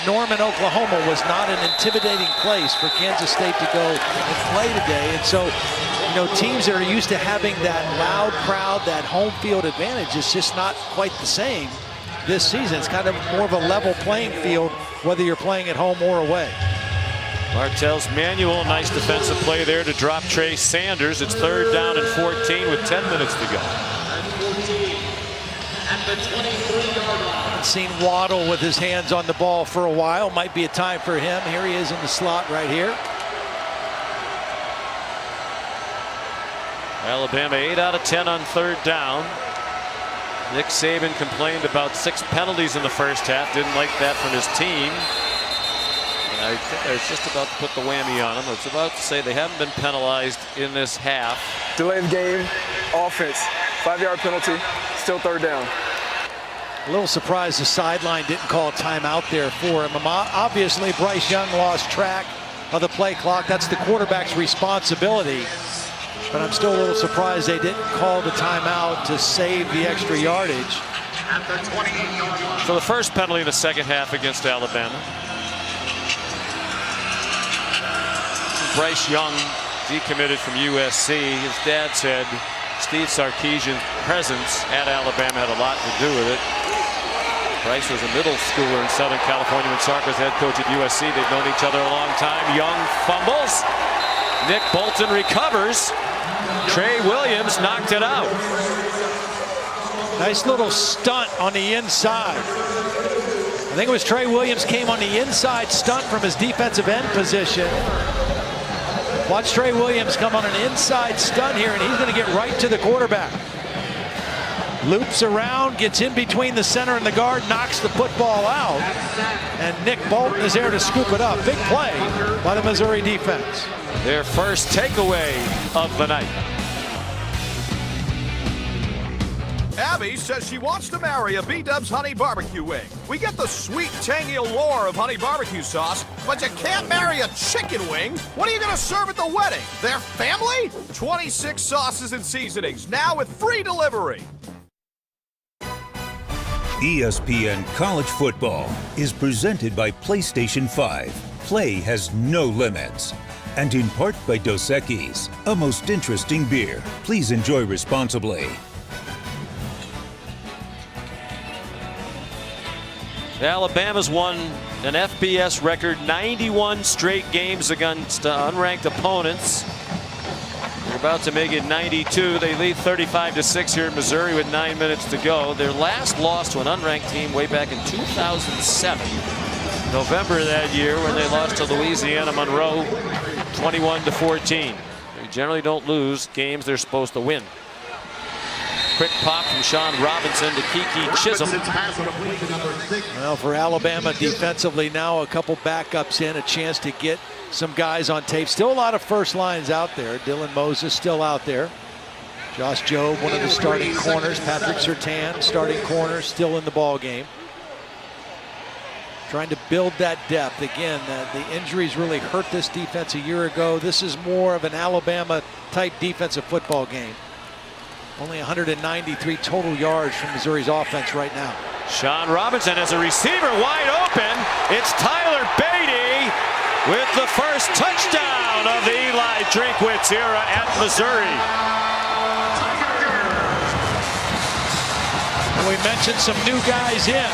C: Norman, Oklahoma was not an intimidating place for Kansas State to go and play today. And so, you know, teams that are used to having that loud crowd, that home field advantage, is just not quite the same this season. It's kind of more of a level playing field, whether you're playing at home or away.
B: Martell's manual, nice defensive play there to drop Trey Sanders. It's 3rd down and 14 with 10 minutes to go.
C: Haven't seen Waddle with his hands on the ball for a while. Might be a time for him. Here he is in the slot right here.
B: Alabama 8 out of 10 on 3rd down. Nick Saban complained about 6 penalties in the first half. Didn't like that from his team. And I think I was just about to put the whammy on him. I was about to say they haven't been penalized in this half.
L: Delay of game, offense, 5-yard penalty, still 3rd down.
C: A little surprised the sideline didn't call a timeout there for him. Obviously, Bryce Young lost track of the play clock. That's the quarterback's responsibility. But I'm still a little surprised they didn't call the timeout to save the extra yardage.
B: So the first penalty in the second half against Alabama. Bryce Young decommitted from USC. His dad said Steve Sarkisian's presence at Alabama had a lot to do with it. Bryce was a middle schooler in Southern California when Sark was head coach at USC. They've known each other a long time. Young fumbles. Nick Bolton recovers. Trey Williams knocked it out.
C: Nice little stunt on the inside. I think it was Trey Williams came on the inside stunt from his defensive end position. Watch Trey Williams come on an inside stunt here, and he's going to get right to the quarterback. Loops around, gets in between the center and the guard, knocks the football out, and Nick Bolton is there to scoop it up. Big play by the Missouri defense.
B: Their first takeaway of the night.
M: Abby says she wants to marry a B-Dubs honey barbecue wing. We get the sweet, tangy allure of honey barbecue sauce, but you can't marry a chicken wing. What are you going to serve at the wedding? Their family? 26 sauces and seasonings, now with free delivery.
A: ESPN College Football is presented by PlayStation 5. Play has no limits. And in part by Dos Equis, a most interesting beer. Please enjoy responsibly.
B: Alabama's won an FBS record 91 straight games against unranked opponents. They're about to make it 92. They lead 35-6 here in Missouri with 9 minutes to go. Their last loss to an unranked team way back in 2007. November of that year when they lost to Louisiana Monroe 21-14. They generally don't lose games they're supposed to win. Quick pop from Sean Robinson to Kiki Chisholm.
C: Well, for Alabama defensively now, a couple backups in, a chance to get some guys on tape. Still a lot of first lines out there. Dylan Moses still out there. Josh Jobe, one of the starting corners. Patrick Surtain, starting corner, still in the ball game. Trying to build that depth. Again, the injuries really hurt this defense a year ago. This is more of an Alabama-type defensive football game. Only 193 total yards from Missouri's offense right now.
B: Sean Robinson as a receiver wide open. It's Tyler Beatty with the first touchdown of the Eli Drinkwitz era at Missouri.
C: We mentioned some new guys in,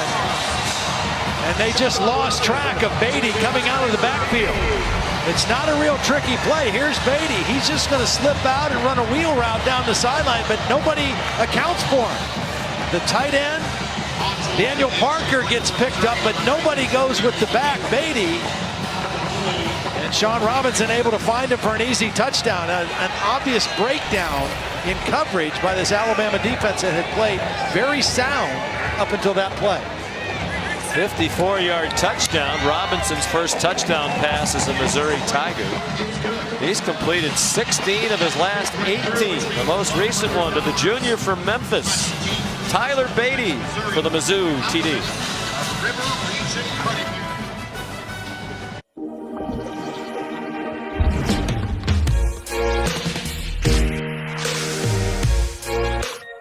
C: and they just lost track of Beatty coming out of the backfield. It's not a real tricky play. Here's Beatty. He's just going to slip out and run a wheel route down the sideline, but nobody accounts for him. The tight end, Daniel Parker, gets picked up, but nobody goes with the back, Beatty. And Sean Robinson able to find him for an easy touchdown. An obvious breakdown in coverage by this Alabama defense that had played very sound up until that play.
B: 54-yard touchdown. Robinson's first touchdown pass as a Missouri Tiger. He's completed 16 of his last 18. The most recent one to the junior from Memphis, Tyler Beatty, for the Mizzou TD.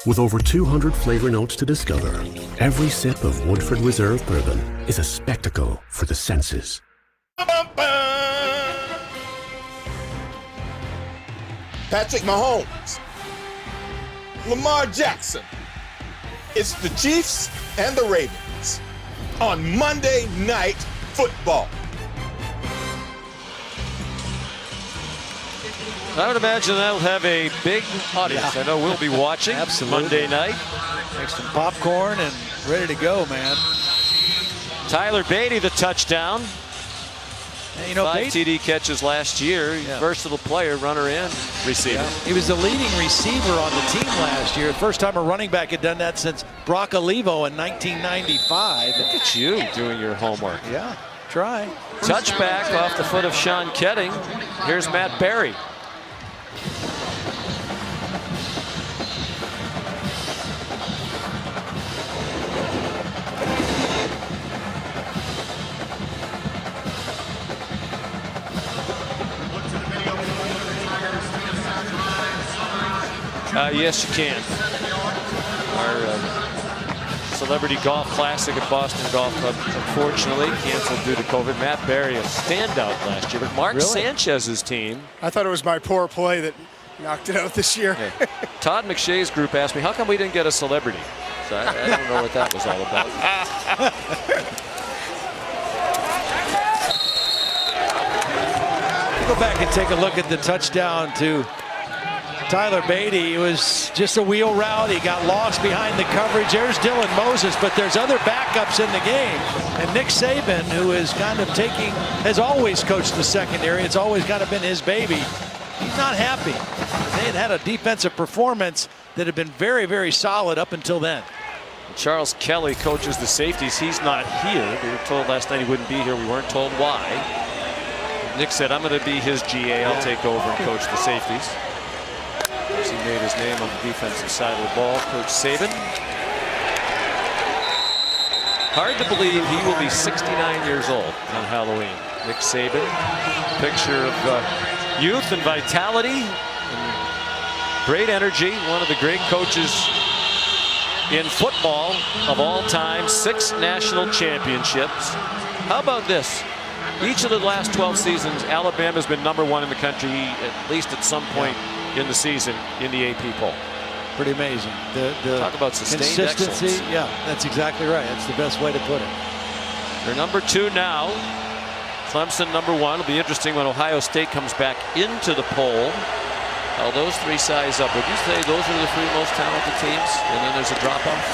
H: With over 200 flavor notes to discover, every sip of Woodford Reserve Bourbon is a spectacle for the senses.
K: Patrick Mahomes, Lamar Jackson. It's the Chiefs and the Ravens on Monday Night Football.
B: I would imagine that'll have a big audience.
C: Yeah.
B: I know we'll be watching.
C: Absolutely.
B: Monday night.
C: Make some popcorn and ready to go, man.
B: Tyler Beatty, the touchdown.
C: And, you know,
B: 5 TD catches last year.
C: Yeah.
B: Versatile player, runner and receiver.
C: Yeah. He was the leading receiver on the team last year. First time a running back had done that since Brock Olivo in 1995.
B: Look at you doing your homework.
C: Yeah, try.
B: Touchback off the foot of Sean Ketting. Here's Matt Berry. Yes, you can. Our Celebrity Golf Classic at Boston Golf Club, unfortunately, canceled due to COVID. Matt Berry, a standout last year, but Mark Sanchez's team.
F: I thought it was my poor play that knocked it out this year.
B: Yeah. Todd McShay's group asked me, how come we didn't get a celebrity? So I don't know what that was all about.
C: Go back and take a look at the touchdown to Tyler Beatty. It was just a wheel route. He got lost behind the coverage. There's Dylan Moses, but there's other backups in the game. And Nick Saban, who is kind of has always coached the secondary. It's always kind of been his baby. He's not happy. They had a defensive performance that had been very, very solid up until then.
B: Charles Kelly coaches the safeties. He's not here. We were told last night he wouldn't be here. We weren't told why. Nick said, I'm going to be his GA. I'll take over and coach the safeties. He made his name on the defensive side of the ball, Coach Saban. Hard to believe he will be 69 years old on Halloween. Nick Saban, picture of youth and vitality and great energy. One of the great coaches in football of all time. 6 national championships. How about this? Each of the last 12 seasons, Alabama's been #1 in the country, at least at some point in the season, in the AP poll.
C: Pretty amazing. The
B: Talk about sustained
C: consistency.
B: excellence.
C: Yeah, that's exactly right. That's the best way to put it.
B: They're number 2 now. Clemson number 1. It'll be interesting when Ohio State comes back into the poll. How those 3 size up. Would you say those are the 3 most talented teams? And then there's a drop-off?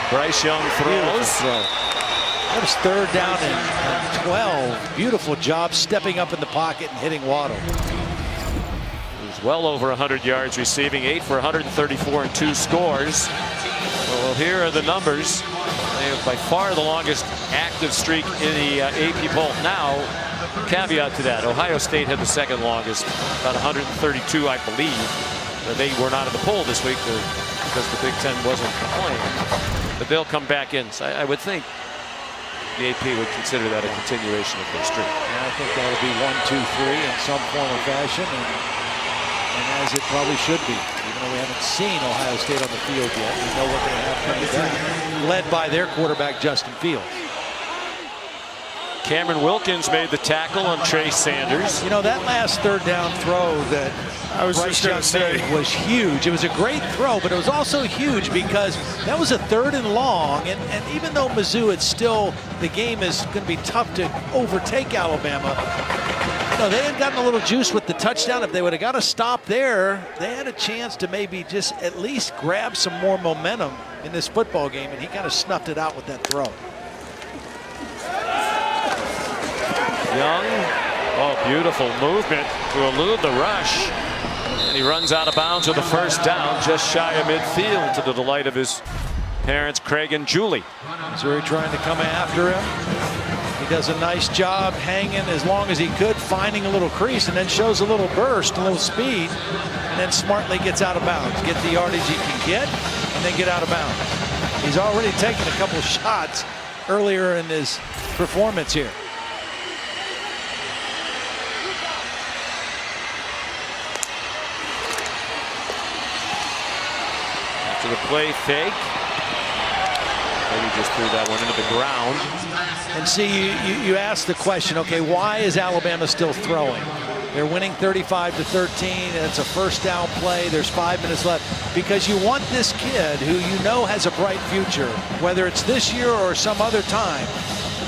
B: Bryce Young throws.
C: That was 3rd down and 12. Beautiful job stepping up in the pocket and hitting Waddle.
B: He's well over 100 yards receiving, 8 for 134 and 2 scores. Well, here are the numbers. They have by far the longest active streak in the AP poll. Now, caveat to that, Ohio State had the 2nd longest, about 132, I believe. They were not in the poll this week because the Big Ten wasn't playing. But they'll come back in. So I would think the AP would consider that a continuation of their streak.
C: Yeah, I think that'll be 1, 2, 3 in some form or fashion, and as it probably should be. Even though we haven't seen Ohio State on the field yet, we know what they have coming back. Led by their quarterback, Justin Fields.
B: Cameron Wilkins made the tackle on Trey Sanders.
C: You know, that last 3rd down throw that Bryce Young made was huge. It was a great throw, but it was also huge because that was a 3rd and long. And even though Mizzou, it's still, the game is going to be tough to overtake Alabama. No, they had gotten a little juice with the touchdown. If they would have got a stop there, they had a chance to maybe just at least grab some more momentum in this football game, and he kind of snuffed it out with that throw.
B: Young, oh, beautiful movement to elude the rush. And he runs out of bounds with a 1st down, just shy of midfield, to the delight of his parents, Craig and Julie.
C: Missouri trying to come after him. He does a nice job hanging as long as he could, finding a little crease, and then shows a little burst, a little speed, and then smartly gets out of bounds. Get the yardage he can get, and then get out of bounds. He's already taken a couple shots earlier in his performance here.
B: To the play fake. Maybe just threw that one into the ground.
C: And see, you asked the question, okay, why is Alabama still throwing? They're winning 35-13, and it's a 1st down play. There's 5 minutes left. Because you want this kid who you know has a bright future, whether it's this year or some other time,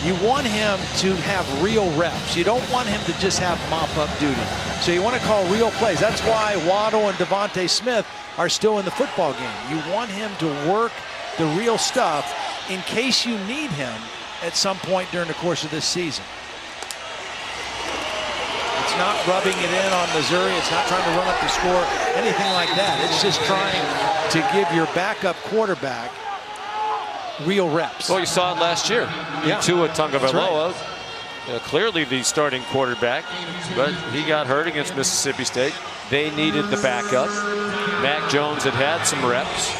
C: you want him to have real reps. You don't want him to just have mop-up duty. So you want to call real plays. That's why Waddle and Devontae Smith are still in the football game. You want him to work the real stuff in case you need him at some point during the course of this season. It's not rubbing it in on Missouri. It's not trying to run up the score, anything like that. It's just trying to give your backup quarterback real reps.
B: Well, you saw it last year.
C: Yeah.
B: Tua Tagovailoa,
C: Right.
B: clearly the starting quarterback, but he got hurt against Mississippi State. They needed the backup. Mac Jones had some reps.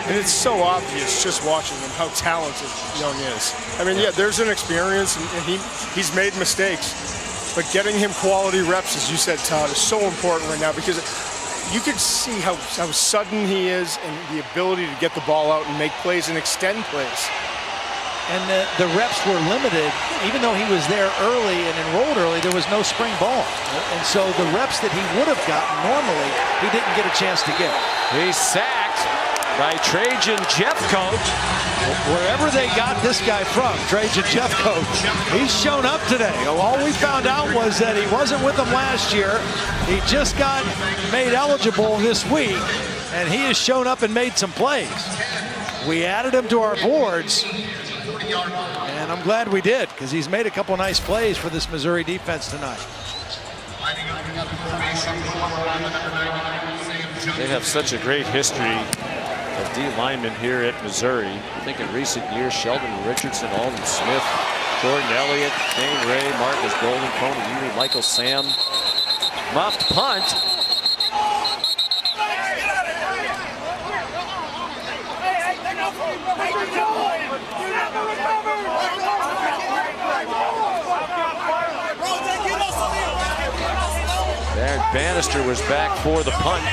F: And it's so obvious just watching him how talented Young is. I mean, yeah, there's an experience, and he's made mistakes. But getting him quality reps, as you said, Todd, is so important right now because you can see how sudden he is and the ability to get the ball out and make plays and extend plays.
C: And the reps were limited. Even though he was there early and enrolled early, there was no spring ball. And so the reps that he would have gotten normally, he didn't get a chance to get.
B: He's sacked by Trajan Jeffcoat.
C: Wherever they got this guy from, Trajan Jeffcoat, he's shown up today. All we found out was that he wasn't with them last year. He just got made eligible this week, and he has shown up and made some plays. We added him to our boards, and I'm glad we did because he's made a couple nice plays for this Missouri defense tonight.
B: They have such a great history of D linemen here at Missouri. I think in recent years, Sheldon Richardson, Alden Smith, Jordan Elliott, Dane Ray, Marcus Golden, Coney Ewing, Michael Sam. Muffed punt. There, Bannister was back for the punt.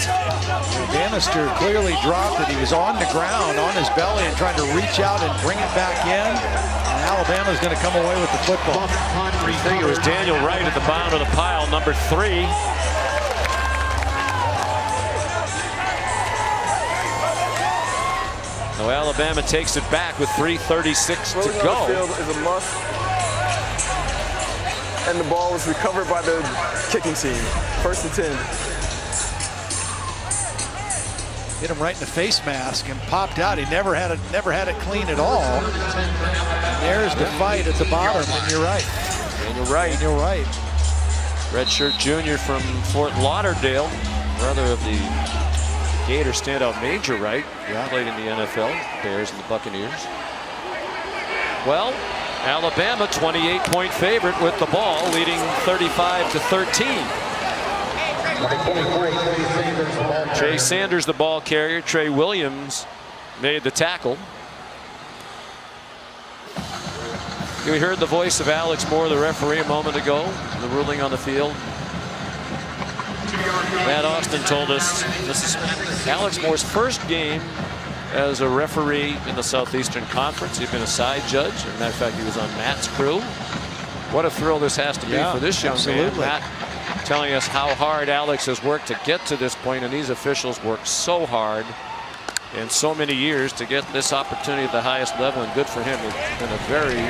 C: Bannister clearly dropped it. He was on the ground, on his belly, and trying to reach out and bring it back in. And Alabama's going to come away with the football.
B: I think it was Daniel Wright at the bottom of the pile, number 3. Now So Alabama takes it back with 3:36 to
L: Rolling
B: go.
L: on the field is a must. And the ball was recovered by the kicking team. 1st and 10.
C: Hit him right in the face mask and popped out. He never had it clean at all. And there's the fight at the bottom, and you're right.
B: Daniel Wright. Redshirt junior from Fort Lauderdale, brother of the Gator standout Major Wright. Played in the NFL, Bears and the Buccaneers. Well, Alabama 28-point favorite with the ball, leading 35-13. Trey Sanders, the ball carrier. Trey Williams made the tackle. We heard the voice of Alex Moore, the referee, a moment ago, the ruling on the field. Matt Austin told us this is Alex Moore's first game as a referee in the Southeastern Conference. He'd been a side judge. As a matter of fact, he was on Matt's crew. What a thrill this has to be for this young man. Matt telling us how hard Alex has worked to get to this point, and these officials worked so hard in so many years to get this opportunity at the highest level, and good for him. It's been a very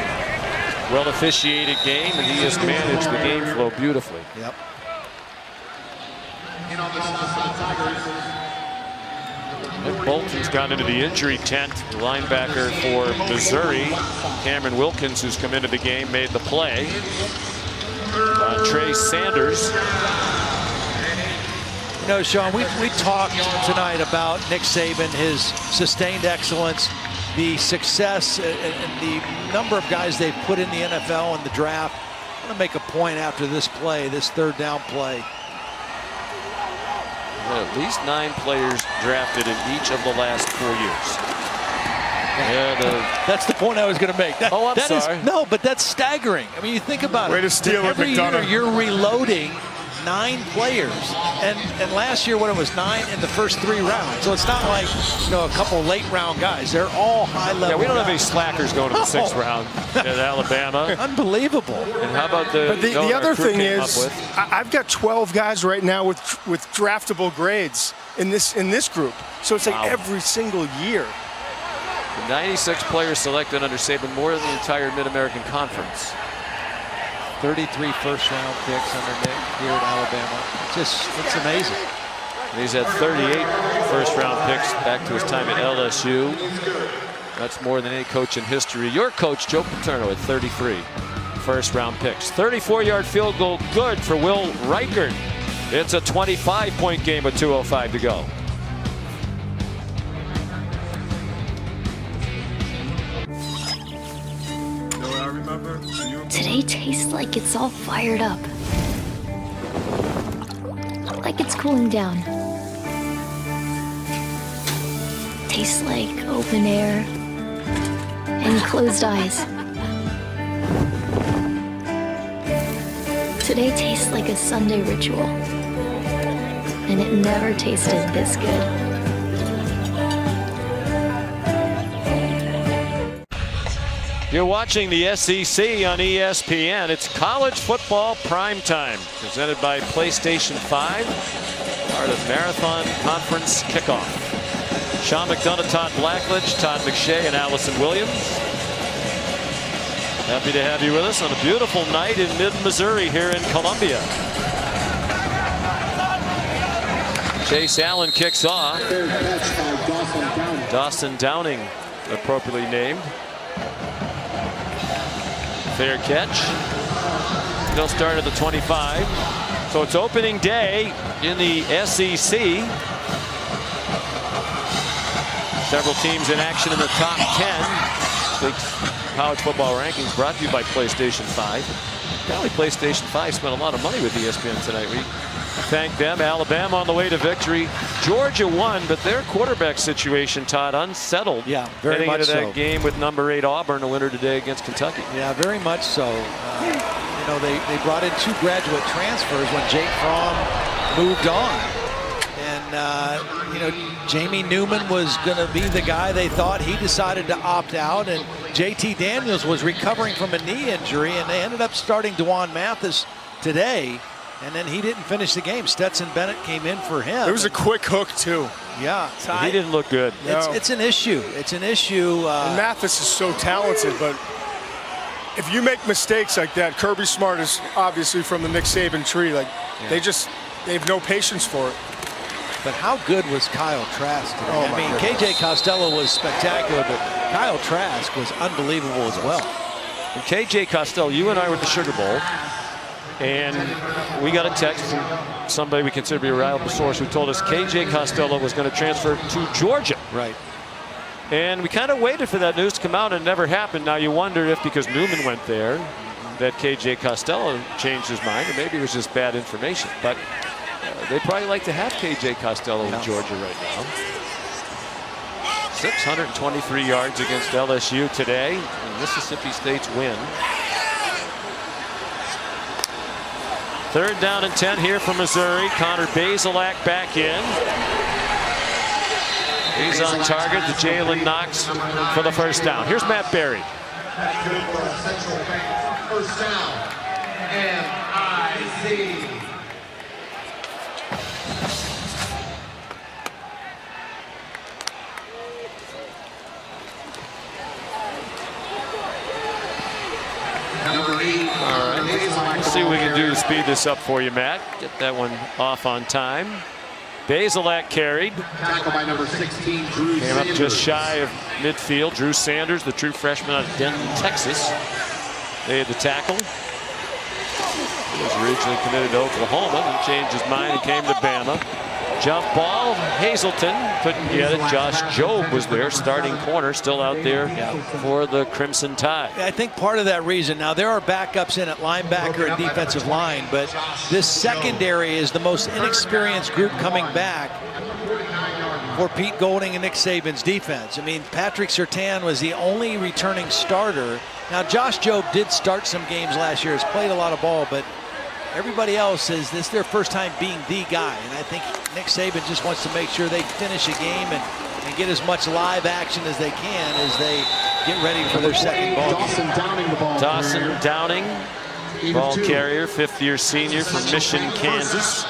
B: well officiated game, and he has managed the game flow beautifully.
C: Yep.
B: And Bolton's gone into the injury tent. The linebacker for Missouri, Cameron Wilkins, who's come into the game, made the play. Trey Sanders.
C: You know, Sean, we talked tonight about Nick Saban, his sustained excellence, the success, and the number of guys they've put in the NFL and the draft. I'm going to make a point after this play, this 3rd down play.
B: At least 9 players drafted in each of the last 4 years.
C: That's the point I was going to make.
B: I'm sorry.
C: No, but that's staggering. I mean, you think about it.
F: Way to steal it,
C: Every year you're reloading 9 players, and last year when it was 9 in the first 3 rounds. So it's not like, you know, a couple late round guys. They're all high level.
B: Yeah, we don't have
C: guys.
B: any slackers going to the 6th round at Alabama.
C: Unbelievable.
B: And how about the
F: other thing is, I've got 12 guys right now with draftable grades in this group. So it's like every single year.
B: 96 players selected under Saban, more than the entire Mid-American Conference.
C: 33 first-round picks under Nick here at Alabama. It's amazing.
B: And he's had 38 first-round picks back to his time at LSU. That's more than any coach in history. Your coach, Joe Paterno, at 33 first-round picks. 34-yard field goal good for Will Reichert. It's a 25-point game with 2:05 to go.
I: Today tastes like it's all fired up. Like it's cooling down. Tastes like open air and closed eyes. Today tastes like a Sunday ritual. And it never tasted this good.
B: You're watching the SEC on ESPN. It's college football primetime, presented by PlayStation 5, part of Marathon Conference Kickoff. Sean McDonough, Todd Blackledge, Todd McShay, and Allison Williams. Happy to have you with us on a beautiful night in mid-Missouri here in Columbia. Chase Allen kicks off. Dawson Downing, appropriately named. Fair catch. They'll start at the 25. So it's opening day in the SEC. Several teams in action in the top 10. Week's college football rankings brought to you by PlayStation 5. Apparently PlayStation 5 spent a lot of money with ESPN tonight. We thank them. Alabama on the way to victory. Georgia won, but their quarterback situation, Todd, unsettled.
C: Yeah, very
B: heading
C: much
B: into that
C: so.
B: game with number 8 Auburn, a winner today against Kentucky.
C: Yeah, very much so. You know, they brought in 2 graduate transfers when Jake Fromm moved on. And, you know, Jamie Newman was going to be the guy they thought. He decided to opt out. And JT Daniels was recovering from a knee injury. And they ended up starting Dwan Mathis today. And then he didn't finish the game. Stetson Bennett came in for him.
F: It was a quick hook, too.
C: Yeah.
B: He didn't look good.
C: It's an issue. It's an issue.
F: And Mathis is so talented, but if you make mistakes like that, Kirby Smart is obviously from the Nick Saban tree. Like they have no patience for it.
C: But how good was Kyle Trask today?
F: Oh,
C: I mean,
F: goodness.
C: KJ Costello was spectacular, but Kyle Trask was unbelievable as well.
B: And KJ Costello, you and I were at the Sugar Bowl, and we got a text from somebody we consider to be a reliable source who told us KJ Costello was going to transfer to Georgia.
C: Right.
B: And we kind of waited for that news to come out, and it never happened. Now you wonder if because Newman went there, that KJ Costello changed his mind, or maybe it was just bad information. But they probably like to have KJ Costello in Georgia right now. 623 yards against LSU today in Mississippi State's win. 3rd down and 10 here for Missouri. Connor Bazelak back in. He's on target to Jalen Knox for the first down. Here's Matt Berry.
G: First down. MIC.
B: All right, let's see what we can do to speed this up for you, Matt. Get that one off on time. Bazelak carried.
G: Tackle by number 16, Drew
B: Came up just shy of midfield. Drew Sanders, the true freshman out of Denton, Texas. They had the tackle. He was originally committed to Oklahoma and changed his mind and came to Bama. Jump ball, Hazelton couldn't get it. Josh Jobe was there, starting corner, still out there for the Crimson Tide.
C: I think part of that reason, now there are backups in at linebacker and defensive line, but this secondary is the most inexperienced group coming back for Pete Golding and Nick Saban's defense. I mean, Patrick Surtain was the only returning starter. Now, Josh Jobe did start some games last year, has played a lot of ball, but everybody else says this is their first time being the guy. And I think Nick Saban just wants to make sure they finish a game and get as much live action as they can as they get ready for their second ball game.
B: Dawson Downing, ball carrier, 5th-year senior from Mission, Kansas.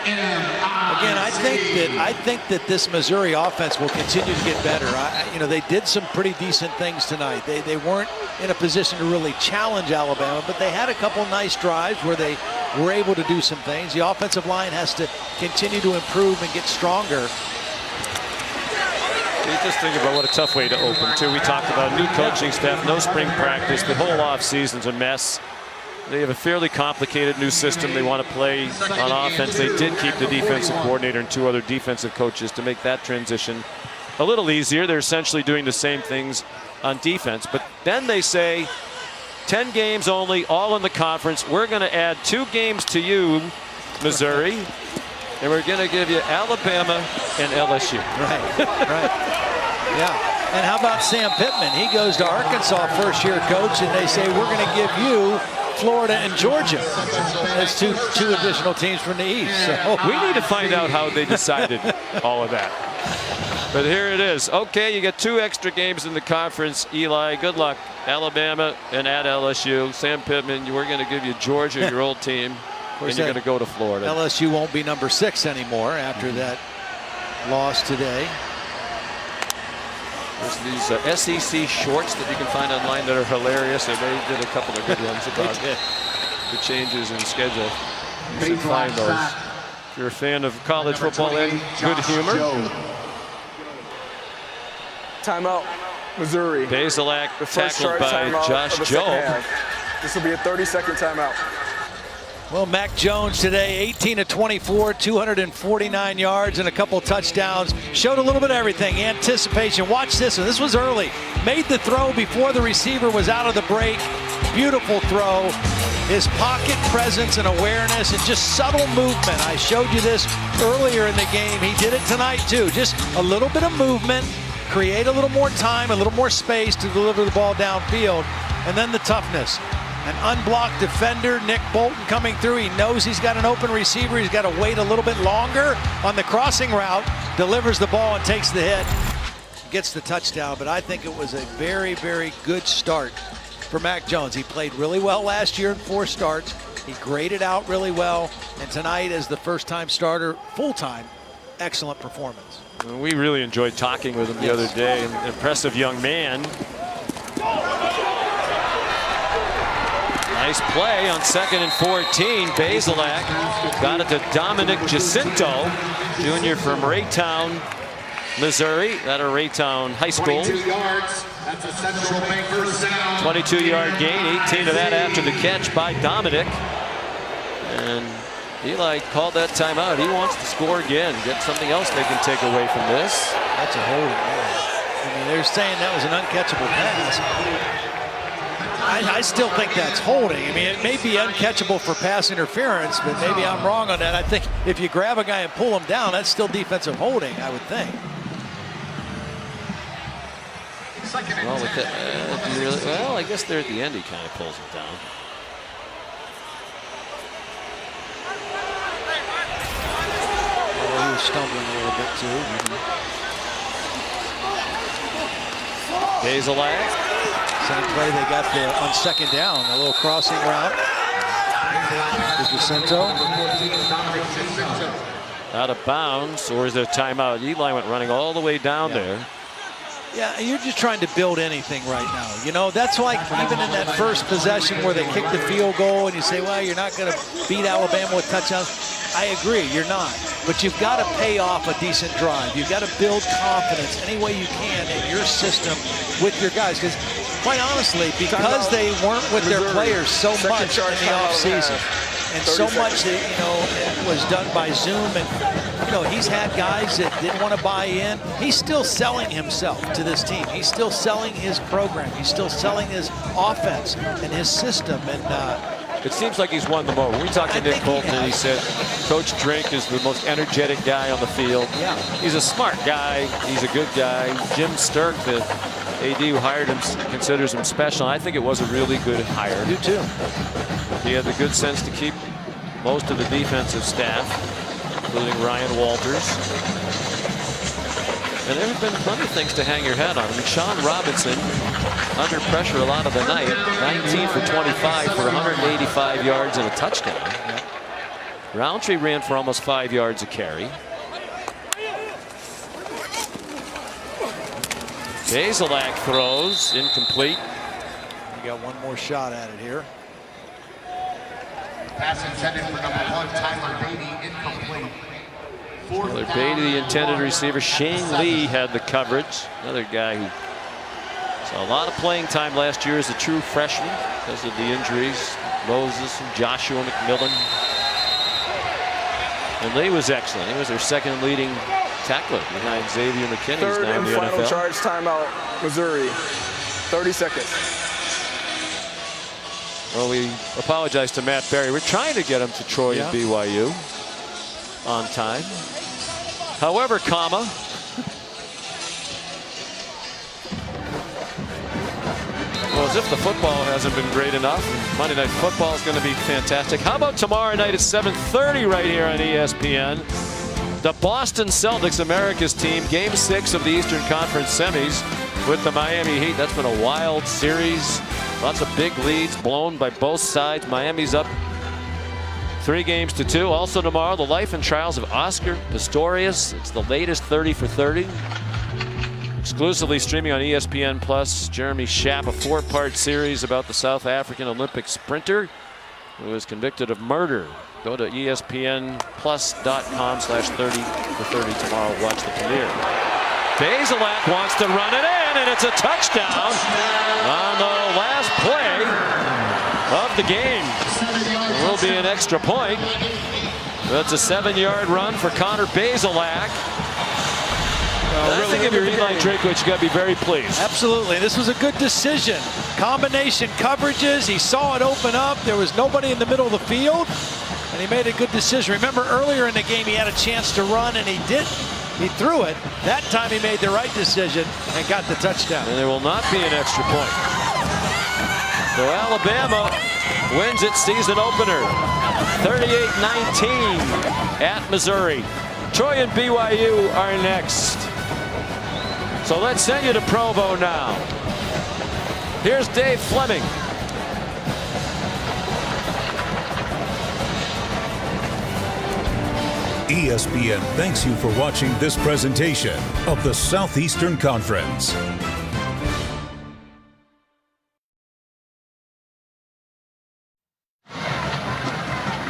C: Again, I think that this Missouri offense will continue to get better. You know, they did some pretty decent things tonight. They weren't in a position to really challenge Alabama, but they had a couple nice drives where they were able to do some things. The offensive line has to continue to improve and get stronger.
B: You just think about what a tough way to open, too. We talked about new coaching staff, no spring practice. The whole offseason's a mess. They have a fairly complicated new system they want to play on offense. They did keep the defensive coordinator and 2 other defensive coaches to make that transition a little easier. They're essentially doing the same things on defense. But then they say 10 games only, all in the conference. We're going to add 2 games to you, Missouri, and we're going to give you Alabama and LSU.
C: Right, right. Yeah. And how about Sam Pittman? He goes to Arkansas, first-year coach, and they say, we're going to give you Florida and Georgia as two additional teams from the East. So
B: we need to find out how they decided all of that. But here it is. Okay, you get 2 extra games in the conference. Eli, good luck. Alabama and at LSU. Sam Pittman, we're going to give you Georgia, your old team, and you're going to go to Florida.
C: LSU won't be number 6 anymore after that loss today.
B: There's these SEC shorts that you can find online that are hilarious. They did a couple of good ones about the changes in schedule. You should find those. If you're a fan of college football and good humor.
L: Timeout, Missouri.
B: Bazelak
L: The first
B: tackled by
L: timeout
B: Josh
L: of the second
B: Jobe.
L: half. This will be a 30-second timeout.
C: Well, Mac Jones today, 18 of 24, 249 yards and a couple touchdowns. Showed a little bit of everything. Anticipation. Watch this one. This was early. Made the throw before the receiver was out of the break. Beautiful throw. His pocket presence and awareness and just subtle movement. I showed you this earlier in the game. He did it tonight too. Just a little bit of movement. Create a little more time, a little more space to deliver the ball downfield. And then the toughness. An unblocked defender, Nick Bolton coming through. He knows he's got an open receiver. He's got to wait a little bit longer on the crossing route. Delivers the ball and takes the hit. Gets the touchdown, but I think it was a very, very good start for Mac Jones. He played really well last year in 4 starts. He graded out really well. And tonight as the first-time starter, full-time, excellent performance.
B: We really enjoyed talking with him the other day. Impressive young man. Nice play on 2nd and 14. Bazelak got it to Dominic Jacinto, junior from Raytown, Missouri, at a Raytown High School.
G: 22 yards. That's a Central Bank first down.
B: 22-yard gain, 18 of that after the catch by Dominic. And Eli called that timeout. He wants to score again, get something else they can take away from this.
C: That's a holding. I mean, they're saying that was an uncatchable pass. I still think that's holding. I mean, it may be uncatchable for pass interference, but maybe I'm wrong on that. I think if you grab a guy and pull him down, that's still defensive holding, I would think.
B: Well, with well, I guess there at the end he kind of pulls him down.
C: He was stumbling a little bit too.
B: Bazelak.
C: Same play they got on 2nd down, a little crossing route. Jacinto.
B: Out of bounds, or is there a timeout? Eli went running all the way down there.
C: Yeah, you're just trying to build anything right now. You know, that's like even in that first possession where they kicked the field goal and you say, well, you're not going to beat Alabama with touchdowns. I agree, you're not. But you've got to pay off a decent drive. You've got to build confidence any way you can in your system with your guys. Because quite honestly, because they weren't with their players so much in the offseason, and so much that, you know, was done by Zoom, and you know, he's had guys that didn't want to buy in. He's still selling himself to this team. He's still selling his program. He's still selling his offense and his system. And
B: it seems like he's won them over. We talked to Nick Bolton, and he said Coach Drink is the most energetic guy on the field.
C: Yeah.
B: He's a smart guy. He's a good guy. Jim Sturk, the AD who hired him, considers him special. I think it was a really good hire.
C: You too.
B: He had the good sense to keep most of the defensive staff, including Ryan Walters. And there have been plenty of things to hang your hat on. I mean, Sean Robinson, under pressure a lot of the night, 19 for 25 for 185 yards and a touchdown. Roundtree ran for almost 5 yards a carry. Bazelak throws, incomplete.
C: You got one more shot at it here.
G: Pass intended for number 1, Tyler Beatty, incomplete.
B: Tyler Beatty, the intended receiver. Shane Lee had the coverage. Another guy who saw a lot of playing time last year as a true freshman because of the injuries. Moses and Joshua McMillan. And Lee was excellent. He was their second leading tackler behind Xavier McKinney.
L: Third
B: now in
L: and
B: the
L: final
B: NFL.
L: charge timeout, Missouri. 30 seconds.
B: Well, we apologize to Matt Berry. We're trying to get him to Troy and BYU on time. However, well, as if the football hasn't been great enough. Monday Night Football is going to be fantastic. How about tomorrow night at 7:30 right here on ESPN? The Boston Celtics, America's team, Game 6 of the Eastern Conference semis with the Miami Heat. That's been a wild series. Lots of big leads blown by both sides. Miami's up 3-2. Also tomorrow, the life and trials of Oscar Pistorius. It's the latest 30 for 30. Exclusively streaming on ESPN Plus. Jeremy Schaap, a 4-part series about the South African Olympic sprinter who was convicted of murder. Go to ESPNplus.com/30 for 30 tomorrow. Watch the premiere. Bazelak wants to run it in, and it's a touchdown on the last play of the game. It will be an extra point. That's a 7-yard run for Connor Bazelak. I think if you're Eli Drakewicz, you got to be very pleased.
C: Absolutely. This was a good decision. Combination coverages. He saw it open up. There was nobody in the middle of the field, and he made a good decision. Remember, earlier in the game, he had a chance to run, and he didn't. He threw it. That time, he made the right decision and got the touchdown.
B: And there will not be an extra point. So Alabama wins its season opener, 38-19 at Missouri. Troy and BYU are next. So let's send you to Provo now. Here's Dave Fleming.
A: ESPN thanks you for watching this presentation of the Southeastern Conference.